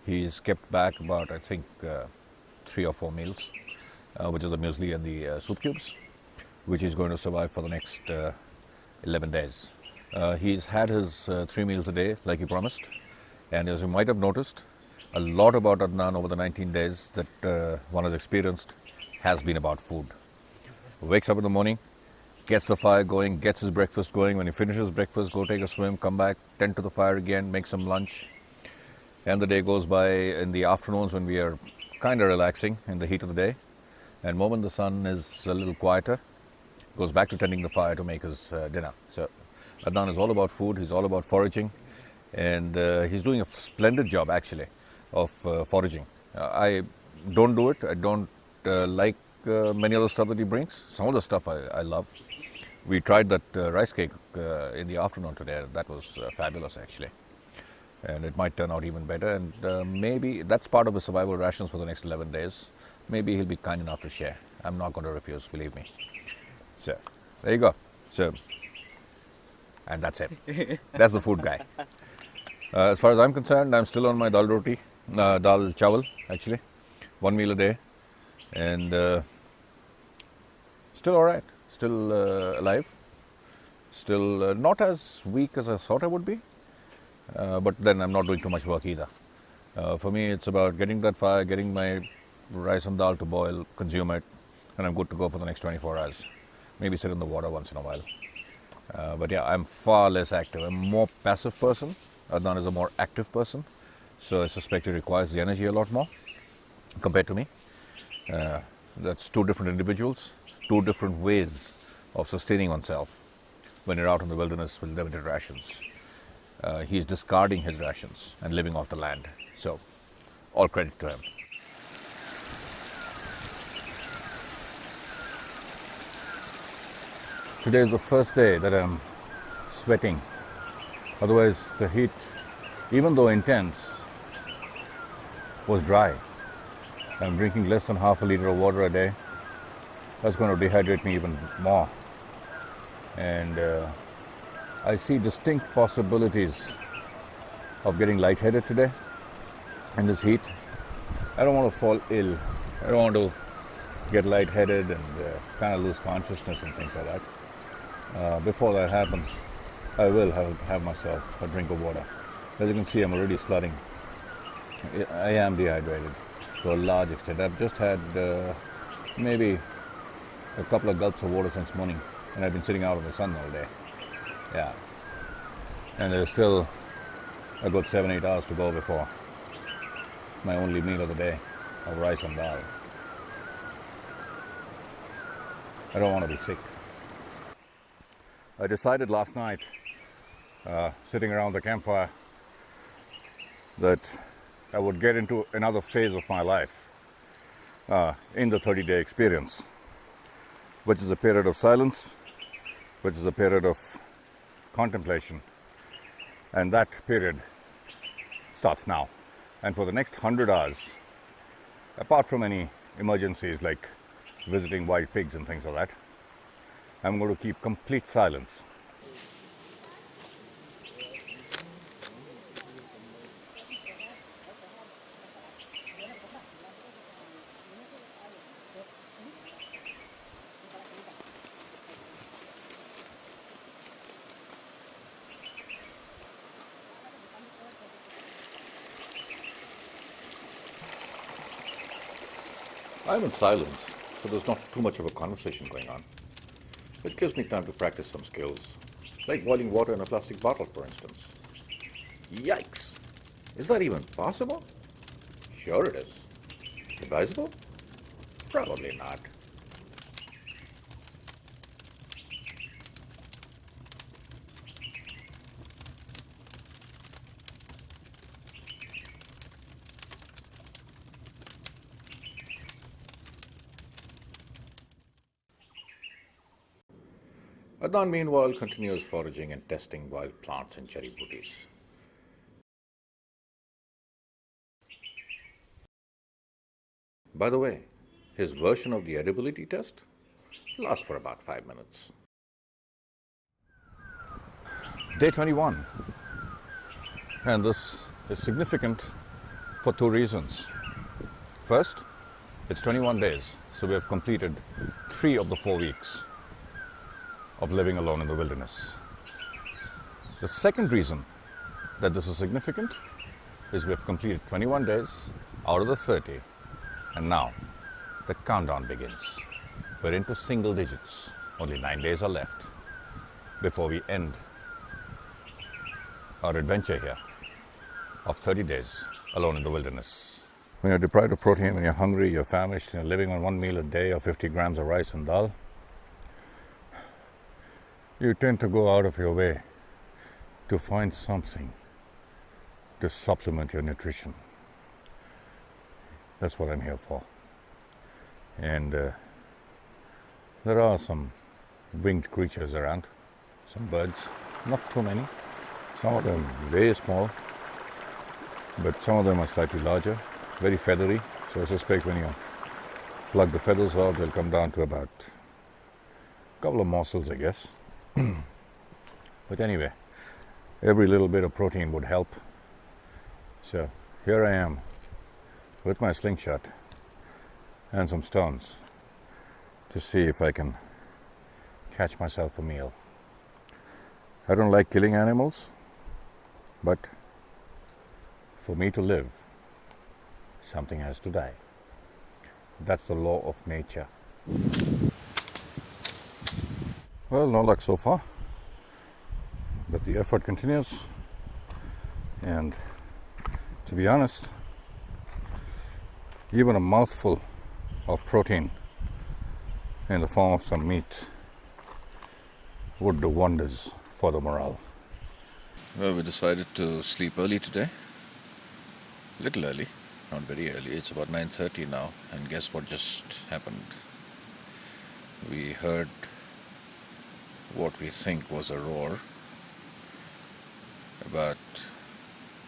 He's kept back about, I think, 3 or 4 meals, which is the muesli and the soup cubes, which he's going to survive for the next 11 days. He's had his 3 meals a day, like he promised, and as you might have noticed, a lot about Adnan over the 19 days that one has experienced has been about food. Wakes up in the morning, gets the fire going, gets his breakfast going. When he finishes breakfast, go take a swim, come back, tend to the fire again, make some lunch. And the day goes by in the afternoons when we are kind of relaxing in the heat of the day. And the moment the sun is a little quieter, goes back to tending the fire to make his dinner. So Adnan is all about food, he's all about foraging, and he's doing a splendid job actually of foraging. I don't do it. I don't like many other stuff that he brings. Some of the stuff I love. We tried that rice cake in the afternoon today. That was fabulous actually. And it might turn out even better. And maybe that's part of his survival rations for the next 11 days. Maybe he'll be kind enough to share. I'm not going to refuse, believe me. So, there you go. So, and that's it. That's the food guy. As far as I'm concerned, I'm still on my dal roti. Dal chawal, actually. 1 meal a day. And still alright. Still alive. Still not as weak as I thought I would be. But then I'm not doing too much work either. For me, it's about getting that fire, getting my rice and dal to boil, consume it, and I'm good to go for the next 24 hours. Maybe sit in the water once in a while. But yeah, I'm far less active. I'm a more passive person. Adnan is a more active person. So I suspect he requires the energy a lot more compared to me. That's 2 different individuals, 2 different ways of sustaining oneself when you're out in the wilderness with limited rations. He's discarding his rations and living off the land. So, all credit to him. Today is the first day that I'm sweating. Otherwise, the heat, even though intense, was dry. I'm drinking less than half a liter of water a day. That's going to dehydrate me even more. And I see distinct possibilities of getting lightheaded today in this heat. I don't want to fall ill. I don't want to get lightheaded and kind of lose consciousness and things like that. Before that happens, I will have myself a drink of water. As you can see, I'm already sludding. I am dehydrated to a large extent. I've just had maybe a couple of gulps of water since morning, and I've been sitting out in the sun all day. Yeah. And there's still a good 7-8 hours to go before my only meal of the day of rice and dal. I don't want to be sick. I decided last night, sitting around the campfire, that I would get into another phase of my life in the 30-day experience, which is a period of silence, which is a period of contemplation, and that period starts now. And for the next 100 hours, apart from any emergencies like visiting wild pigs and things like that, I'm going to keep complete silence. I'm in silence, so there's not too much of a conversation going on. It gives me time to practice some skills, like boiling water in a plastic bottle, for instance. Yikes! Is that even possible? Sure it is. Advisable? Probably not. Adnan, meanwhile, continues foraging and testing wild plants and cherry booties. By the way, his version of the edibility test lasts for about 5 minutes. Day 21. And this is significant for two reasons. First, it's 21 days, so we have completed 3 of the 4 weeks of living alone in the wilderness. The second reason that this is significant is we have completed 21 days out of the 30, and now the countdown begins. We're into single digits. Only 9 days are left before we end our adventure here of 30 days alone in the wilderness. When you're deprived of protein, when you're hungry, you're famished, and you're living on 1 meal a day or 50 grams of rice and dal, you tend to go out of your way to find something to supplement your nutrition. That's what I'm here for. And there are some winged creatures around, some birds, not too many. Some of them very small, but some of them are slightly larger, very feathery. So I suspect when you plug the feathers out, they'll come down to about a couple of morsels, I guess. But anyway, every little bit of protein would help. So here I am with my slingshot and some stones to see if I can catch myself a meal. I don't like killing animals, but for me to live, something has to die. That's the law of nature. Well, no luck so far, but the effort continues. And to be honest, even a mouthful of protein in the form of some meat would do wonders for the morale. Well, we decided to sleep early today. Little early, not very early. It's about 9:30 now, and guess what just happened? We heard what we think was a roar about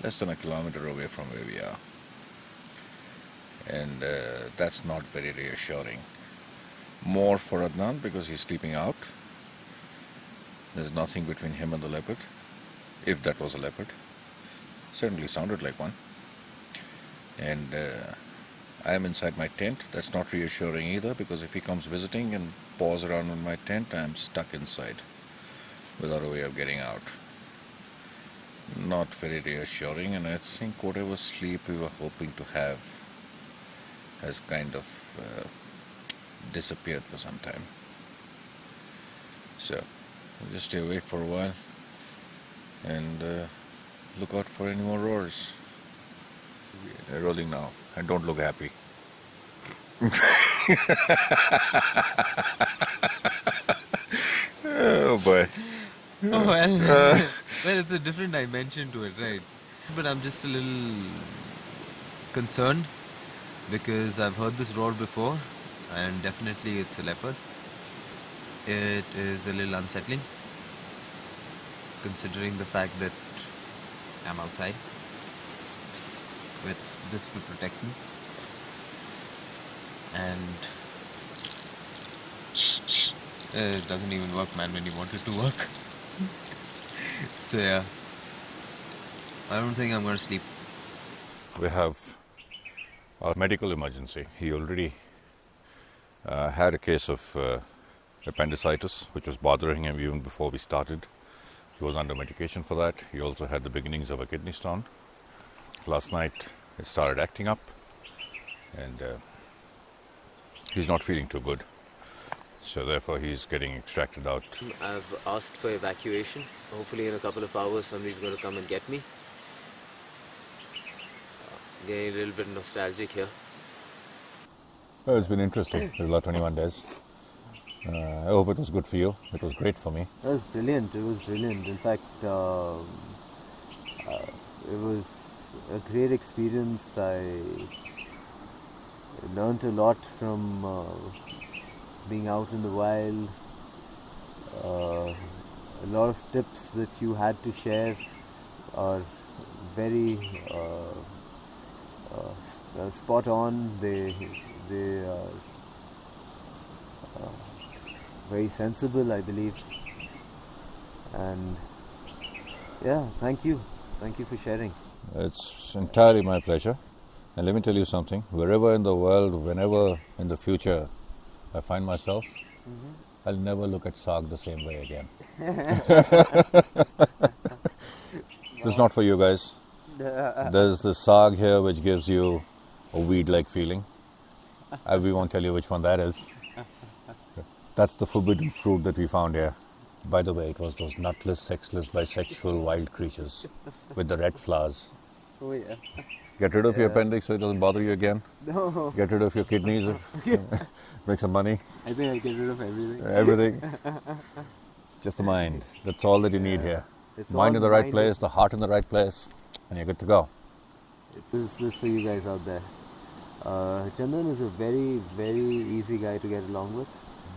less than a kilometer away from where we are. And that's not very reassuring. More for Adnan because he's sleeping out. There's nothing between him and the leopard, if that was a leopard. Certainly sounded like one. And I am inside my tent. That's not reassuring either, because if he comes visiting and paws around in my tent, I'm stuck inside without a way of getting out. Not very reassuring, and I think whatever sleep we were hoping to have has kind of disappeared for some time. So we'll just stay awake for a while and look out for any more roars. They're rolling now, and don't look happy. Oh boy. Oh, well, well, it's a different dimension to it, right? But I'm just a little concerned because I've heard this roar before, and definitely it's a leopard. It is a little unsettling, considering the fact that I'm outside with this to protect me, and it doesn't even work, man, when you want it to work. So yeah, I don't think I'm going to sleep. We have a medical emergency. He already had a case of appendicitis, which was bothering him even before we started. He was under medication for that. He also had the beginnings of a kidney stone. Last night it started acting up, and he's not feeling too good. So therefore he's getting extracted out. I've asked for evacuation. Hopefully in a couple of hours somebody's going to come and get me. Getting a little bit nostalgic here. Well, it's been interesting. There's about 21 days. I hope it was good for you. It was great for me. It was brilliant. It was brilliant. In fact, it was a great experience. I learned a lot from being out in the wild. A lot of tips that you had to share are very spot on. They are very sensible, I believe. And yeah, thank you for sharing. It's entirely my pleasure. And let me tell you something, wherever in the world, whenever in the future I find myself, I'll never look at Sarg the same way again. This is not for you guys. There's the Sarg here which gives you a weed-like feeling. We won't tell you which one that is. That's the forbidden fruit that we found here. By the way, it was those nutless, sexless, bisexual wild creatures with the red flowers. Oh yeah. Get rid of your appendix so it doesn't bother you again. No. Get rid of your kidneys, make some money. I think I'll get rid of everything. Everything. Just the mind. That's all that you need here. It's Mind all in the right mind. place, the heart in the right place, and you're good to go. This is for you guys out there. Chandan is a very, very easy guy to get along with.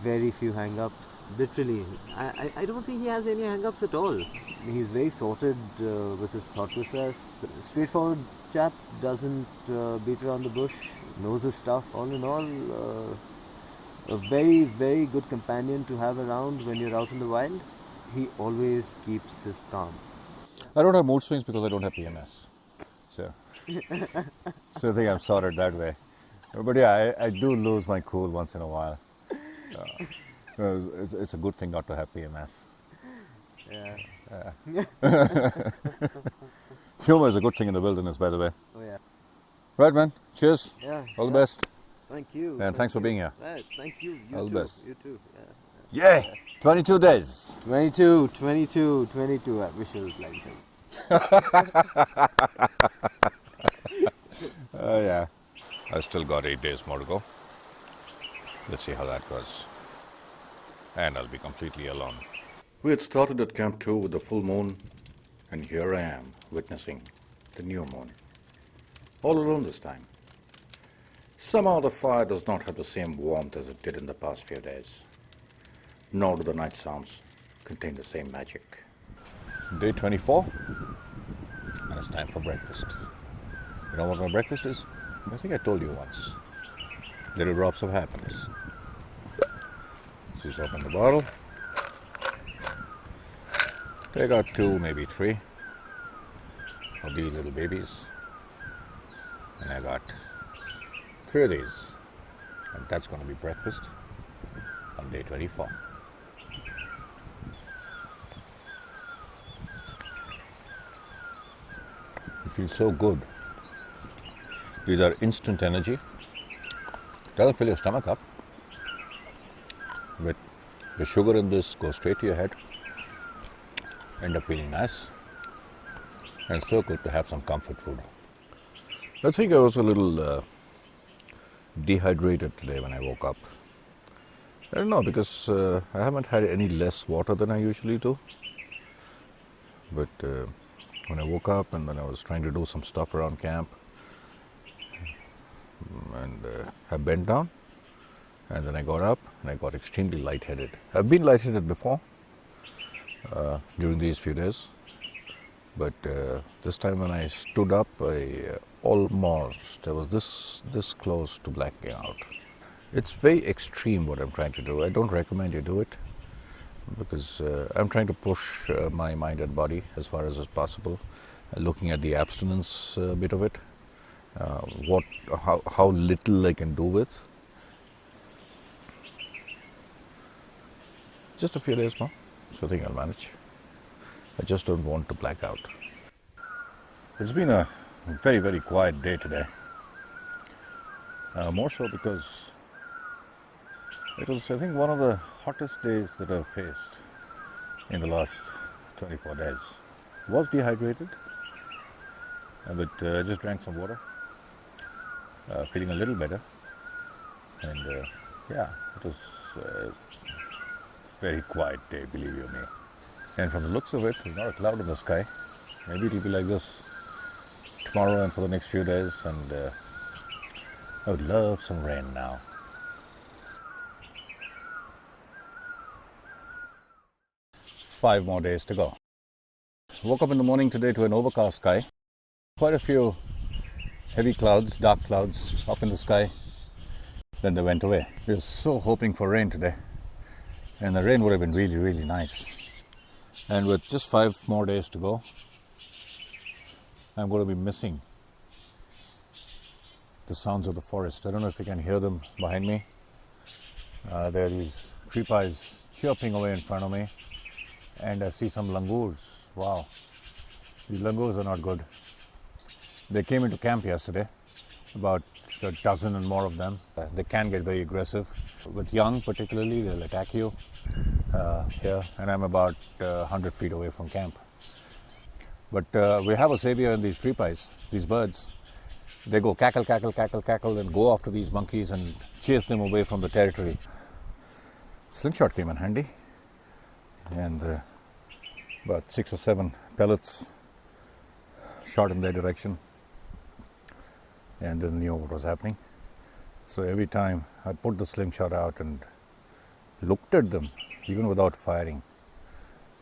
Very few hang-ups. Literally, I don't think he has any hang-ups at all. He's very sorted with his thought process. Straightforward chap, doesn't beat around the bush, knows his stuff. All in all, a very, very good companion to have around when you're out in the wild. He always keeps his calm. I don't have mood swings because I don't have PMS. So I think I'm sorted that way. But yeah, I do lose my cool once in a while. It's a good thing not to have PMS. Yeah. Humor is a good thing in the wilderness, by the way. Oh yeah. Right, man. Cheers. Yeah. All the best. Thank you. And thanks for being here. Right, thank you. You All too. the best. You too. Yeah. Yay! 22 days. 22. I wish I was like him. Yeah. I've still got 8 days more to go. Let's see how that goes. And I'll be completely alone. We had started at Camp 2 with the full moon, and here I am, witnessing the new moon. All alone this time. Somehow the fire does not have the same warmth as it did in the past few days. Nor do the night sounds contain the same magic. Day 24, and it's time for breakfast. You know what my breakfast is? I think I told you once. Little drops of happiness. So just open the bottle. Take out 2, maybe 3 of these little babies. And I got 3 of these. And that's going to be breakfast on day 24. It feels so good. These are instant energy. Doesn't fill your stomach up. But the sugar in this goes straight to your head. End up feeling nice. And it's so good to have some comfort food. I think I was a little dehydrated today when I woke up. I don't know, because I haven't had any less water than I usually do. But when I woke up and then I was trying to do some stuff around camp, and I bent down, and then I got up and I got extremely lightheaded. I've been lightheaded before during these few days, but this time when I stood up, I was this close to blacking out. It's very extreme what I'm trying to do. I don't recommend you do it, because I'm trying to push my mind and body as far as is possible, looking at the abstinence bit of it. How little I can do with. Just a few days more, so I think I'll manage. I just don't want to black out. It's been a very, very quiet day today. More so because it was, I think, one of the hottest days that I've faced in the last 24 days. Was dehydrated, but I just drank some water. Feeling a little better, and yeah, it was a very quiet day, believe you me. And from the looks of it, there's not a cloud in the sky. Maybe it'll be like this tomorrow and for the next few days, and I would love some rain now. 5 more days to go. Woke up in the morning today to an overcast sky. Quite a few heavy clouds, dark clouds up in the sky. Then they went away. We were so hoping for rain today. And the rain would have been really, really nice. And with just 5 more days to go, I'm going to be missing the sounds of the forest. I don't know if you can hear them behind me. There are these creepers chirping away in front of me. And I see some langurs. Wow. These langurs are not good. They came into camp yesterday, about a dozen and more of them. They can get very aggressive. With young particularly, they'll attack you here. And I'm about 100 feet away from camp. But we have a savior in these creepers, these birds. They go cackle, cackle, cackle, cackle, and go after these monkeys and chase them away from the territory. Slingshot came in handy. And about 6 or 7 pellets shot in their direction, and then knew what was happening. So every time I put the slingshot out and looked at them, even without firing,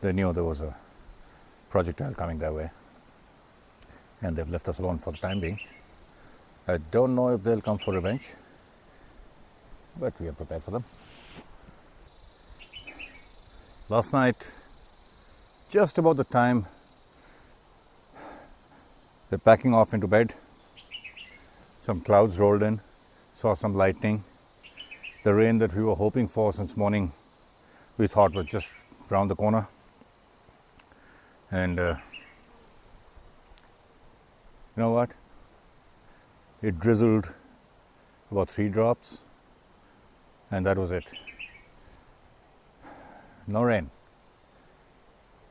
they knew there was a projectile coming their way, and they've left us alone for the time being. I don't know if they'll come for revenge, but we are prepared for them. Last night, just about the time they're packing off into bed, some clouds rolled in, saw some lightning. The rain that we were hoping for since morning, we thought was just round the corner. And you know what? It drizzled about 3 drops, and that was it. No rain.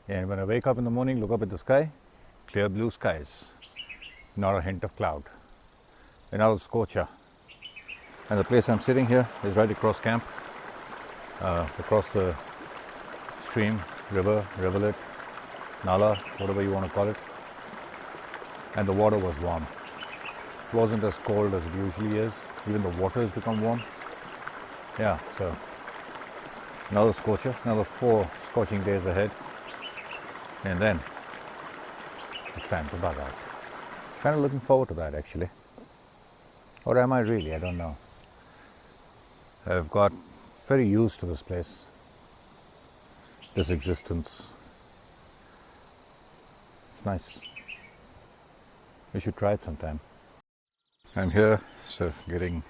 And when I wake up in the morning, look up at the sky, clear blue skies, not a hint of cloud. Another scorcher. And the place I'm sitting here is right across camp, across the stream, river, rivulet, nala, whatever you want to call it. And the water was warm. It wasn't as cold as it usually is. Even the water has become warm. Yeah, so another scorcher, another 4 scorching days ahead. And then it's time to bug out. Kind of looking forward to that, actually. Or am I really? I don't know. I've got very used to this place, this existence. It's nice. We should try it sometime. I'm here, so getting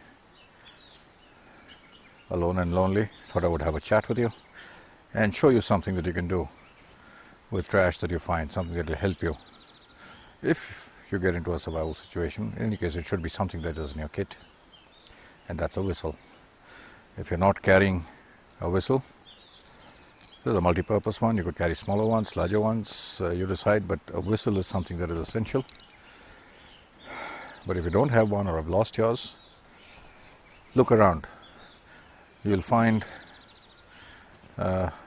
alone and lonely. Thought I would have a chat with you and show you something that you can do with trash that you find, something that will help you if you get into a survival situation. In any case, it should be something that is in your kit, and that's a whistle. If you're not carrying a whistle, there's a multi-purpose one. You could carry smaller ones, larger ones, you decide, but a whistle is something that is essential. But if you don't have one or have lost yours, look around. You'll find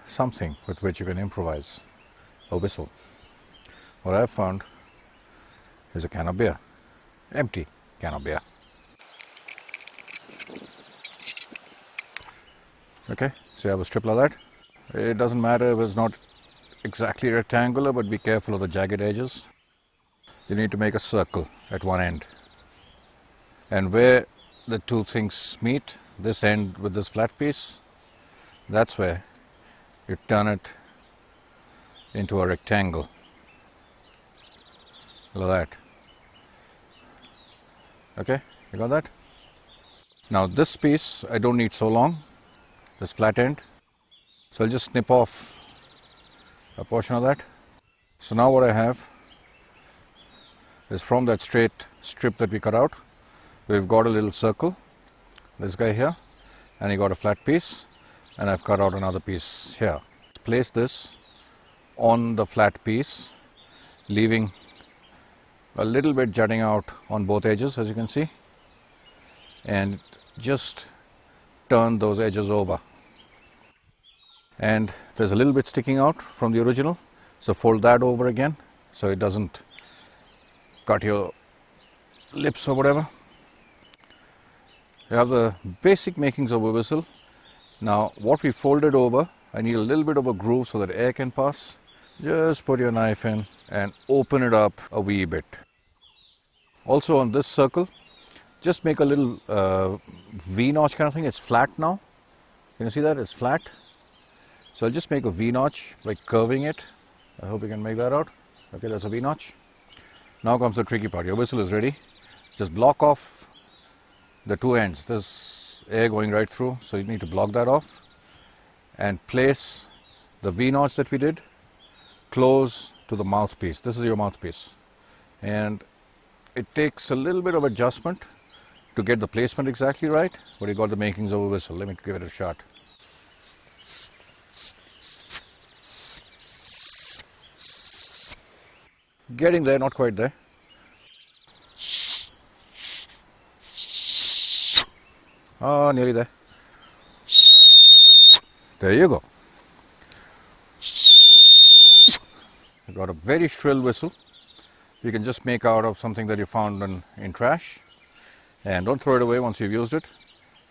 something with which you can improvise a whistle. What I've found is a can of beer, empty can of beer. Okay, so you have a strip like that. It doesn't matter if it's not exactly rectangular, but be careful of the jagged edges. You need to make a circle at one end. And where the 2 things meet, this end with this flat piece, that's where you turn it into a rectangle. Look at that. Okay, you got that? Now this piece I don't need so long, this flat end, so I'll just snip off a portion of that. So now what I have is, from that straight strip that we cut out, we've got a little circle, this guy here, and he got a flat piece, and I've cut out another piece here. Place this on the flat piece, leaving a little bit jutting out on both edges, as you can see, and just turn those edges over. And there's a little bit sticking out from the original, so fold that over again so it doesn't cut your lips or whatever. You have the basic makings of a whistle. Now what we folded over I need a little bit of a groove so that air can pass. Just put your knife in and open it up a wee bit. Also on this circle, just make a little V-notch kind of thing. It's flat now. Can you see that? It's flat. So I'll just make a V-notch by curving it. I hope you can make that out. Okay, that's a V-notch. Now comes the tricky part. Your whistle is ready. Just block off the two ends. There's air going right through, so you need to block that off. And place the V-notch that we did close to the mouthpiece. This is your mouthpiece. And it takes a little bit of adjustment to get the placement exactly right, but you got the makings of a whistle. Let me give it a shot. Getting there, not quite there. Oh, nearly there. There you go. You got a very shrill whistle. You can just make out of something that you found in trash. And don't throw it away once you've used it.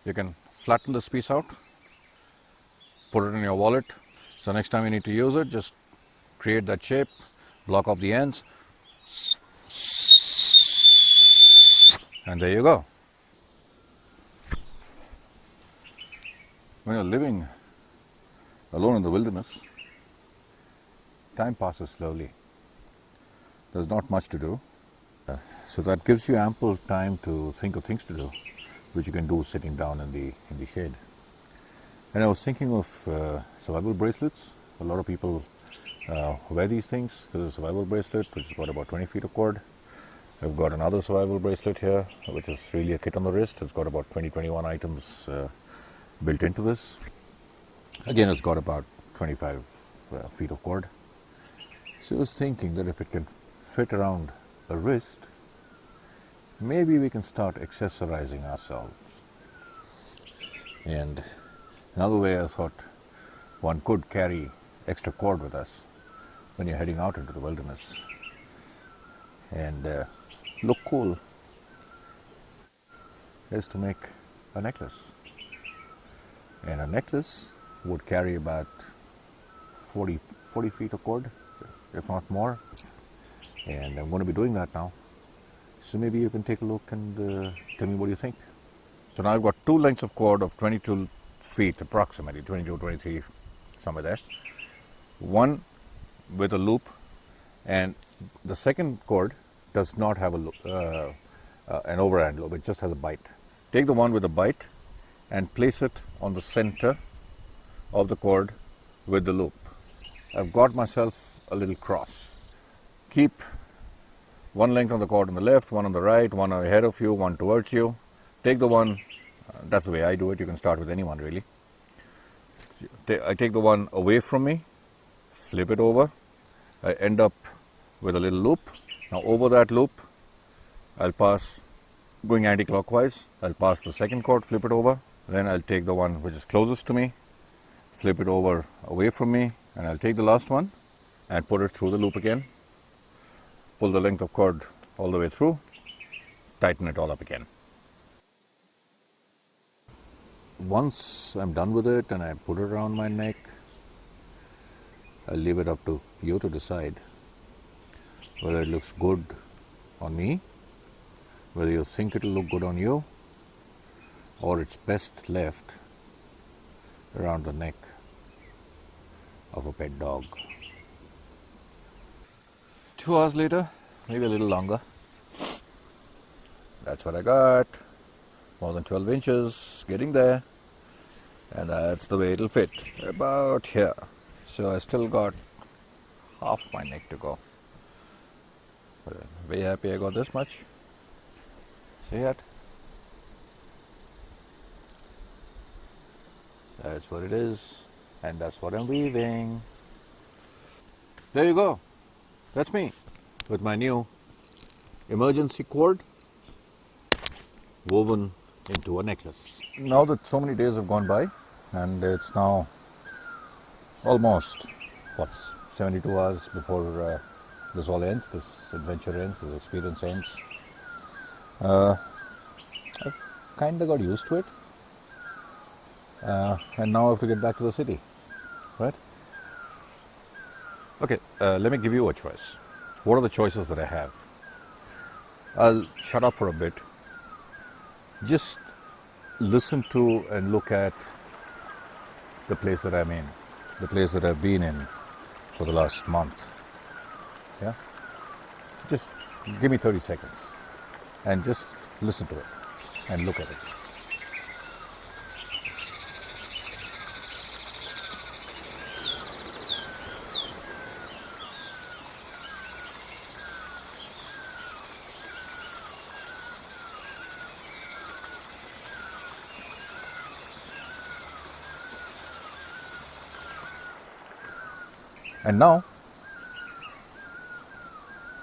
You can flatten this piece out, put it in your wallet. So next time you need to use it, just create that shape, block off the ends, and there you go. When you're living alone in the wilderness, time passes slowly. There's not much to do. So that gives you ample time to think of things to do, which you can do sitting down in the shade. And I was thinking of survival bracelets. A lot of people wear these things. There's a survival bracelet which has got about 20 feet of cord. I've got another survival bracelet here, which is really a kit on the wrist. It's got about 21 items built into this. Again, it's got about 25 feet of cord. So I was thinking that if it can fit around a wrist, maybe we can start accessorizing ourselves. And another way I thought one could carry extra cord with us when you're heading out into the wilderness and look cool is to make a necklace. And a necklace would carry about 40 feet of cord, if not more. And I'm going to be doing that now. So maybe you can take a look and tell me what you think. So now I've got two lengths of cord of 22 feet approximately, 22, 23, somewhere there. One with a loop, and the second cord does not have a loop, an overhand loop, it just has a bite. Take the one with a bite and place it on the center of the cord with the loop. I've got myself a little cross. Keep one length on the cord on the left, one on the right, one ahead of you, one towards you. Take the one, that's the way I do it, you can start with anyone really. I take the one away from me, flip it over, I end up with a little loop. Now over that loop, I'll pass, going anti-clockwise, I'll pass the second cord, flip it over, then I'll take the one which is closest to me, flip it over away from me, and I'll take the last one and put it through the loop again. Pull the length of cord all the way through, tighten it all up again. Once I'm done with it and I put it around my neck, I'll leave it up to you to decide whether it looks good on me, whether you think it'll look good on you, or it's best left around the neck of a pet dog. 2 hours later, maybe a little longer. That's what I got. More than 12 inches, getting there. And that's the way it'll fit, about here. So I still got half my neck to go. But I'm very happy I got this much. See it? That's what it is. And that's what I'm weaving. There you go. That's me with my new emergency cord woven into a necklace. Now that so many days have gone by and it's now almost 72 hours before this all ends, this adventure ends, this experience ends. I've kind of got used to it and now I have to get back to the city. right? Okay, let me give you a choice. What are the choices that I have? I'll shut up for a bit. Just listen to and look at the place that I'm in, the place that I've been in for the last month. Yeah? Just give me 30 seconds and just listen to it and look at it. And now,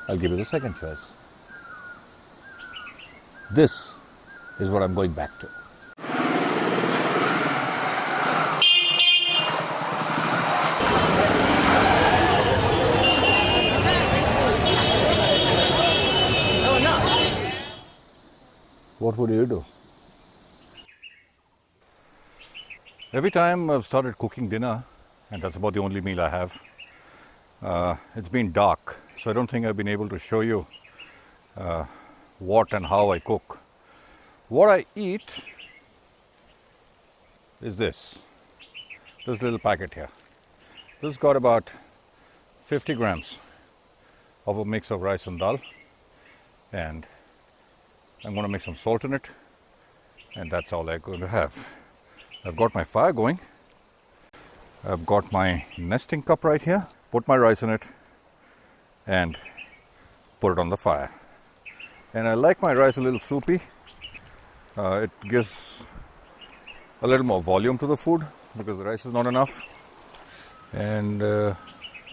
I'll give you the second choice. This is what I'm going back to. What would you do? Every time I've started cooking dinner, and that's about the only meal I have, it's been dark, so I don't think I've been able to show you what and how I cook. What I eat is this little packet here. This has got about 50 grams of a mix of rice and dal, and I'm going to make some salt in it, and that's all I'm going to have. I've got my fire going. I've got my nesting cup right here. Put my rice in it and put it on the fire. And I like my rice a little soupy. It gives a little more volume to the food because the rice is not enough. And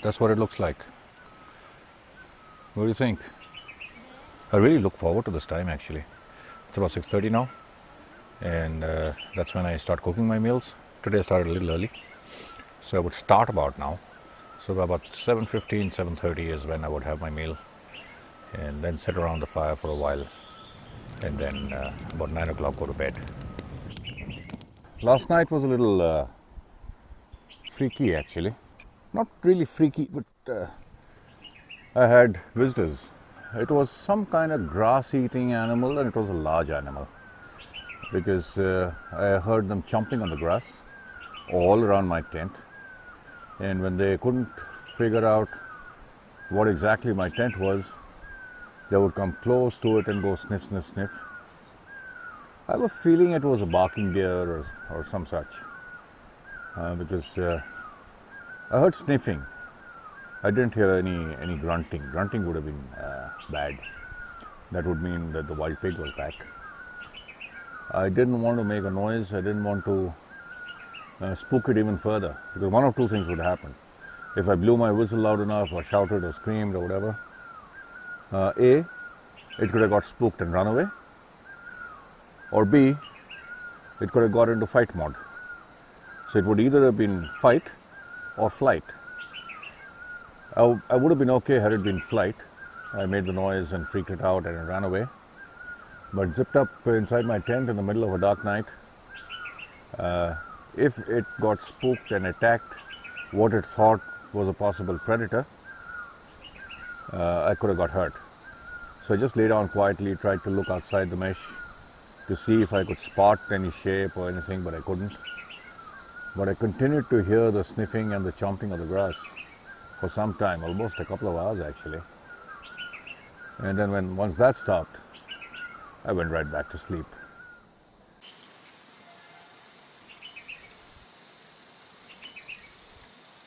that's what it looks like. What do you think? I really look forward to this time actually. It's about 6:30 now, and that's when I start cooking my meals. Today I started a little early, so I would start about now. So about 7:15, 7:30 is when I would have my meal, and then sit around the fire for a while, and then about 9 o'clock go to bed. Last night was a little freaky actually. Not really freaky, but I had visitors. It was some kind of grass-eating animal, and it was a large animal because I heard them chomping on the grass all around my tent, and when they couldn't figure out what exactly my tent was, they would come close to it and go sniff, sniff, sniff. I have a feeling it was a barking deer or some such because I heard sniffing. I didn't hear any grunting. Grunting would have been bad. That would mean that the wild pig was back. I didn't want to make a noise. I didn't want to spook it even further, because one of two things would happen. If I blew my whistle loud enough or shouted or screamed or whatever, A, it could have got spooked and run away, or B, it could have got into fight mode. So it would either have been fight or flight. I would have been okay had it been flight. I made the noise and freaked it out and it ran away. But zipped up inside my tent in the middle of a dark night, if it got spooked and attacked what it thought was a possible predator, I could have got hurt. So I just lay down quietly, tried to look outside the mesh to see if I could spot any shape or anything, but I couldn't. But I continued to hear the sniffing and the chomping of the grass for some time, almost a couple of hours actually. And then once that stopped, I went right back to sleep.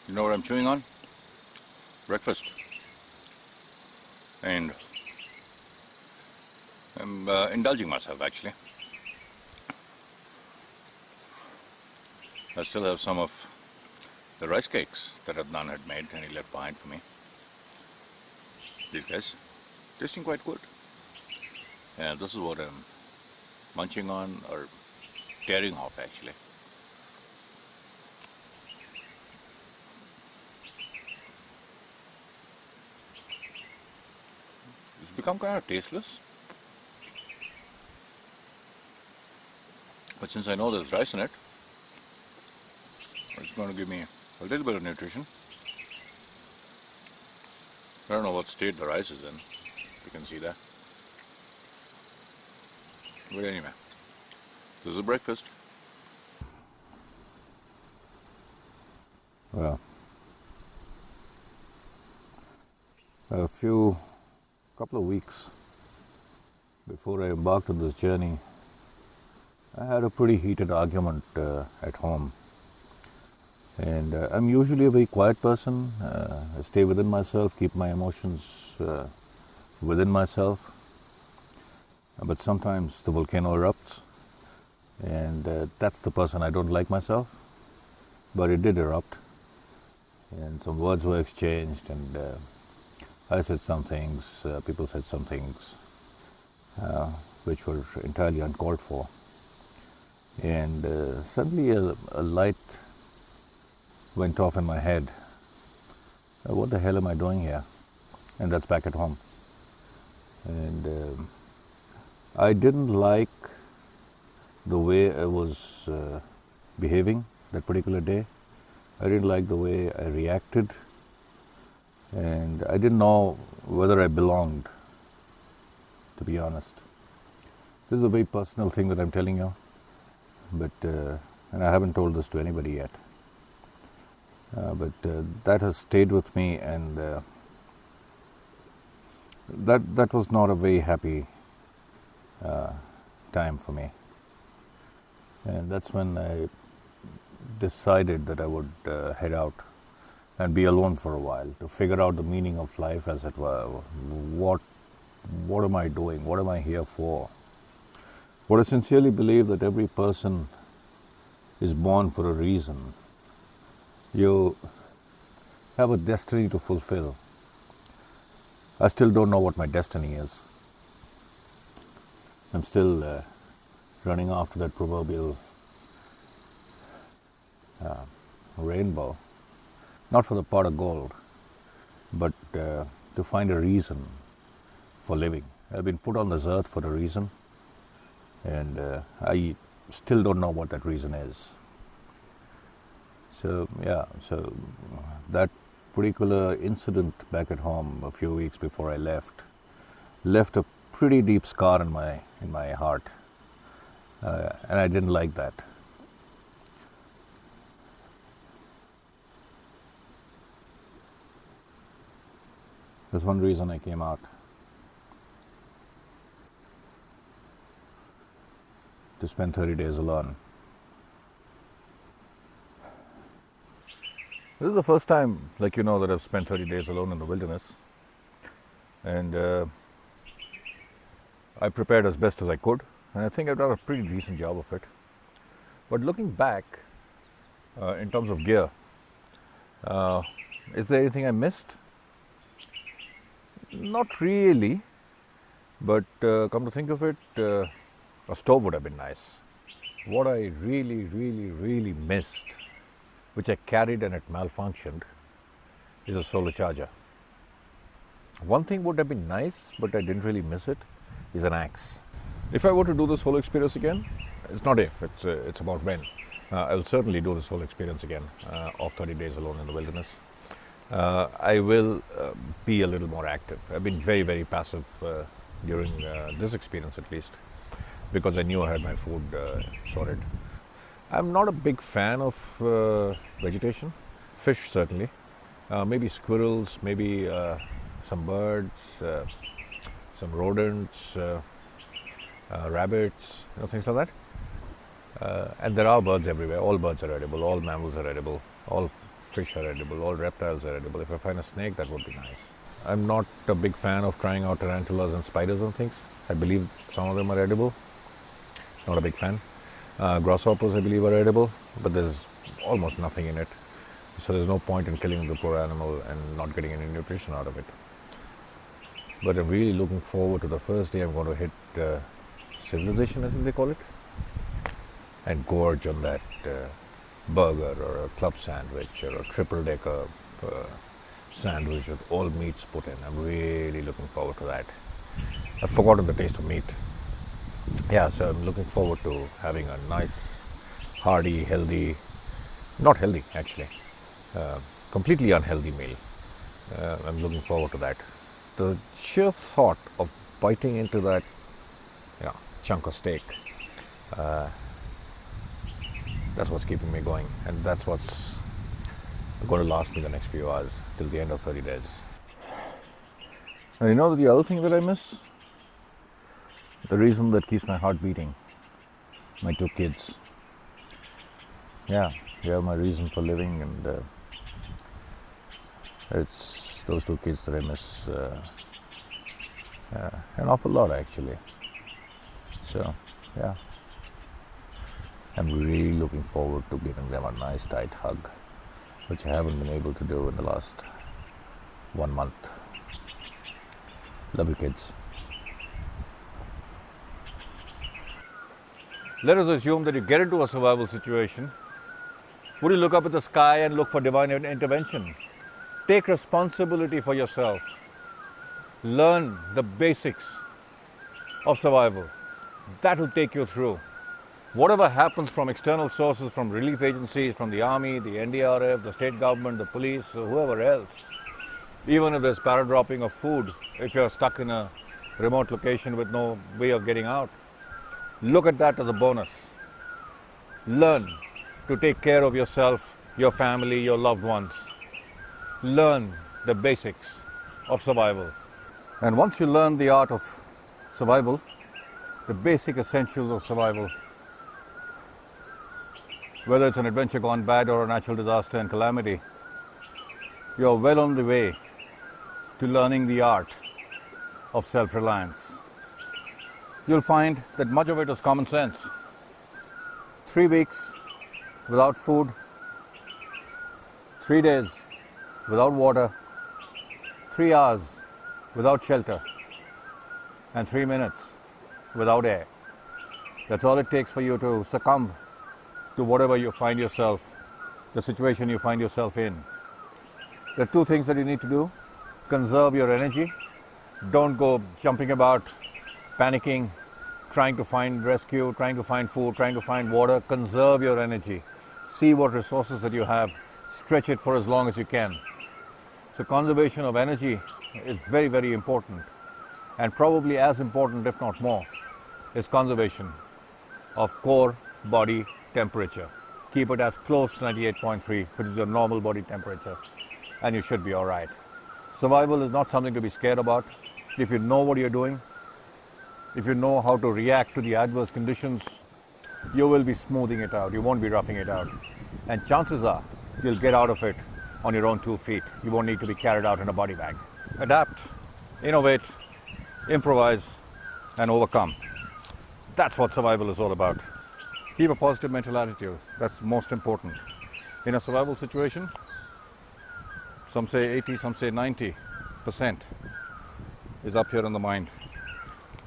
You know what I'm chewing on? Breakfast. And I'm indulging myself actually. I still have some of the rice cakes that Adnan had made and he left behind for me. These guys, tasting quite good. And this is what I'm munching on, or tearing off actually. It's become kind of tasteless. But since I know there's rice in it, it's going to give me A little bit of nutrition. I don't know what state the rice is in. You can see that. But anyway, this is breakfast. Well, a couple of weeks before I embarked on this journey, I had a pretty heated argument at home. And I'm usually a very quiet person. I stay within myself, keep my emotions within myself. But sometimes the volcano erupts, and that's the person I don't like myself. But it did erupt, and some words were exchanged, and I said some things, people said some things, which were entirely uncalled for. And suddenly a light went off in my head. What the hell am I doing here? And that's back at home. And I didn't like the way I was behaving that particular day. I didn't like the way I reacted. And I didn't know whether I belonged, to be honest. This is a very personal thing that I'm telling you. But and I haven't told this to anybody yet. But that has stayed with me, and that was not a very happy time for me. And that's when I decided that I would head out and be alone for a while to figure out the meaning of life, as it were. What am I doing? What am I here for? What I sincerely believe that every person is born for a reason. You have a destiny to fulfill. I still don't know what my destiny is. I'm still running after that proverbial rainbow, not for the pot of gold, but to find a reason for living. I've been put on this earth for a reason, and I still don't know what that reason is. So that particular incident back at home a few weeks before I left a pretty deep scar in my heart, and I didn't like that. That's one reason I came out. To spend 30 days alone. This is the first time, like you know, that I've spent 30 days alone in the wilderness. And I prepared as best as I could. And I think I've done a pretty decent job of it. But looking back, in terms of gear, is there anything I missed? Not really. But come to think of it, a stove would have been nice. What I really missed, which I carried and it malfunctioned, is a solar charger. One thing would have been nice, but I didn't really miss it, is an axe. If I were to do this whole experience again, it's not if, it's about when. I'll certainly do this whole experience again of 30 days alone in the wilderness. I will be a little more active. I've been very passive during this experience, at least, because I knew I had my food sorted. I'm not a big fan of vegetation. Fish, certainly. Maybe squirrels, maybe some birds, some rodents, rabbits, things like that. And there are birds everywhere. All birds are edible, all mammals are edible, all fish are edible, all reptiles are edible. If I find a snake, that would be nice. I'm not a big fan of trying out tarantulas and spiders and things. I believe some of them are edible. Not a big fan. Grasshoppers, I believe, are edible, but there's almost nothing in it. So there's no point in killing the poor animal and not getting any nutrition out of it. But I'm really looking forward to the first day I'm going to hit civilization, I think they call it, and gorge on that burger or a club sandwich or a triple-decker sandwich with all meats put in. I'm really looking forward to that. I've forgotten the taste of meat. Yeah, so I'm looking forward to having a nice, hearty, healthy, not healthy actually, completely unhealthy meal. I'm looking forward to that. The sheer thought of biting into that chunk of steak, that's what's keeping me going, and that's what's going to last me the next few hours till the end of 30 days. And you know the other thing that I miss? The reason that keeps my heart beating. My 2 kids. Yeah, they are my reason for living, and it's those 2 kids that I miss an awful lot, actually. So, yeah. I'm really looking forward to giving them a nice tight hug, which I haven't been able to do in the last 1 month. Love you, kids. Let us assume that you get into a survival situation. Would you look up at the sky and look for divine intervention? Take responsibility for yourself. Learn the basics of survival. That will take you through. Whatever happens from external sources, from relief agencies, from the army, the NDRF, the state government, the police, or whoever else, even if there's paradropping of food, if you're stuck in a remote location with no way of getting out, look at that as a bonus. Learn to take care of yourself, your family, your loved ones. Learn the basics of survival. And once you learn the art of survival, the basic essentials of survival, whether it's an adventure gone bad or a natural disaster and calamity, you're well on the way to learning the art of self-reliance. You'll find that much of it is common sense. 3 weeks without food, 3 days without water, 3 hours without shelter, and 3 minutes without air. That's all it takes for you to succumb to whatever you find yourself, the situation you find yourself in. There are 2 things that you need to do. Conserve your energy. Don't go jumping about, panicking, trying to find rescue, trying to find food, trying to find water. Conserve your energy. See what resources that you have. Stretch it for as long as you can. So conservation of energy is very, very important. And probably as important, if not more, is conservation of core body temperature. Keep it as close to 98.3, which is your normal body temperature, and you should be all right. Survival is not something to be scared about. If you know what you're doing, if you know how to react to the adverse conditions, you will be smoothing it out. You won't be roughing it out. And chances are you'll get out of it on your own 2 feet. You won't need to be carried out in a body bag. Adapt, innovate, improvise, and overcome. That's what survival is all about. Keep a positive mental attitude. That's most important. In a survival situation, some say 80, some say 90% is up here in the mind.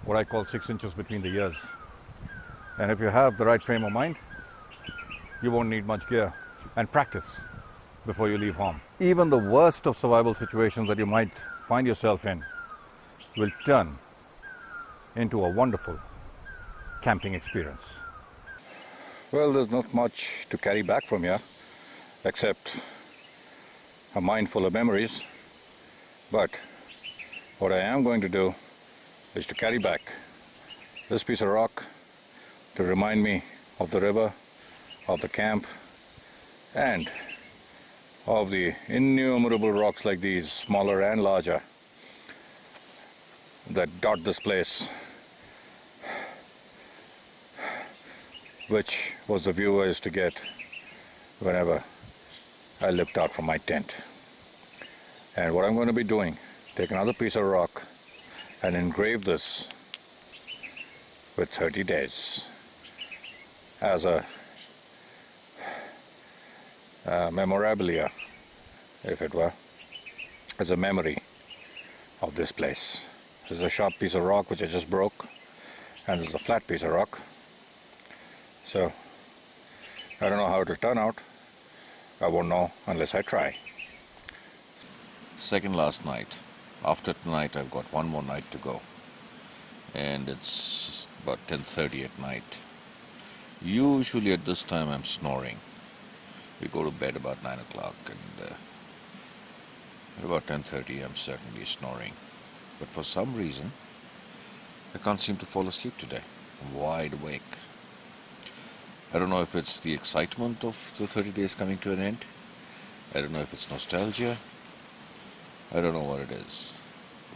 What I call 6 inches between the ears. And if you have the right frame of mind, you won't need much gear. And practice before you leave home. Even the worst of survival situations that you might find yourself in will turn into a wonderful camping experience. Well, there's not much to carry back from here except a mind full of memories. But what I am going to do is to carry back this piece of rock to remind me of the river, of the camp, and of the innumerable rocks like these, smaller and larger, that dot this place, which was the view I used to get whenever I looked out from my tent. And what I'm going to be doing, take another piece of rock and engrave this with 30 days as a memorabilia, if it were, as a memory of this place. This is a sharp piece of rock which I just broke, and this is a flat piece of rock. So I don't know how it will turn out. I won't know unless I try. Second last night. After tonight, I've got one more night to go, and it's about 10:30 at night. Usually at this time I'm snoring. We go to bed about 9 o'clock, and at about 10:30 I'm certainly snoring. But for some reason, I can't seem to fall asleep today. I'm wide awake. I don't know if it's the excitement of the 30 days coming to an end. I don't know if it's nostalgia. I don't know what it is.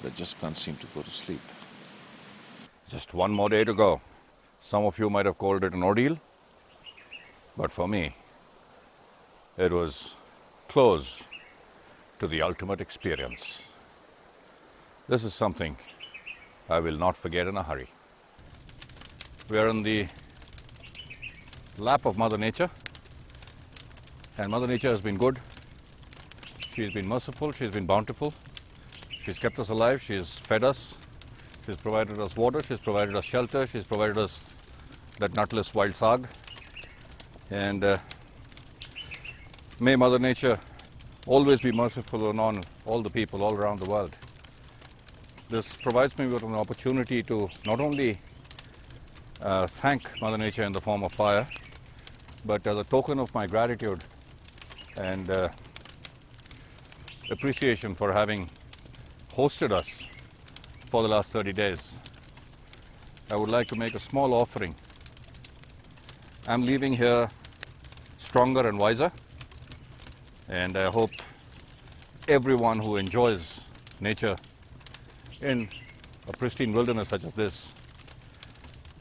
But I just can't seem to go to sleep. Just one more day to go. Some of you might have called it an ordeal, but for me, it was close to the ultimate experience. This is something I will not forget in a hurry. We are in the lap of Mother Nature, and Mother Nature has been good. She's been merciful, she's been bountiful, she's kept us alive, she's fed us, she's provided us water, she's provided us shelter, she's provided us that nutless wild sag. And may Mother Nature always be merciful on all the people all around the world. This provides me with an opportunity to not only thank Mother Nature in the form of fire, but as a token of my gratitude and appreciation for having hosted us for the last 30 days, I would like to make a small offering. I'm leaving here stronger and wiser, and I hope everyone who enjoys nature in a pristine wilderness such as this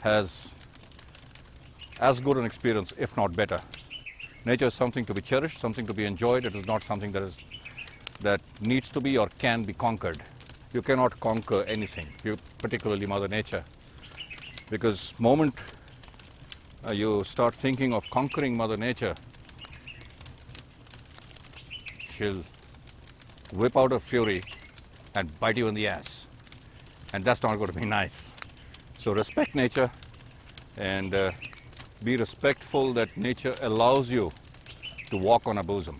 has as good an experience, if not better. Nature is something to be cherished, something to be enjoyed. It is not something that needs to be or can be conquered. You cannot conquer anything, particularly Mother Nature, because moment you start thinking of conquering Mother Nature, she'll whip out her fury and bite you in the ass, and that's not going to be nice. So respect nature, and be respectful that nature allows you to walk on her bosom.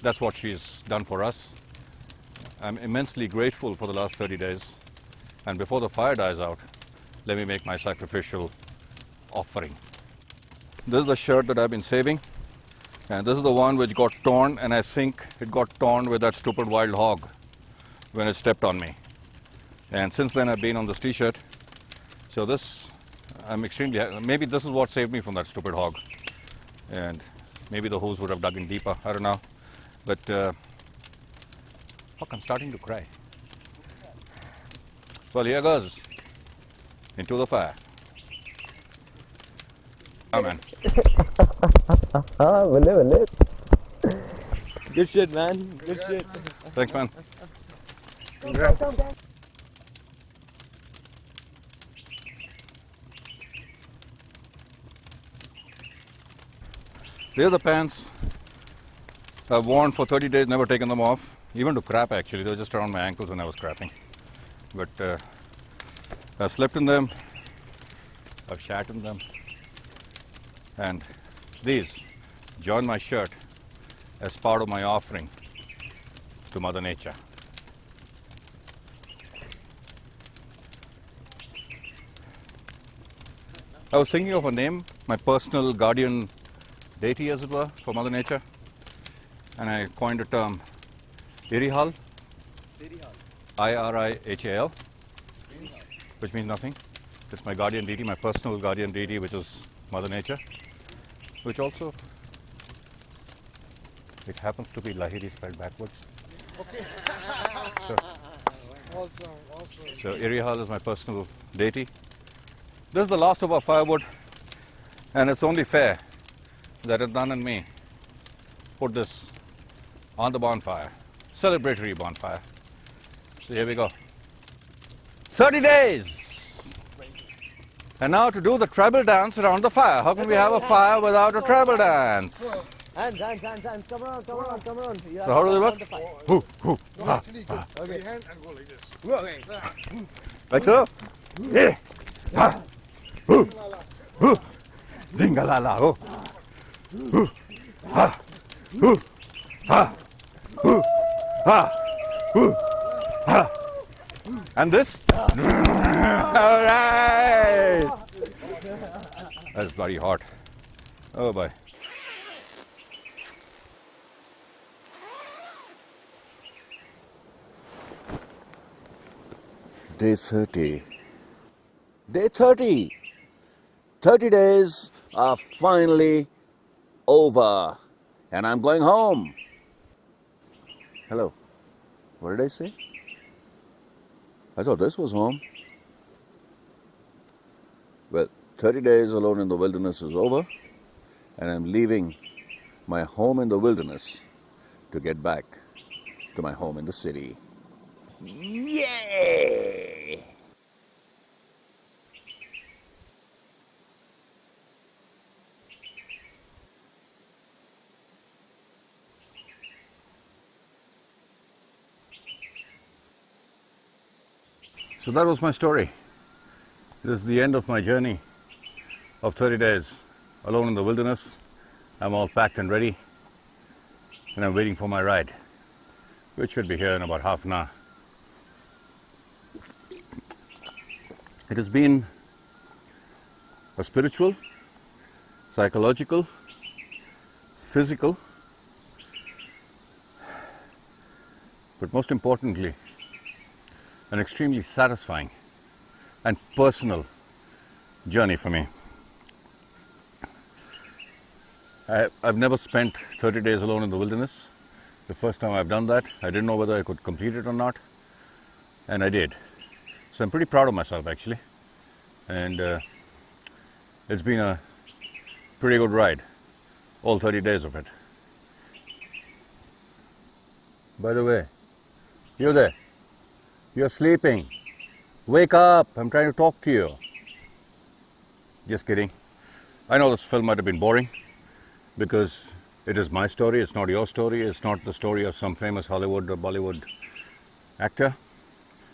That's what she's done for us. I'm immensely grateful for the last 30 days, and before the fire dies out, let me make my sacrificial offering. This is the shirt that I've been saving, and this is the one which got torn, and I think it got torn with that stupid wild hog when it stepped on me. And since then I've been on this t-shirt, so this, I'm extremely, maybe this is what saved me from that stupid hog, and maybe the hose would have dug in deeper, I don't know, but fuck, I'm starting to cry. Well, here goes, into the fire. Amen. Good shit, man. Good shit. Thanks, man. These are the pants I've worn for 30 days, never taken them off. Even to crap, actually. They were just around my ankles when I was crapping. But I've slept in them. I've shat in them. And these join my shirt as part of my offering to Mother Nature. I was thinking of a name, my personal guardian deity, as it were, for Mother Nature, and I coined a term, Irihal, I-R-I-H-A-L, which means nothing. It's my guardian deity, my personal guardian deity, which is Mother Nature, which also, it happens to be Lahiri spelled backwards. Okay. So, Awesome. so Irihal is my personal deity. This is the last of our firewood, and it's only fair that Chandan and me put this on the bonfire, celebratory bonfire. So here we go. 30 days! And now to do the tribal dance around the fire. How can we have a fire without a tribal dance? Hands. Come on. So how does it work? Hoo, hoo, No, ha, actually, go. Put your hand and go like this. Okay. like so? Yeah. Ha, hoo, hoo, dingalala, oh. Hoo, ha, hoo, ha, hoo, ha, hoo, ha. And this? All right! That's bloody hot. Oh boy. Day 30. Day 30! 30 days are finally over. And I'm going home. Hello. What did I say? I thought this was home. Well, 30 days alone in the wilderness is over. And I'm leaving my home in the wilderness to get back to my home in the city. Yay! So that was my story. This is the end of my journey of 30 days alone in the wilderness. I'm all packed and ready, and I'm waiting for my ride, which should be here in about half an hour. It has been a spiritual, psychological, physical, but most importantly, an extremely satisfying and personal journey for me. I've never spent 30 days alone in the wilderness. The first time I've done that, I didn't know whether I could complete it or not, and I did. So I'm pretty proud of myself actually, and it's been a pretty good ride, all 30 days of it. By the way, you there, you're sleeping. Wake up, I'm trying to talk to you. Just kidding. I know this film might have been boring because it is my story, it's not your story, it's not the story of some famous Hollywood or Bollywood actor.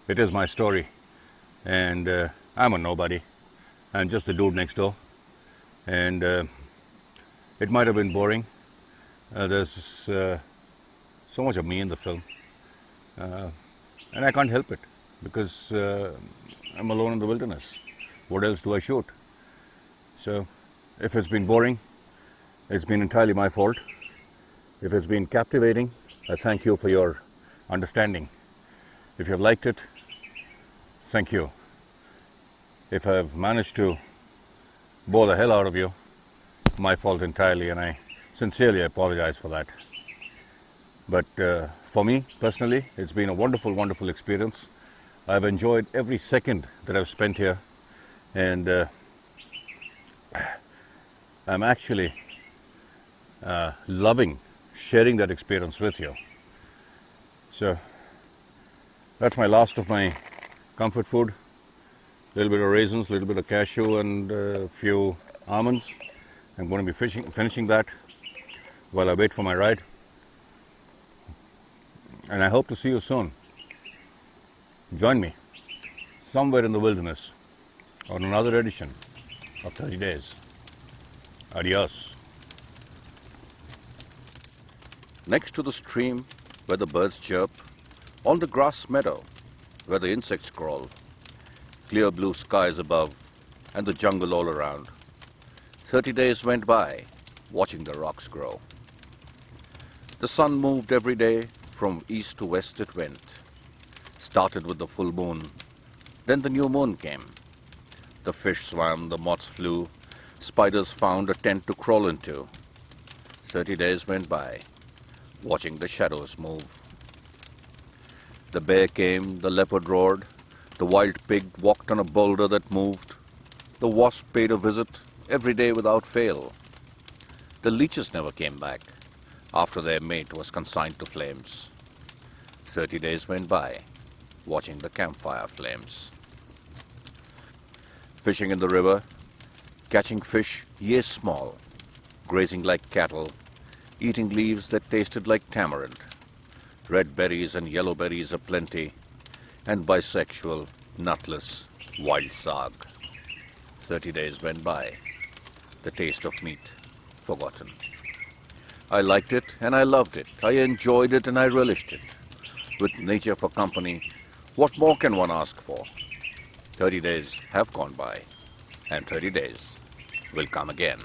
It is my story, and I'm a nobody. I'm just the dude next door, and it might have been boring. There's so much of me in the film, and I can't help it because I'm alone in the wilderness. What else do I shoot? So if it's been boring, it's been entirely my fault. If it's been captivating, I thank you for your understanding. If you've liked it, thank you. If I've managed to bore the hell out of you, my fault entirely, and I sincerely apologize for that. But for me personally, it's been a wonderful, wonderful experience. I've enjoyed every second that I've spent here, and I'm actually loving sharing that experience with you. So that's my last of my comfort food. A little bit of raisins, a little bit of cashew, and a few almonds. I'm going to be finishing that while I wait for my ride. And I hope to see you soon. Join me somewhere in the wilderness on another edition of 30 Days. Adios. Next to the stream where the birds chirp, on the grass meadow where the insects crawl, clear blue skies above and the jungle all around. 30 days went by watching the rocks grow. The sun moved every day, from east to west it went. Started with the full moon, then the new moon came. The fish swam, the moths flew, spiders found a tent to crawl into. 30 days went by, watching the shadows move. The bear came, the leopard roared, the wild pig walked on a boulder that moved. The wasp paid a visit every day without fail. The leeches never came back after their mate was consigned to flames. 30 days went by, watching the campfire flames. Fishing in the river, catching fish, yea small, grazing like cattle, eating leaves that tasted like tamarind, red berries and yellow berries aplenty, and bisexual, nutless, wild sag. 30 days went by, the taste of meat forgotten. I liked it and I loved it. I enjoyed it and I relished it. With nature for company, what more can one ask for? 30 days have gone by, and 30 days will come again.